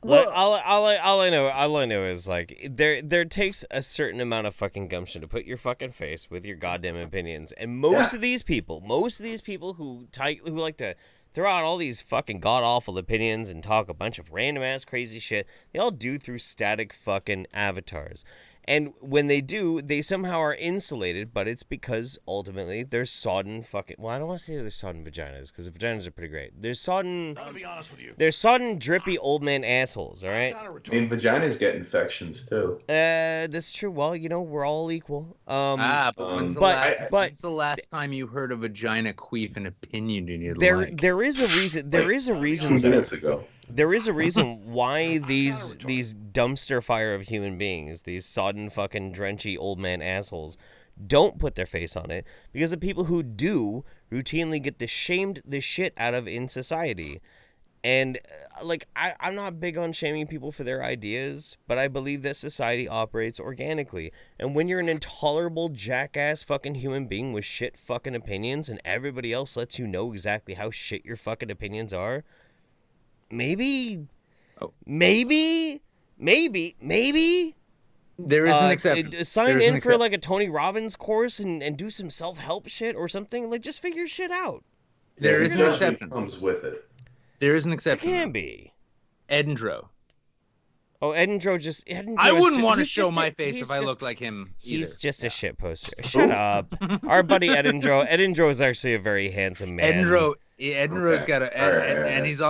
Look, all I know is like there takes a certain amount of fucking gumption to put your fucking face with your goddamn opinions, and most of these people who like to throw out all these fucking god awful opinions and talk a bunch of random ass crazy shit, they all do through static fucking avatars. And when they do, they somehow are insulated, but it's because ultimately they're sodden fucking. Well, I don't want to say they're sodden vaginas because the vaginas are pretty great. They're sodden. I'm gonna be honest with you. They're sodden, drippy old man assholes. All right. I mean, vaginas get infections too. That's true. Well, we're all equal. But when's the last time you heard a vagina queef an opinion in your life? There is a reason. There is a reason. 2 minutes ago. There is a reason why these dumpster fire of human beings, these sodden fucking drenchy old man assholes, don't put their face on it, because the people who do routinely get shamed the shit out of in society. And like I'm not big on shaming people for their ideas, but I believe that society operates organically. And when you're an intolerable jackass fucking human being with shit fucking opinions, and everybody else lets you know exactly how shit your fucking opinions are, maybe there is an exception. Sign in for like a Tony Robbins course and do some self-help shit or something. Like, just figure shit out. There is an exception. Comes with it. There is an exception. It can be. Edendro. Oh, Edendro I wouldn't want to show my face if I looked like him either. He's just a shit poster. Shut up. Our buddy Edendro. Edendro is actually a very handsome man. Edendro's got and he's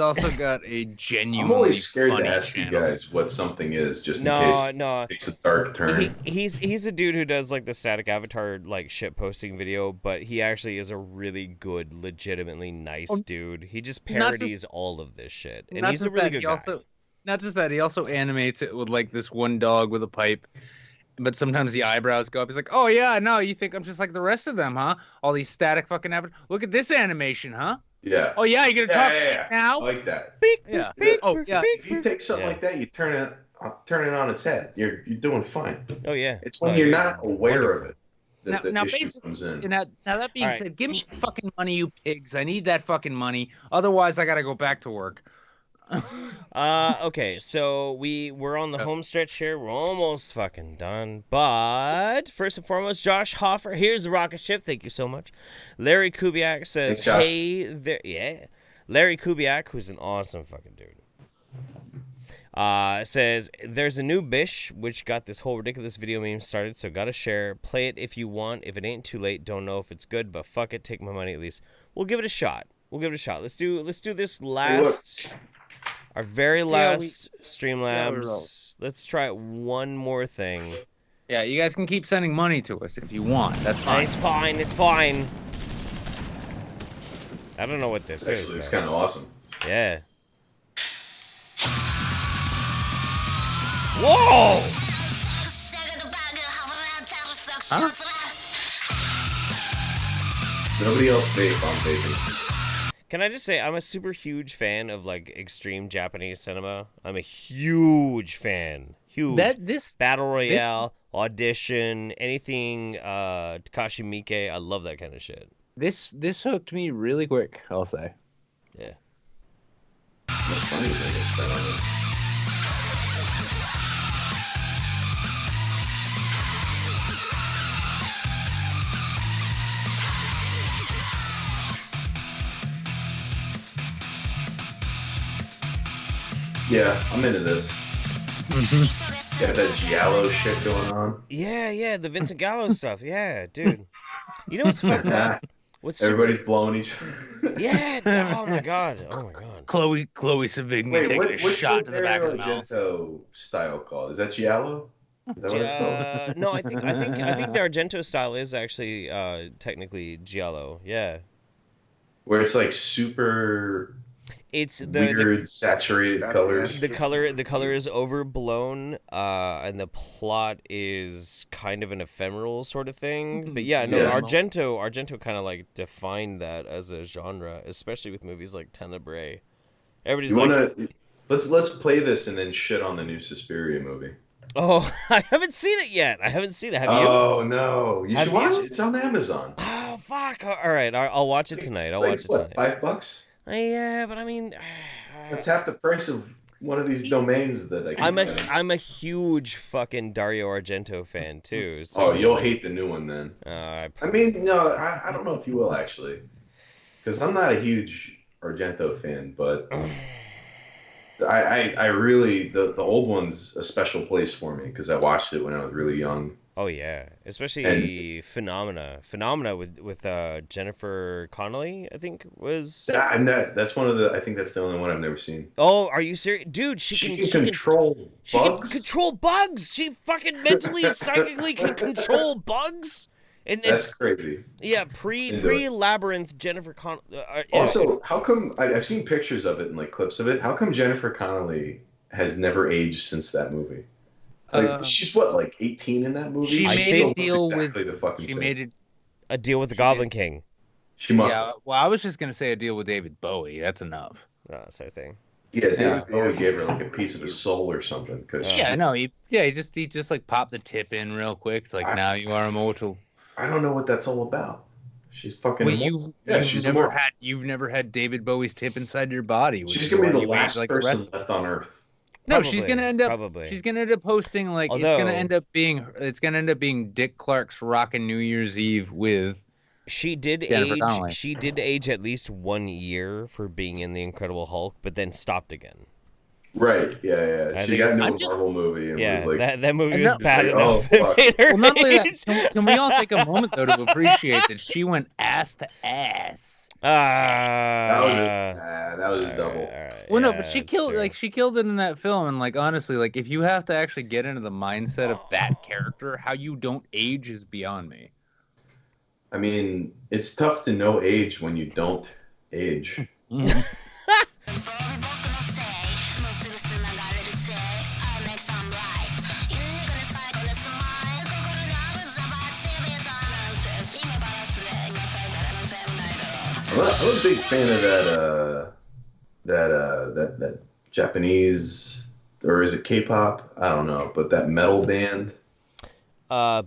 also got a genuine. I'm always scared to ask you guys what something is, just in case it takes a dark turn. He's a dude who does like the static avatar like shit posting video, but he actually is a really good, legitimately nice dude. He just parodies all of this shit, and he's a really good guy. Not just that, he also animates it with like this one dog with a pipe. But sometimes the eyebrows go up. He's like, "Oh yeah, no, you think I'm just like the rest of them, huh? All these static fucking avatars. Look at this animation, huh? Yeah. Oh yeah, you're gonna talk shit now? I like that. Yeah. Oh yeah. If you take something like that, you turn it on its head. You're doing fine. Oh yeah. It's when you're not aware of it that the now issue basically, comes in. Now that being said, give me fucking money, you pigs. I need that fucking money. Otherwise, I gotta go back to work. Okay, so we're on the home stretch here. We're almost fucking done. But first and foremost, Josh Hoffer, here's the rocket ship. Thank you so much. Larry Kubiak says, "Hey there." Yeah. Larry Kubiak, who's an awesome fucking dude. Says, "There's a new bish which got this whole ridiculous video meme started, so gotta share. Play it if you want. If it ain't too late, don't know if it's good, but fuck it, take my money at least. We'll give it a shot. Let's do this last our very last Streamlabs. Let's try one more thing. Yeah, you guys can keep sending money to us if you want. That's fine. It's fine. I don't know what this is. Actually, it's kind of awesome. Yeah. Whoa! Huh? Nobody else vape on vaping. Can I just say, I'm a super huge fan of like extreme Japanese cinema. I'm a huge fan. Huge. Battle Royale, Audition, anything Takashi Miike. I love that kind of shit. This hooked me really quick, I'll say. Yeah. What's funny is I guess that on this. Yeah, I'm into this. Got that giallo shit going on. Yeah, the Vincent Gallo stuff. Yeah, dude. You know what's fucked up? Everybody's blowing each other. Yeah. Oh my god. Chloe Sevigny taking a shot to the back of the mouth. Argento style called? Is that giallo? Is that what it's called? No, I think the Argento style is actually technically giallo. Yeah. Where it's like super. It's the weird saturated colors. The color is overblown, and the plot is kind of an ephemeral sort of thing. But Argento kind of like defined that as a genre, especially with movies like Tenebrae. Everybody's let's play this and then shit on the new Suspiria movie. Oh, I haven't seen it yet. Have you? Oh no, you should watch it. It's on Amazon. Oh fuck! All right, I'll watch it tonight. I'll watch it tonight. $5? Yeah, but I mean, that's half the price of one of these domains that I can. I'm a huge fucking Dario Argento fan too. So you'll hate the new one then. I don't know if you will actually, because I'm not a huge Argento fan, but I really the old one's a special place for me because I watched it when I was really young. Oh yeah, especially Phenomena with Jennifer Connelly, I think was. That's one of the. I think that's the only one I've never seen. Oh, are you serious, dude? She can control bugs. She can control bugs. She fucking mentally, psychically can control bugs. And that's crazy. Yeah, pre Labyrinth Jennifer Connelly. Also, how come I've seen pictures of it and like clips of it? How come Jennifer Connelly has never aged since that movie? Like, she's what, like 18 in that movie? She made a deal with a deal with the Goblin King. She must. Yeah, well, I was just gonna say a deal with David Bowie. That's enough. Same thing. Yeah, David Bowie gave her like a piece of his soul or something. He just like popped the tip in real quick. It's like now you are immortal. I don't know what that's all about. She's fucking. Well, you've never had David Bowie's tip inside your body. She's gonna be the last person left on Earth. No, she's gonna end up. She's gonna end up hosting it's gonna end up being Dick Clark's Rockin' New Year's Eve with. She did age. She did age at least 1 year for being in the Incredible Hulk, but then stopped again. Right. Yeah. She got into a Marvel movie and was like, that movie was bad enough. Well, not only that, can we all take a moment though to appreciate that she went ass to ass. That was a double. Right. Well, no, but she killed it in that film, and like honestly, like if you have to actually get into the mindset of that character, how you don't age is beyond me. I mean, it's tough to know age when you don't age. I'm a big fan of that Japanese, or is it K-pop? I don't know, but that metal band.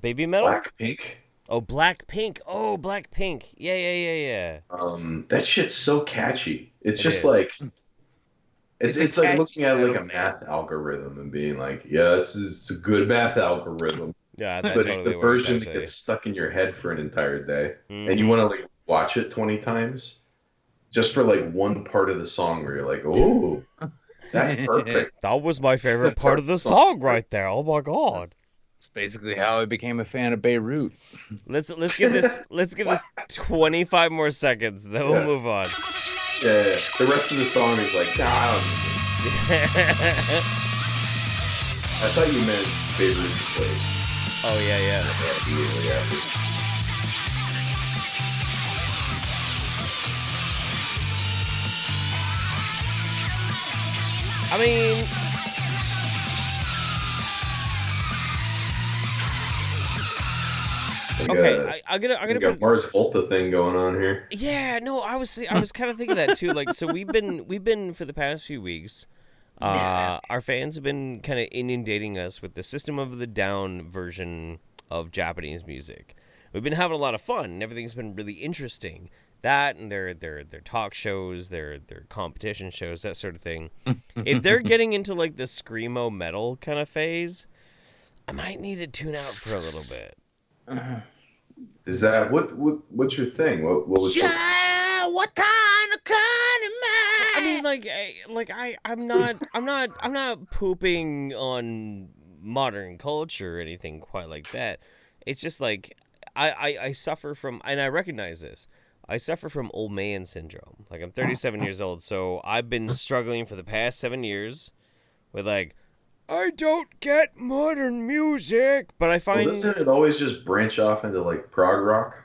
Baby metal. Blackpink. Oh, Blackpink. Oh, Blackpink. Yeah. That shit's so catchy. It's just like it's like looking at like a math algorithm and being like, yes, it's a good math algorithm. Yeah, but it's the version that gets stuck in your head for an entire day, and you want to like watch it 20 times just for like one part of the song where you're like, oh, that's perfect. That was my favorite part of the song right there. Oh my god. It's basically how I became a fan of Beirut. Let's give this 25 more seconds, then we'll move on. Yeah. The rest of the song is like, I thought you meant Beirut to play. Oh yeah. Yeah. I mean, okay, I'm gonna put Mars Volta thing going on here. Yeah, no, I was kind of thinking that too. Like, so we've been for the past few weeks, our fans have been kind of inundating us with the System of the Down version of Japanese music. We've been having a lot of fun, and everything's been really interesting. That and their talk shows, their competition shows, that sort of thing. If they're getting into like the screamo metal kind of phase, I might need to tune out for a little bit. Is that what's your thing? What was? What kind of man? I mean, I'm not pooping on modern culture or anything quite like that. It's just like I suffer from, and I recognize this. I suffer from old man syndrome. Like, I'm 37 years old, so I've been struggling for the past 7 years with, like, I don't get modern music, but I find... Well, doesn't it always just branch off into, like, prog rock?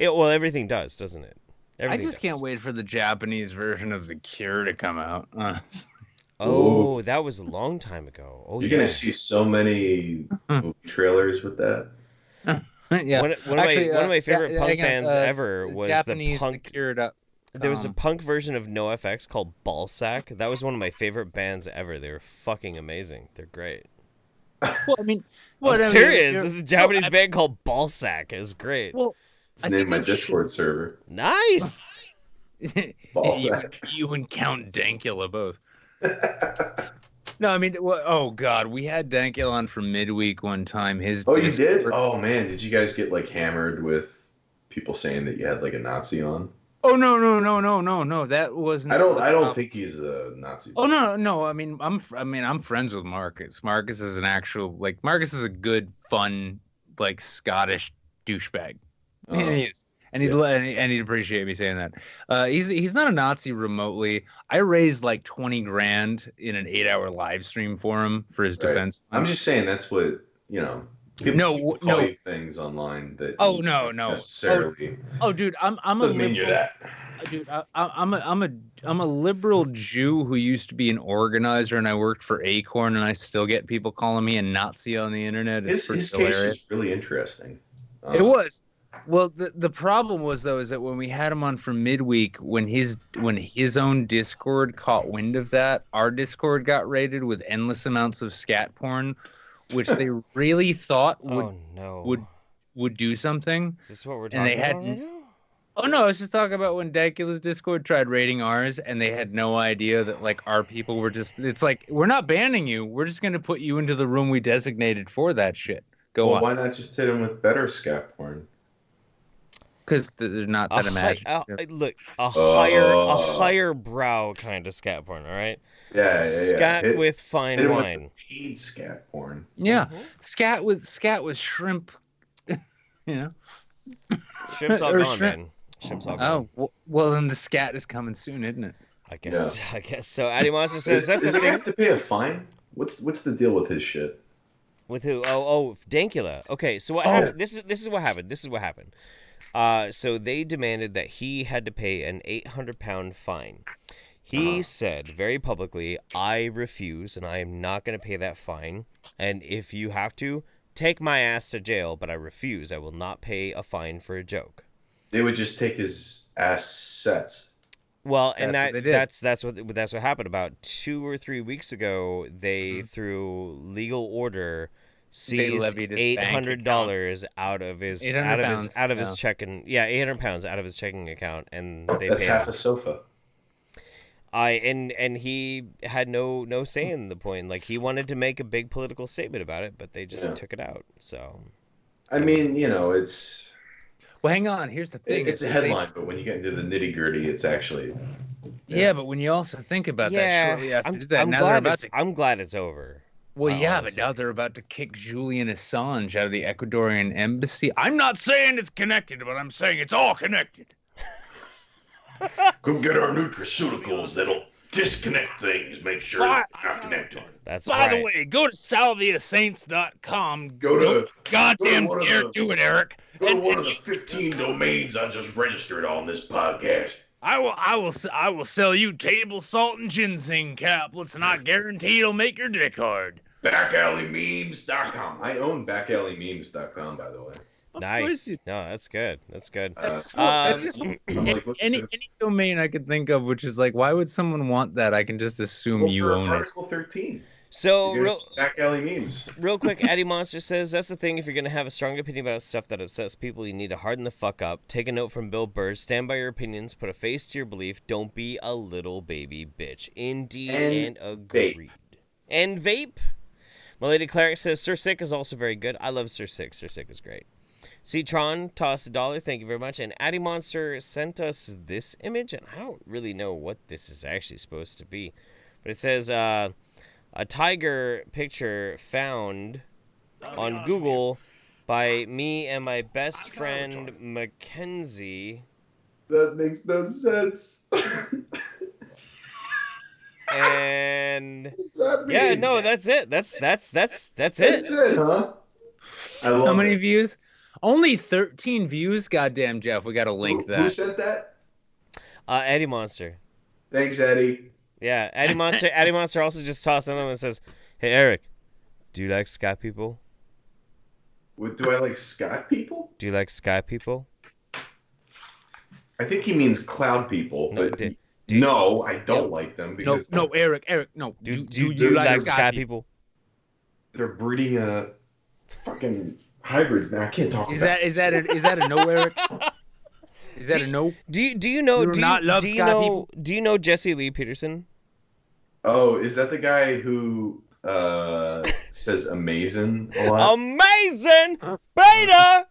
Well, everything does, doesn't it? Everything I just can't wait for the Japanese version of The Cure to come out. Oh, that was a long time ago. Oh, You're gonna see so many movie trailers with that. Yeah. One of my favorite punk bands ever was Japanese the punk. There was a punk version of NoFX called Ballsack. That was one of my favorite bands ever. They were fucking amazing. They're great. Well, I mean, I'm serious. This is a Japanese band called Ballsack. It was great. Well, it's named my Discord server. Nice. Ballsack. You and Count Dankula both. No, I mean, oh god, we had Dankula on for midweek one time. You did? Oh man, did you guys get like hammered with people saying that you had like a Nazi on? Oh no, that wasn't. I don't think he's a Nazi. Oh no. I mean, I'm friends with Marcus. Marcus is Marcus is a good, fun, like Scottish douchebag. He is. And he'd appreciate me saying that. He's not a Nazi remotely. I raised like 20 grand in an 8-hour live stream for him for his defense. I'm just saying that's what people call you things online that. Oh no. Necessarily. Oh dude, I'm doesn't mean you're that. Dude, I'm a liberal Jew who used to be an organizer, and I worked for Acorn, and I still get people calling me a Nazi on the internet. His case was really interesting. It was. Well, the problem was though is that when we had him on for midweek, when his own Discord caught wind of that, our Discord got raided with endless amounts of scat porn, which they really thought would do something. Is this what we're talking about right now? Oh no, I was just talking about when Dankula's Discord tried raiding ours, and they had no idea that like our people were just. It's like, we're not banning you. We're just gonna put you into the room we designated for that shit. Go on. Why not just hit him with better scat porn? Because they're not that imaginative. Look, a higher brow kind of scat porn, all right? Yeah. Scat with fine wine. With paid scat porn. Yeah, scat with shrimp. Shrimp's all gone, man. Shrimp's all gone. Oh, well, then the scat is coming soon, isn't it? I guess so. Addy Monster says that's the thing. Does he have to pay a fine? What's the deal with his shit? With who? Oh, Dankula. Okay, so what happened? This is what happened. So they demanded that he had to pay an £800 fine. He said very publicly, I refuse, and I am not going to pay that fine. And if you have to, take my ass to jail, but I refuse. I will not pay a fine for a joke. They would just take his assets. Well, and that's what happened. About 2 or 3 weeks ago, they through legal order seized $800 out of his checking. Yeah, £800 out of his checking account, and that's half a sofa. And he had no say in the point. Like, he wanted to make a big political statement about it, but they just took it out. So, I mean, it's. Well, hang on. Here's the thing. It's a headline, but when you get into the nitty gritty, it's actually. Yeah, but when you also think about that, shortly after that, I'm glad it's over. Well, but now they're about to kick Julian Assange out of the Ecuadorian embassy. I'm not saying it's connected, but I'm saying it's all connected. Come get our nutraceuticals that'll disconnect things, make sure they're not connected. That's By the way, go to salviasaints.com. Goddamn dare do it, Erik. Go to one of the 15 domains I just registered on this podcast. I will sell you table salt and ginseng caplets, and I guarantee it'll make your dick hard. Backalleymemes.com. I own backalleymemes.com, by the way. Nice. No, that's good. That's good. That's just any domain I could think of, which is like, why would someone want that? I can just assume you own Article 13. So, Back Alley Memes. Real quick, Addy Monster says, that's the thing. If you're going to have a strong opinion about stuff that upsets people, you need to harden the fuck up. Take a note from Bill Burr. Stand by your opinions. Put a face to your belief. Don't be a little baby bitch. Indeed and agreed. And vape. My Lady Cleric says, Sir Sick is also very good. I love Sir Sick. Sir Sick is great. Citron tossed $1. Thank you very much. And Addy Monster sent us this image, and I don't really know what this is actually supposed to be. But it says, a tiger picture found on Google by me and my best friend Mackenzie. That makes no sense. And that yeah, mean? no, that's it. That's it. That's it, huh? I love How many it. views? Only 13 views. Goddamn, Jeff, we gotta link that. Who said that? Eddie Monster. Thanks, Eddie. Yeah, Eddie Monster. Eddie Monster also just tossed in and says, "Hey Eric, do you like sky people? What, do I like Scott people? Do you like sky people?" I think he means cloud people, No, but you- no, I don't like them because No, Eric, no. Do you like sky people? they're breeding fucking hybrids. Man, I can't talk Is about that a no, Eric? Is that a no? Do you know? You do not love do you sky know? people? Do you know Jesse Lee Peterson? Oh, is that the guy who says amazing a lot? Amazing beta.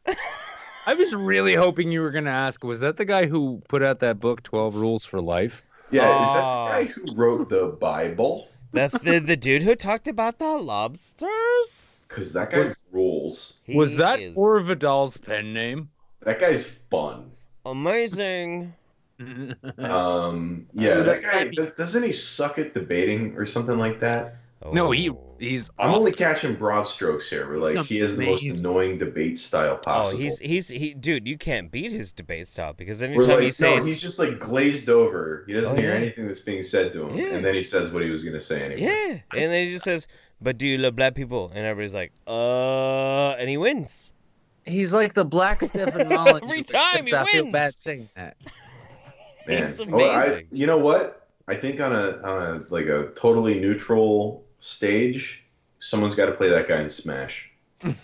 I was really hoping you were gonna ask. Was that the guy who put out that book, 12 Rules for Life? Yeah, is that the guy who wrote the Bible? That's the dude who talked about the lobsters. Because that guy's rules. Was that Or Vidal's pen name? That guy's fun. Amazing. Yeah, that guy doesn't he suck at debating or something like that? No, he's. I'm awesome. only catching broad strokes here. Where like he has the most annoying debate style possible. Oh, he dude, you can't beat his debate style because Where, anytime like, he says no, he's just like glazed over. He doesn't Oh, hear yeah. anything that's being said to him, Yeah. and then he says what he was gonna say anyway. yeah, and then he just says, "But do you love black people?" And everybody's like, and he wins. He's like the black Stephen Mullen. Every time he I feel wins. bad saying that. Man. He's Oh, amazing. you know what? I think on a like a totally neutral stage, someone's got to play that guy in Smash. And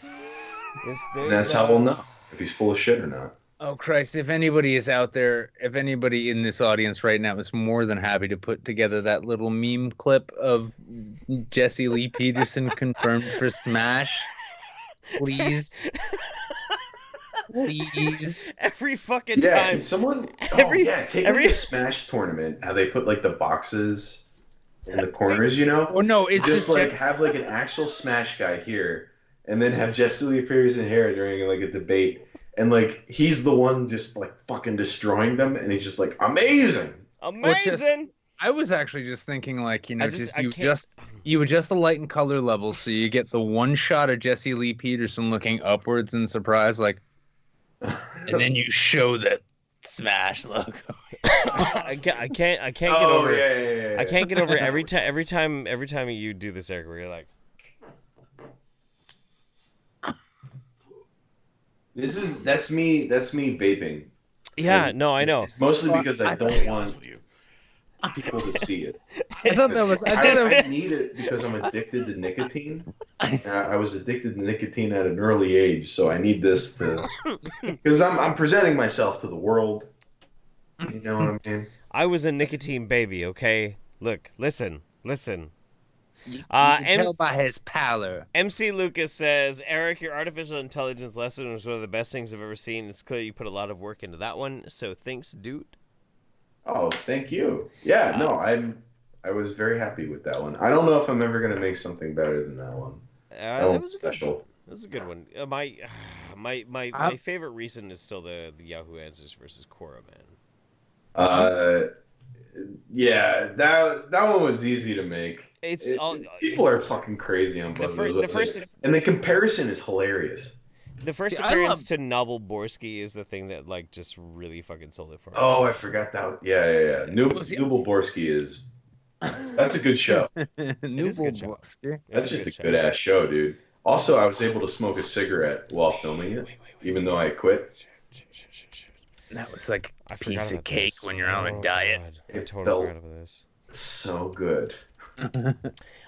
that's how we'll know if he's full of shit or not. Oh Christ! If anybody is out there, if anybody in this audience right now is more than happy to put together that little meme clip of Jesse Lee Peterson confirmed for Smash, please, please. Every fucking Yeah, time. can someone? Every- Take every- like a Smash tournament. How they put like the boxes in the corners, you know? Oh no, it's just like have like an actual Smash guy here, and then have Jesse Lee Peterson here during like a debate, and like he's the one just like fucking destroying them, and he's just like amazing. Amazing. I was actually just thinking, like, you know, I can't- you adjust the light and color levels so you get the one shot of Jesse Lee Peterson looking upwards in surprise, like, and then you show that Smash logo. I can't get Oh, over. yeah. I can't get over every time you do this, Eric, where you're like, That's me vaping. yeah, And no, I know. It's mostly because I don't want people to see it. I thought that was. I need it because I'm addicted to nicotine. I was addicted to nicotine at an early age, so I need this to because I'm presenting myself to the world. You know what I mean? I was a nicotine baby, okay? Look, listen. You can tell by his pallor. MC Lucas says, Eric, your artificial intelligence lesson was one of the best things I've ever seen. It's clear you put a lot of work into that one, so thanks, dude. Oh, thank you. Yeah, no, I was very happy with that one. I don't know if I'm ever gonna make something better than that one. That That one's was special. That's a good one. My favorite recent is still the Yahoo Answers versus Quora, man. Yeah, that one was easy to make. It's people are fucking crazy on both of those. the first- and the comparison is hilarious. The first appearance to Nobbleberry is the thing that like just really fucking sold it for me. Oh, I forgot that. Yeah. Nobbleberry is. That's a good show. Nobbleberry. That's just a good ass show, dude. Also, I was able to smoke a cigarette while filming it, even though I quit. That was like a forgot piece of about cake this. when you're on a diet. God. I It totally felt forgot about this. so good.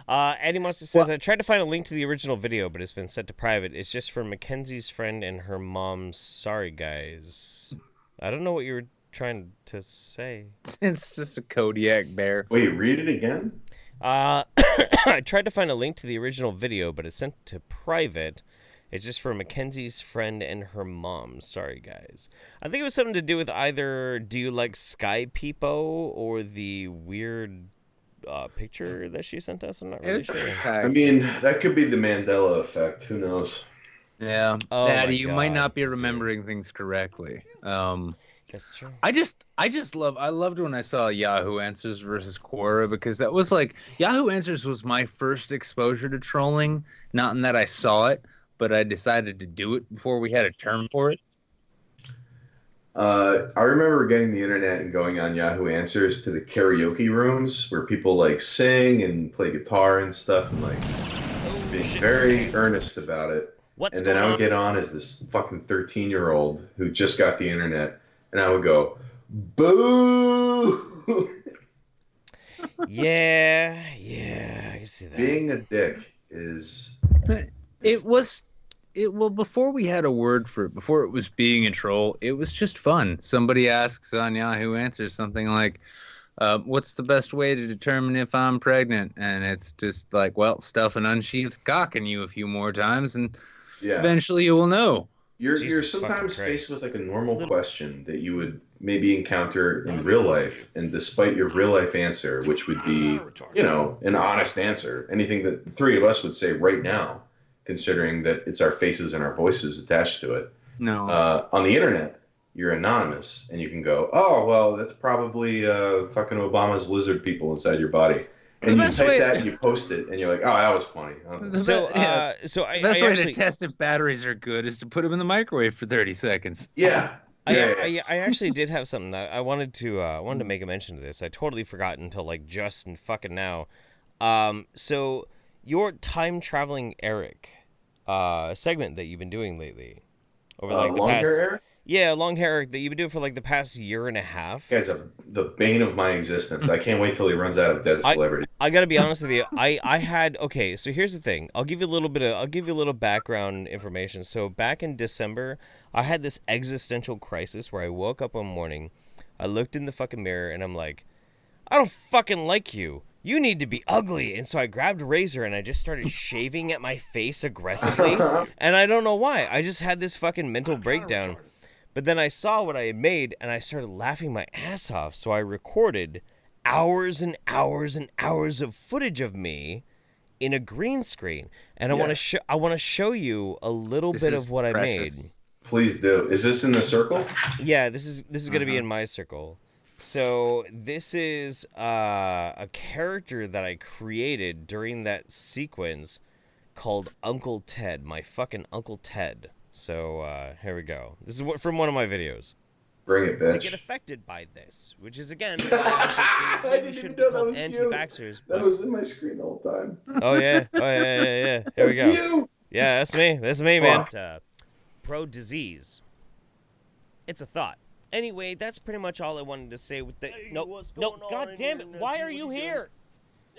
Eddie Monster says, I tried to find a link to the original video, but it's been set to private. It's just for Mackenzie's friend and her mom. Sorry, guys. I don't know what you were trying to say. It's just a Kodiak bear. Wait, read it again? I tried to find a link to the original video, but it's sent to private. It's just for Mackenzie's friend and her mom. Sorry, guys. I think it was something to do with either do you like Sky Peepo or the weird picture that she sent us? I'm not really sure. I mean, that could be the Mandela effect. Who knows? Yeah, Oh Maddie, my you might God, not be remembering things correctly. That's true. I loved when I saw Yahoo Answers versus Quora, because that was like, Yahoo Answers was my first exposure to trolling. Not in that I saw it, but I decided to do it before we had a term for it. I remember getting the internet and going on Yahoo Answers to the karaoke rooms where people like sing and play guitar and stuff, and like being very earnest about it. And then I would get on as this fucking 13-year-old who just got the internet, and I would go, boo! Yeah, I can see that. Being a dick is... Well, before we had a word for it, before it was being a troll, it was just fun. Somebody asks on Yahoo Answers something like, what's the best way to determine if I'm pregnant? And it's just like, well, stuff an unsheathed cock in you a few more times, and eventually you will know. You're sometimes faced with like a normal question that you would maybe encounter in real life, and despite your real life answer, which would be, an honest answer, anything that the three of us would say right now, considering that it's our faces and our voices attached to it. No. On the internet, you're anonymous, and you can go, oh, well, that's probably fucking Obama's lizard people inside your body. And you type that, and you post it, and you're like, oh, that was funny. The best way to test if batteries are good is to put them in the microwave for 30 seconds. Yeah. I actually did have something that I wanted to make a mention to this. I totally forgot until like just and fucking now. So your time traveling Erik segment that you've been doing lately over like the long past hair Erik? Yeah, long hair Erik that you've been doing for like the past year and a half. You guys are the bane of my existence. I can't wait till he runs out of dead celebrity. I gotta be honest with you. I had so here's the thing. I'll give you a little background information. So back in December, I had this existential crisis where I woke up one morning, I looked in the fucking mirror, and I'm like, I don't fucking like you. You need to be ugly. And so I grabbed a razor and I just started shaving at my face aggressively. And I don't know why. I just had this fucking mental breakdown. But then I saw what I had made and I started laughing my ass off. So I recorded hours and hours and hours of footage of me in a green screen. And I want to show you a little bit of what I made. Please do. Is this in the circle? Yeah, this is going to be in my circle. So this is a character that I created during that sequence called Uncle Ted, my fucking Uncle Ted. So here we go. This is from one of my videos. Bring it, bitch. To get affected by this, which is again, I think they should be called anti-vaxxers. That was in my screen the whole time. Oh yeah. Here we go. You. Yeah, that's me, man. Pro disease. It's a thought. Anyway, that's pretty much all I wanted to say with the... No, God damn it, why are you here?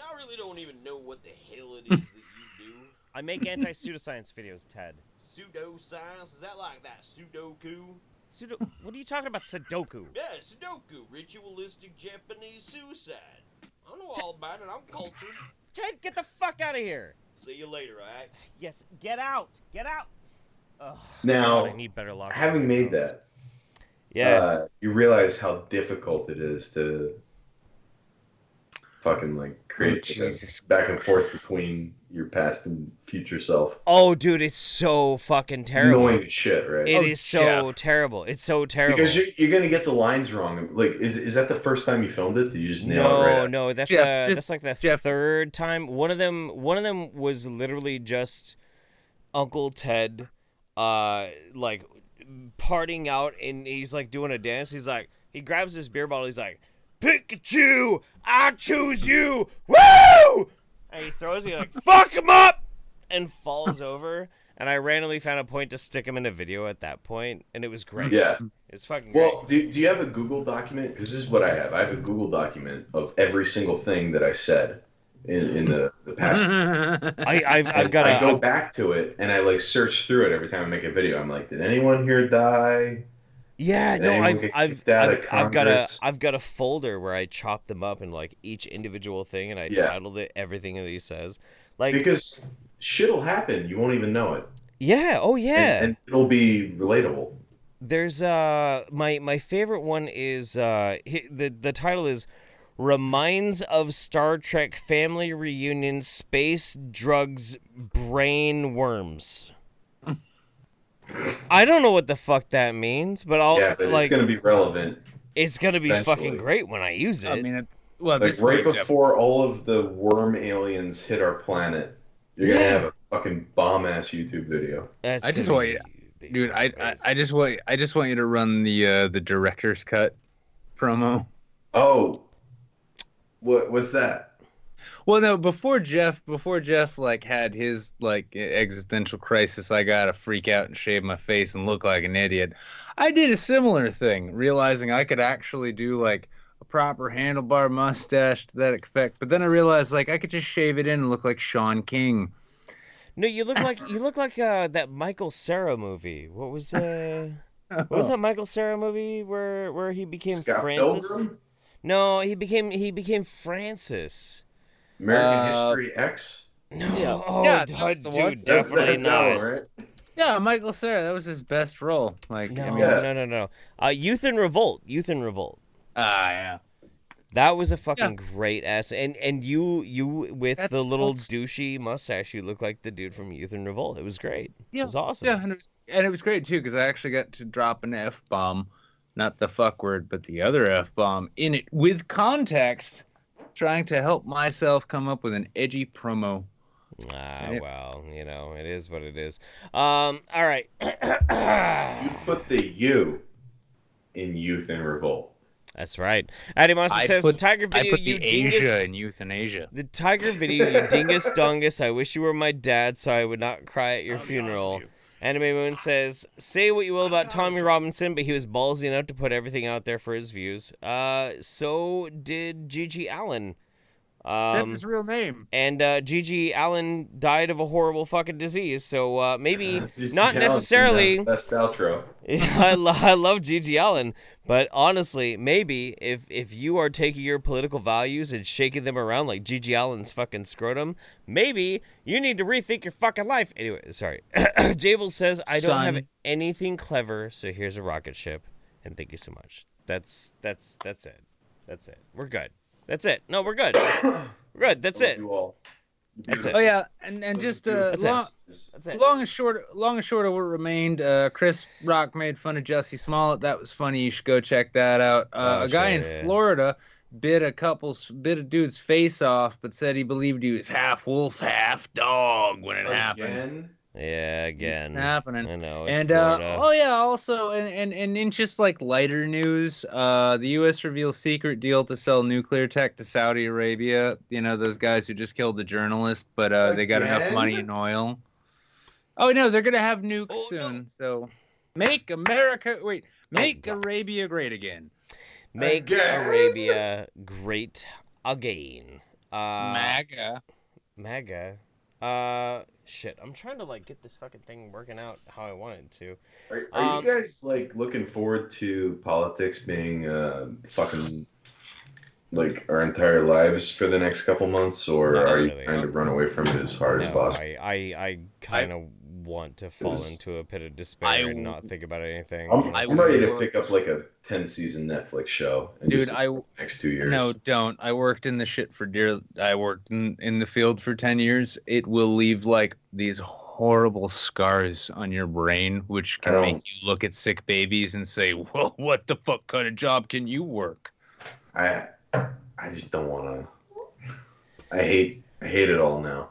I really don't even know what the hell it is that you do. I make anti-pseudoscience videos, Ted. Pseudoscience? Is that like that Sudoku? What are you talking about, Sudoku? Yeah, Sudoku. Ritualistic Japanese suicide. I know all about it. I'm cultured. Ted, get the fuck out of here. See you later, alright? Yes, get out. Get out. Ugh, now, God, I need better locks. Having made that, you realize how difficult it is to fucking like create this back and forth between your past and future self. Oh, dude, it's so fucking terrible. It's annoying as shit, right? It is so terrible. It's so terrible. Because you're gonna get the lines wrong. Like, is that the first time you filmed it? Did you just nail it right? No, that's like the third time. One of them was literally just Uncle Ted, like partying out, and he's like doing a dance. He's like, he grabs his beer bottle. He's like, Pikachu, I choose you, woo! And he throws it, like, fuck him up, and falls over. And I randomly found a point to stick him in a video at that point, and it was great. Yeah, it's fucking great. Well, do you have a Google document? Because this is what I have. I have a Google document of every single thing that I said in the past. I go back to it and I like search through it every time I make a video. I'm like, did anyone here die? Yeah, no, I've got a folder where I chop them up in like each individual thing, and I titled it everything that he says. Like, because shit'll happen, you won't even know it. Yeah, oh yeah, and it'll be relatable. There's my favorite one is the title is reminds of Star Trek family reunion, space drugs, brain worms. I don't know what the fuck that means, but but it's gonna be relevant. It's gonna be eventually. fucking great when I use it. I mean, right before all of the worm aliens hit our planet, you're gonna have a fucking bomb ass YouTube video. I just want you, dude. I just want you to run the director's cut promo. Oh, what was that? Well, no, before Jeff like had his like existential crisis, I gotta freak out and shave my face and look like an idiot. I did a similar thing, realizing I could actually do like a proper handlebar mustache to that effect. But then I realized like I could just shave it in and look like Sean King. No, you look like that Michael Cera movie. What was what was that Michael Cera movie where he became Scott Francis? Pilgrim? No, he became Francis. American History X? No. Yeah. Oh, Yeah, dude, that's the one. definitely not. Right? Yeah, Michael Cera. That was his best role. Like, No, I mean, Youth in Revolt. yeah. That was a fucking great ass. And you with the little douchey mustache, you look like the dude from Youth in Revolt. It was great. Yeah. It was awesome. Yeah, and it was great too because I actually got to drop an F-bomb, not the fuck word, but the other F-bomb in it with context, trying to help myself come up with an edgy promo. Well, it is what it is. All right. You put the U in Youth in Revolt. That's right. Addy Monster says the tiger video. I put you the dingus, Asia in euthanasia. The tiger video, you dingus dongus. I wish you were my dad, so I would not cry at your funeral. Anime Moon says, say what you will about Tommy Robinson, but he was ballsy enough to put everything out there for his views. So did Gigi Allen. Said his real name. And Gigi Allen died of a horrible fucking disease, so maybe not necessarily. Best outro. I love Gigi Allen, but honestly, maybe if you are taking your political values and shaking them around like Gigi Allen's fucking scrotum, maybe you need to rethink your fucking life. Anyway, sorry. Jable says, I don't have anything clever, so here's a rocket ship, and thank you so much. That's it. That's it. We're good. That's it. No, we're good. We're good. That's it. That's it. Oh yeah, and just long and short of what remained. Chris Rock made fun of Jussie Smollett. That was funny. You should go check that out. A guy in Florida bit a dude's face off, but said he believed he was half wolf, half dog when it happened. Yeah, again. Happening. I know. And Florida. also and in just like lighter news, the U.S. reveals secret deal to sell nuclear tech to Saudi Arabia. You know, those guys who just killed the journalist, but they got enough money in oil. Oh no, they're gonna have nukes soon. So make Arabia great again. Make Arabia great again. MAGA. Shit. I'm trying to like get this fucking thing working out how I want it to. Are you guys like looking forward to politics being fucking like our entire lives for the next couple months, or are you trying to run away from it as hard as possible? I kind of want to fall into a pit of despair and not think about anything. I'm ready to pick up like a 10-season Netflix show. And Dude, next 2 years. No, don't. I worked in the shit for deer. I worked in the field for 10 years. It will leave like these horrible scars on your brain, which can make you look at sick babies and say, "Well, what the fuck kind of job can you work?" I just don't want to. I hate it all now.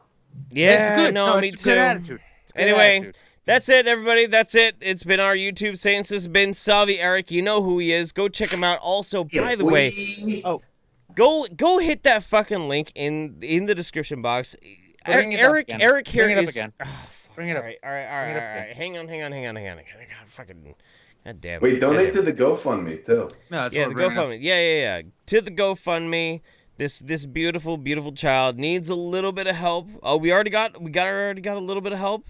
Yeah, no, me it's too. a good attitude. Anyway, that's it, everybody. That's it. It's been our YouTube Saints. This has been Salvia Erik. You know who he is. Go check him out. Also, by the way, go hit that fucking link in the description box. Erik here is. Bring it up. All right. Hang on. God, fucking. God damn it. Wait, donate to the GoFundMe too. No, the GoFundMe. Yeah. To the GoFundMe. This beautiful, beautiful child needs a little bit of help. Oh, we already got a little bit of help.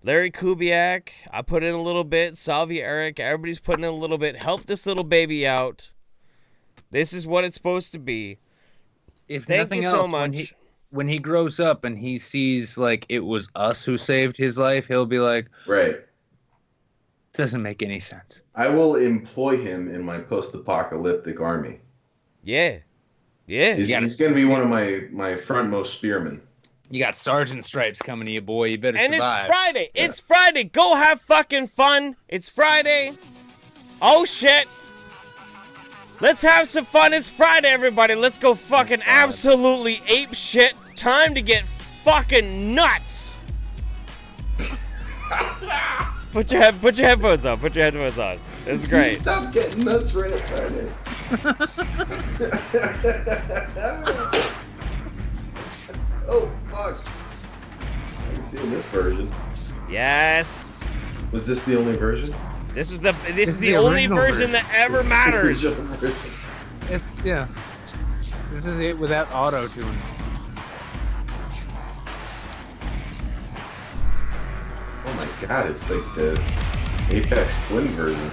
Larry Kubiak, I put in a little bit. Salvia Erik, everybody's putting in a little bit. Help this little baby out. This is what it's supposed to be. Thank you so much. When he grows up and he sees like it was us who saved his life, he'll be like, right. Doesn't make any sense. I will employ him in my post-apocalyptic army. Yeah. Yeah. He's going to be one of my frontmost spearmen. You got Sergeant Stripes coming to you, boy. You better and survive. It's Friday. Yeah. It's Friday. Go have fucking fun. It's Friday. Oh, shit. Let's have some fun. It's Friday, everybody. Let's go fucking absolutely ape shit. Time to get fucking nuts. Put your headphones on. Put your headphones on. It's great. Stop getting nuts right at Friday. Oh, fuck. I haven't seen this version. Yes. Was this the only version? This is the only version that ever matters. Yeah. This is it without auto-tune. Oh my god, it's like the Apex Twin version.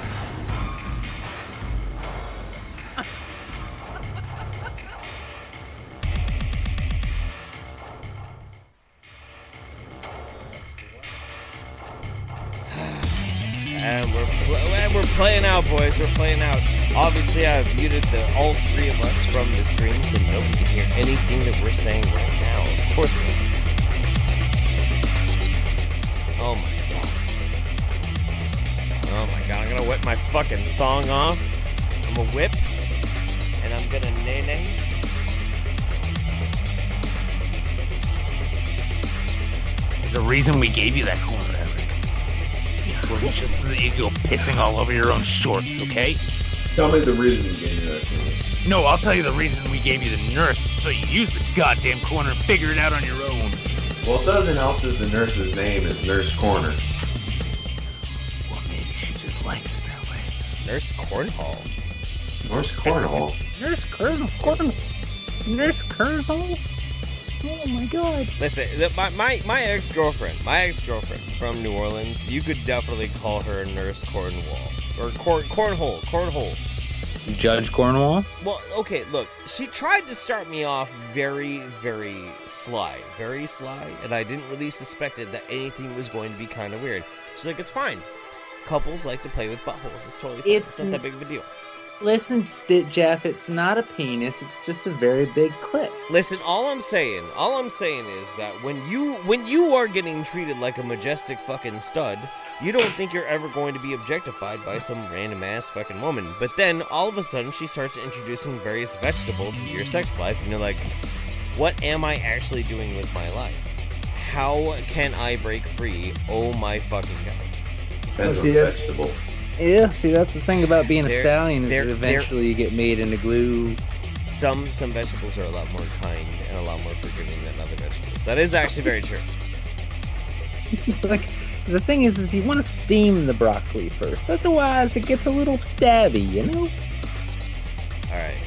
And we're playing out, boys. We're playing out. Obviously, I've muted all three of us from the stream, so nobody can hear anything that we're saying right now. Of course not. Oh my god. Oh my god. I'm gonna whip my fucking thong off. I'm gonna whip, and I'm gonna nay-nay. There's a reason we gave you that corner, Erik. It wasn't just so that you go pissing all over your own shorts, okay? Tell me the reason you gave me that corner. No, I'll tell you the reason we gave you the nurse, so you use the goddamn corner and figure it out on your own. Well, it doesn't help that the nurse's name is Nurse Corner. Well, maybe she just likes it that way. Nurse Cornhole. Nurse Cornhole. Nurse Cornhole. Nurse Cornhole. Oh my god. Listen, my ex-girlfriend from New Orleans, you could definitely call her Nurse Cornwall. Or Cornhole. Judge Cornwall? Well, okay, look, she tried to start me off very, very sly, and I didn't really suspect that anything was going to be kind of weird. She's like, it's fine. Couples like to play with buttholes. It's totally fine. It's not that big of a deal. Listen, Jeff, it's not a penis, it's just a very big clit. Listen, all I'm saying is that when you are getting treated like a majestic fucking stud, you don't think you're ever going to be objectified by some random ass fucking woman. But then all of a sudden she starts introducing various vegetables into your sex life, and you're like, what am I actually doing with my life? How can I break free? Oh my fucking god. Depends on the vegetable. Yeah, see, that's the thing about being a stallion, is that eventually you get made into glue. Some vegetables are a lot more kind and a lot more forgiving than other vegetables. That is actually very true. It's like, the thing is you want to steam the broccoli first. Otherwise, it gets a little stabby, you know? Alright.